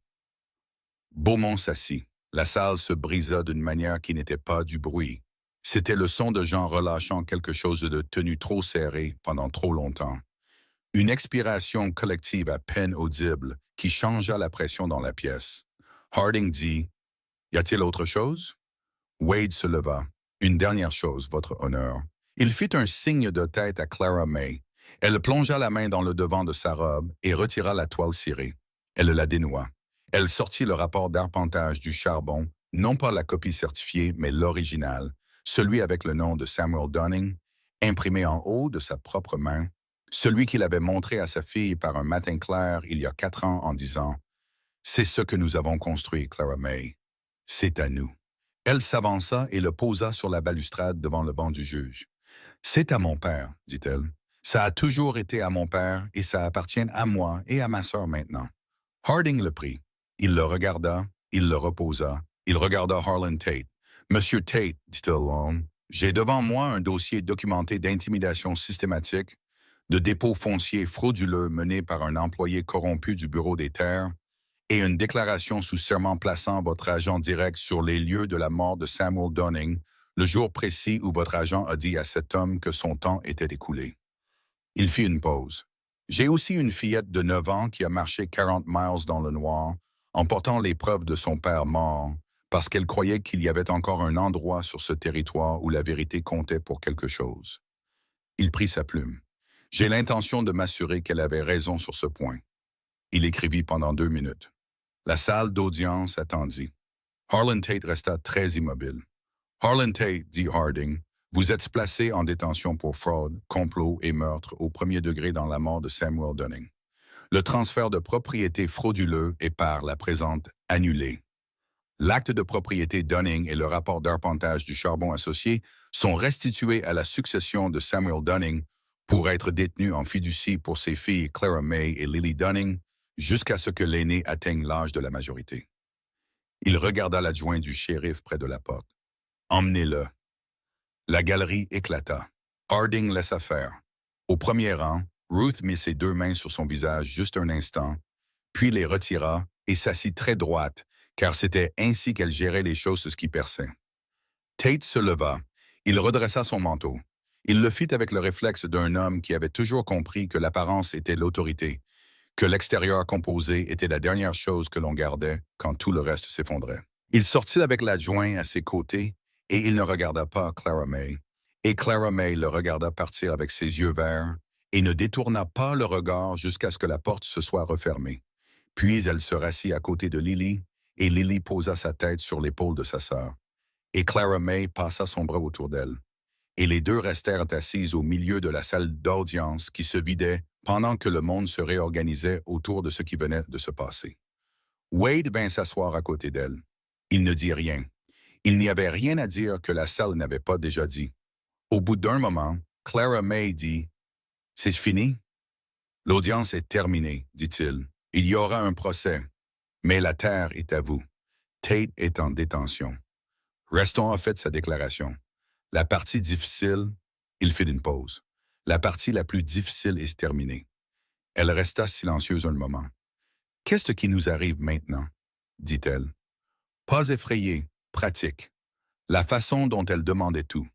Beaumont s'assit. La salle se brisa d'une manière qui n'était pas du bruit. C'était le son de gens relâchant quelque chose de tenu trop serré pendant trop longtemps. Une expiration collective à peine audible qui changea la pression dans la pièce. Harding dit « Y a-t-il autre chose ?» Wade se leva. « Une dernière chose, votre honneur. » Il fit un signe de tête à Clara May. Elle plongea la main dans le devant de sa robe et retira la toile cirée. Elle la dénoua. Elle sortit le rapport d'arpentage du charbon, non pas la copie certifiée, mais l'original, celui avec le nom de Samuel Dunning, imprimé en haut de sa propre main, celui qu'il avait montré à sa fille par un matin clair il y a 4 ans en disant « C'est ce que nous avons construit, Clara May. C'est à nous. » Elle s'avança et le posa sur la balustrade devant le banc du juge. « C'est à mon père, dit-elle. Ça a toujours été à mon père et ça appartient à moi et à ma sœur maintenant. » Harding le prit. Il le regarda, il le reposa. Il regarda Harlan Tate. « Monsieur Tate, dit-il à l'homme, j'ai devant moi un dossier documenté d'intimidation systématique, de dépôt foncier frauduleux mené par un employé corrompu du Bureau des terres et une déclaration sous serment plaçant votre agent direct sur les lieux de la mort de Samuel Dunning, le jour précis où votre agent a dit à cet homme que son temps était écoulé. » Il fit une pause. « J'ai aussi une fillette de 9 ans qui a marché 40 miles dans le noir, en portant les preuves de son père mort, parce qu'elle croyait qu'il y avait encore un endroit sur ce territoire où la vérité comptait pour quelque chose. » Il prit sa plume. « J'ai l'intention de m'assurer qu'elle avait raison sur ce point. » Il écrivit pendant 2 minutes. La salle d'audience attendit. Harlan Tate resta très immobile. « Harlan Tate, dit Harding, vous êtes placé en détention pour fraude, complot et meurtre au premier degré dans la mort de Samuel Dunning. Le transfert de propriété frauduleux est par la présente annulé. L'acte de propriété Dunning et le rapport d'arpentage du charbon associé sont restitués à la succession de Samuel Dunning pour être détenus en fiducie pour ses filles Clara May et Lily Dunning jusqu'à ce que l'aîné atteigne l'âge de la majorité. » Il regarda l'adjoint du shérif près de la porte. « Emmenez-le. » La galerie éclata. Harding laissa faire. Au premier rang, Ruth mit ses 2 mains sur son visage juste un instant, puis les retira et s'assit très droite, car c'était ainsi qu'elle gérait les choses qui perçaient. Tate se leva. Il redressa son manteau. Il le fit avec le réflexe d'un homme qui avait toujours compris que l'apparence était l'autorité, que l'extérieur composé était la dernière chose que l'on gardait quand tout le reste s'effondrait. Il sortit avec l'adjoint à ses côtés et il ne regarda pas Clara May. Et Clara May le regarda partir avec ses yeux verts et ne détourna pas le regard jusqu'à ce que la porte se soit refermée. Puis elle se rassit à côté de Lily et Lily posa sa tête sur l'épaule de sa sœur. Et Clara May passa son bras autour d'elle. Et les deux restèrent assises au milieu de la salle d'audience qui se vidait pendant que le monde se réorganisait autour de ce qui venait de se passer. Wade vint s'asseoir à côté d'elle. Il ne dit rien. Il n'y avait rien à dire que la salle n'avait pas déjà dit. Au bout d'un moment, Clara May dit « C'est fini? » « L'audience est terminée, dit-il. Il y aura un procès, mais la terre est à vous. Tate est en détention. Restons en fait sa déclaration. La partie difficile, il fit une pause. La partie la plus difficile est terminée. Elle resta silencieuse un moment. « Qu'est-ce qui nous arrive maintenant? » dit-elle. Pas effrayée, pratique. La façon dont elle demandait tout.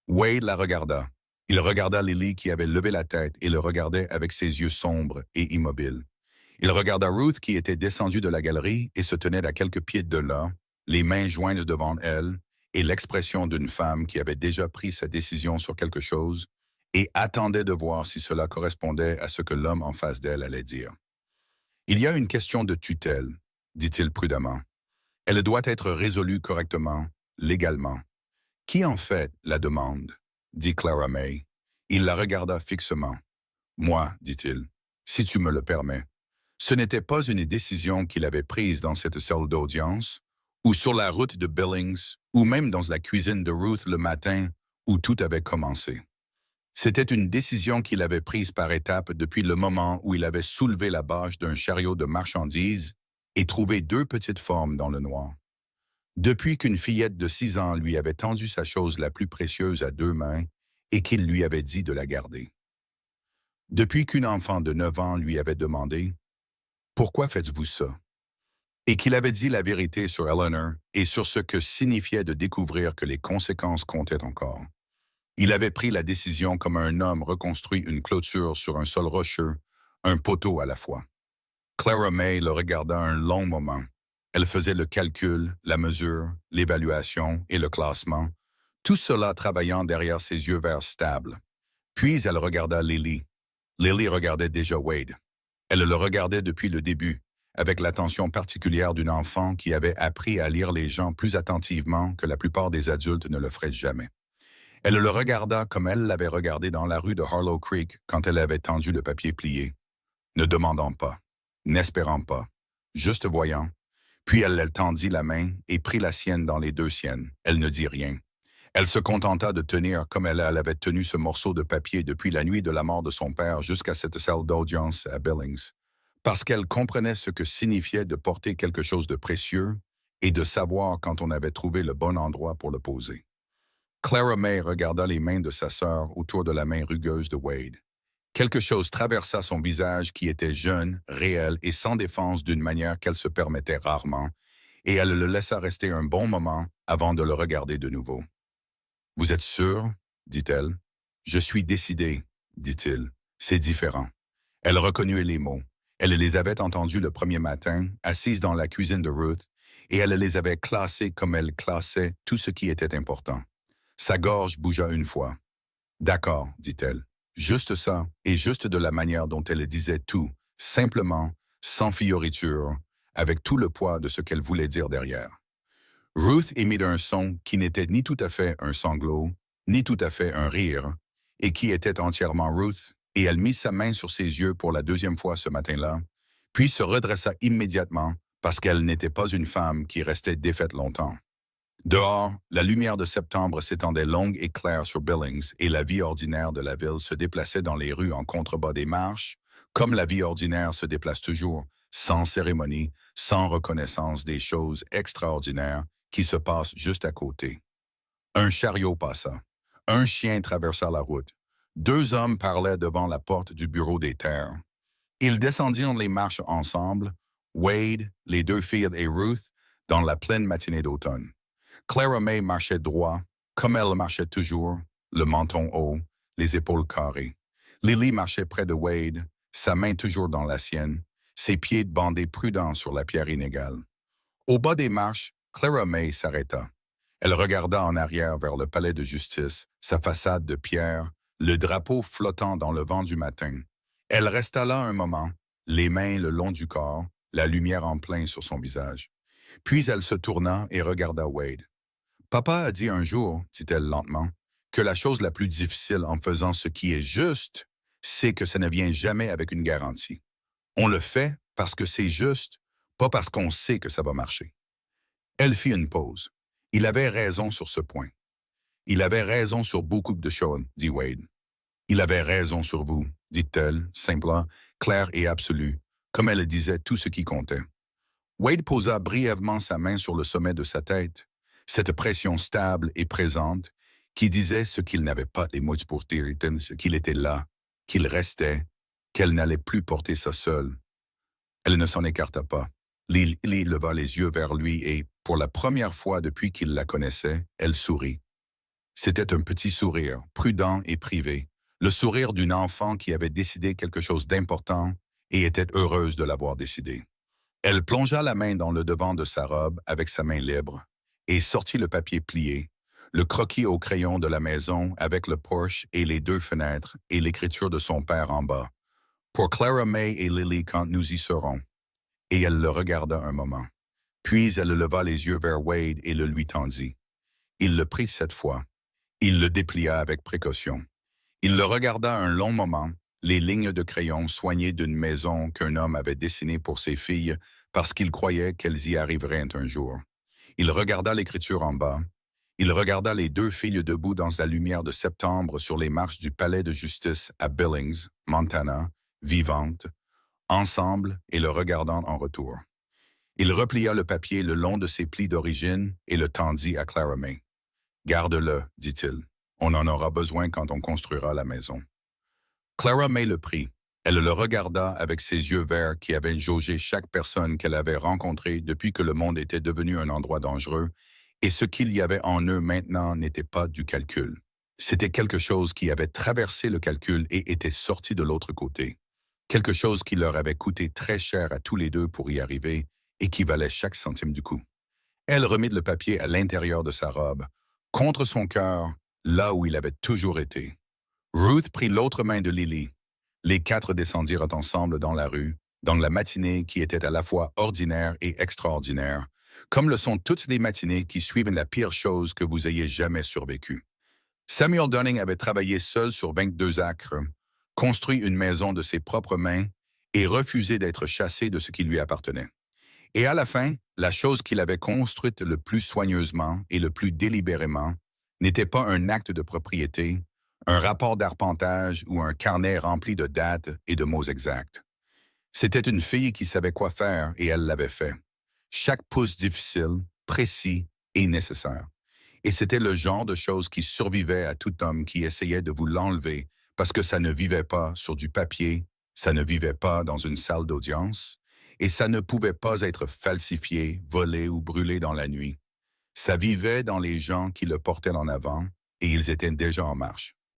Wade la regarda. Il regarda Lily qui avait levé la tête et le regardait avec ses yeux sombres et immobiles. Il regarda Ruth qui était descendue de la galerie et se tenait à quelques pieds de là, les mains jointes devant elle, et l'expression d'une femme qui avait déjà pris sa décision sur quelque chose et attendait de voir si cela correspondait à ce que l'homme en face d'elle allait dire. « Il y a une question de tutelle, dit-il prudemment. Elle doit être résolue correctement, légalement. Qui en fait la demande? Dit Clara May. Il la regarda fixement. Moi, dit-il, si tu me le permets. Ce n'était pas une décision qu'il avait prise dans cette salle d'audience, ou sur la route de Billings, ou même dans la cuisine de Ruth le matin où tout avait commencé. C'était une décision qu'il avait prise par étapes depuis le moment où il avait soulevé la bâche d'un chariot de marchandises et trouvé 2 petites formes dans le noir. Depuis qu'une fillette de 6 ans lui avait tendu sa chose la plus précieuse à 2 mains et qu'il lui avait dit de la garder. Depuis qu'une enfant de 9 ans lui avait demandé « Pourquoi faites-vous ça? » et qu'il avait dit la vérité sur Eleanor et sur ce que signifiait de découvrir que les conséquences comptaient encore. Il avait pris la décision comme un homme reconstruit une clôture sur un sol rocheux, un poteau à la fois. Clara May le regarda un long moment. Elle faisait le calcul, la mesure, l'évaluation et le classement, tout cela travaillant derrière ses yeux verts stables. Puis elle regarda Lily. Lily regardait déjà Wade. Elle le regardait depuis le début, avec l'attention particulière d'une enfant qui avait appris à lire les gens plus attentivement que la plupart des adultes ne le feraient jamais. Elle le regarda comme elle l'avait regardé dans la rue de Harlow Creek quand elle avait tendu le papier plié, ne demandant pas, n'espérant pas, juste voyant. Puis elle tendit la main et prit la sienne dans les deux siennes. Elle ne dit rien. Elle se contenta de tenir comme elle avait tenu ce morceau de papier depuis la nuit de la mort de son père jusqu'à cette salle d'audience à Billings, parce qu'elle comprenait ce que signifiait de porter quelque chose de précieux et de savoir quand on avait trouvé le bon endroit pour le poser. Clara May regarda les mains de sa sœur autour de la main rugueuse de Wade. Quelque chose traversa son visage qui était jeune, réel et sans défense d'une manière qu'elle se permettait rarement, et elle le laissa rester un bon moment avant de le regarder de nouveau. « Vous êtes sûr? » dit-elle. « Je suis décidée, » dit-il. « C'est différent. » Elle reconnut les mots. Elle les avait entendus le premier matin, assise dans la cuisine de Ruth, et elle les avait classés comme elle classait tout ce qui était important. Sa gorge bougea une fois. « D'accord, » dit-elle. Juste ça, et juste de la manière dont elle disait tout, simplement, sans fioriture, avec tout le poids de ce qu'elle voulait dire derrière. Ruth émit un son qui n'était ni tout à fait un sanglot, ni tout à fait un rire, et qui était entièrement Ruth, et elle mit sa main sur ses yeux pour la deuxième fois ce matin-là, puis se redressa immédiatement parce qu'elle n'était pas une femme qui restait défaite longtemps. Dehors, la lumière de septembre s'étendait longue et claire sur Billings et la vie ordinaire de la ville se déplaçait dans les rues en contrebas des marches, comme la vie ordinaire se déplace toujours, sans cérémonie, sans reconnaissance des choses extraordinaires qui se passent juste à côté. Un chariot passa. Un chien traversa la route. Deux hommes parlaient devant la porte du bureau des terres. Ils descendirent les marches ensemble, Wade, les deux filles et Ruth, dans la pleine matinée d'automne. Clara May marchait droit, comme elle marchait toujours, le menton haut, les épaules carrées. Lily marchait près de Wade, sa main toujours dans la sienne, ses pieds bandés prudents sur la pierre inégale. Au bas des marches, Clara May s'arrêta. Elle regarda en arrière vers le palais de justice, sa façade de pierre, le drapeau flottant dans le vent du matin. Elle resta là un moment, les mains le long du corps, la lumière en plein sur son visage. Puis elle se tourna et regarda Wade. « Papa a dit un jour, dit-elle lentement, que la chose la plus difficile en faisant ce qui est juste, c'est que ça ne vient jamais avec une garantie. On le fait parce que c'est juste, pas parce qu'on sait que ça va marcher. » Elle fit une pause. Il avait raison sur ce point. Il avait raison sur beaucoup de choses, dit Wade. Il avait raison sur vous, dit-elle, simple, claire et absolue, comme elle disait tout ce qui comptait. Wade posa brièvement sa main sur le sommet de sa tête, cette pression stable et présente qui disait ce qu'il n'avait pas les mots pour dire, qu'il était là, qu'il restait, qu'elle n'allait plus porter ça seule. Elle ne s'en écarta pas. Lily leva les yeux vers lui et, pour la première fois depuis qu'il la connaissait, elle sourit. C'était un petit sourire, prudent et privé, le sourire d'une enfant qui avait décidé quelque chose d'important et était heureuse de l'avoir décidé. Elle plongea la main dans le devant de sa robe avec sa main libre et sortit le papier plié, le croquis au crayon de la maison avec le porche et les deux fenêtres et l'écriture de son père en bas. Pour Clara May et Lily quand nous y serons. Et elle le regarda un moment. Puis elle leva les yeux vers Wade et le lui tendit. Il le prit cette fois. Il le déplia avec précaution. Il le regarda un long moment, les lignes de crayon soignées d'une maison qu'un homme avait dessinée pour ses filles parce qu'il croyait qu'elles y arriveraient un jour. Il regarda l'écriture en bas. Il regarda les deux filles debout dans la lumière de septembre sur les marches du palais de justice à Billings, Montana, vivantes, ensemble et le regardant en retour. Il replia le papier le long de ses plis d'origine et le tendit à Clara May. « Garde-le, dit-il. On en aura besoin quand on construira la maison. » Clara May le prit. Elle le regarda avec ses yeux verts qui avaient jaugé chaque personne qu'elle avait rencontrée depuis que le monde était devenu un endroit dangereux, et ce qu'il y avait en eux maintenant n'était pas du calcul. C'était quelque chose qui avait traversé le calcul et était sorti de l'autre côté. Quelque chose qui leur avait coûté très cher à tous les deux pour y arriver et qui valait chaque centime du coup. Elle remit le papier à l'intérieur de sa robe, contre son cœur, là où il avait toujours été. Ruth prit l'autre main de Lily. Les quatre descendirent ensemble dans la rue, dans la matinée qui était à la fois ordinaire et extraordinaire, comme le sont toutes les matinées qui suivent la pire chose que vous ayez jamais survécue. Samuel Dunning avait travaillé seul sur 22 acres, construit une maison de ses propres mains et refusé d'être chassé de ce qui lui appartenait. Et à la fin, la chose qu'il avait construite le plus soigneusement et le plus délibérément n'était pas un acte de propriété, un rapport d'arpentage ou un carnet rempli de dates et de mots exacts. C'était une fille qui savait quoi faire et elle l'avait fait. Chaque pouce difficile, précis et nécessaire. Et c'était le genre de choses qui survivait à tout homme qui essayait de vous l'enlever parce que ça ne vivait pas sur du papier, ça ne vivait pas dans une salle d'audience, et ça ne pouvait pas être falsifié, volé ou brûlé dans la nuit. Ça vivait dans les gens qui le portaient en avant, et ils étaient déjà en marche.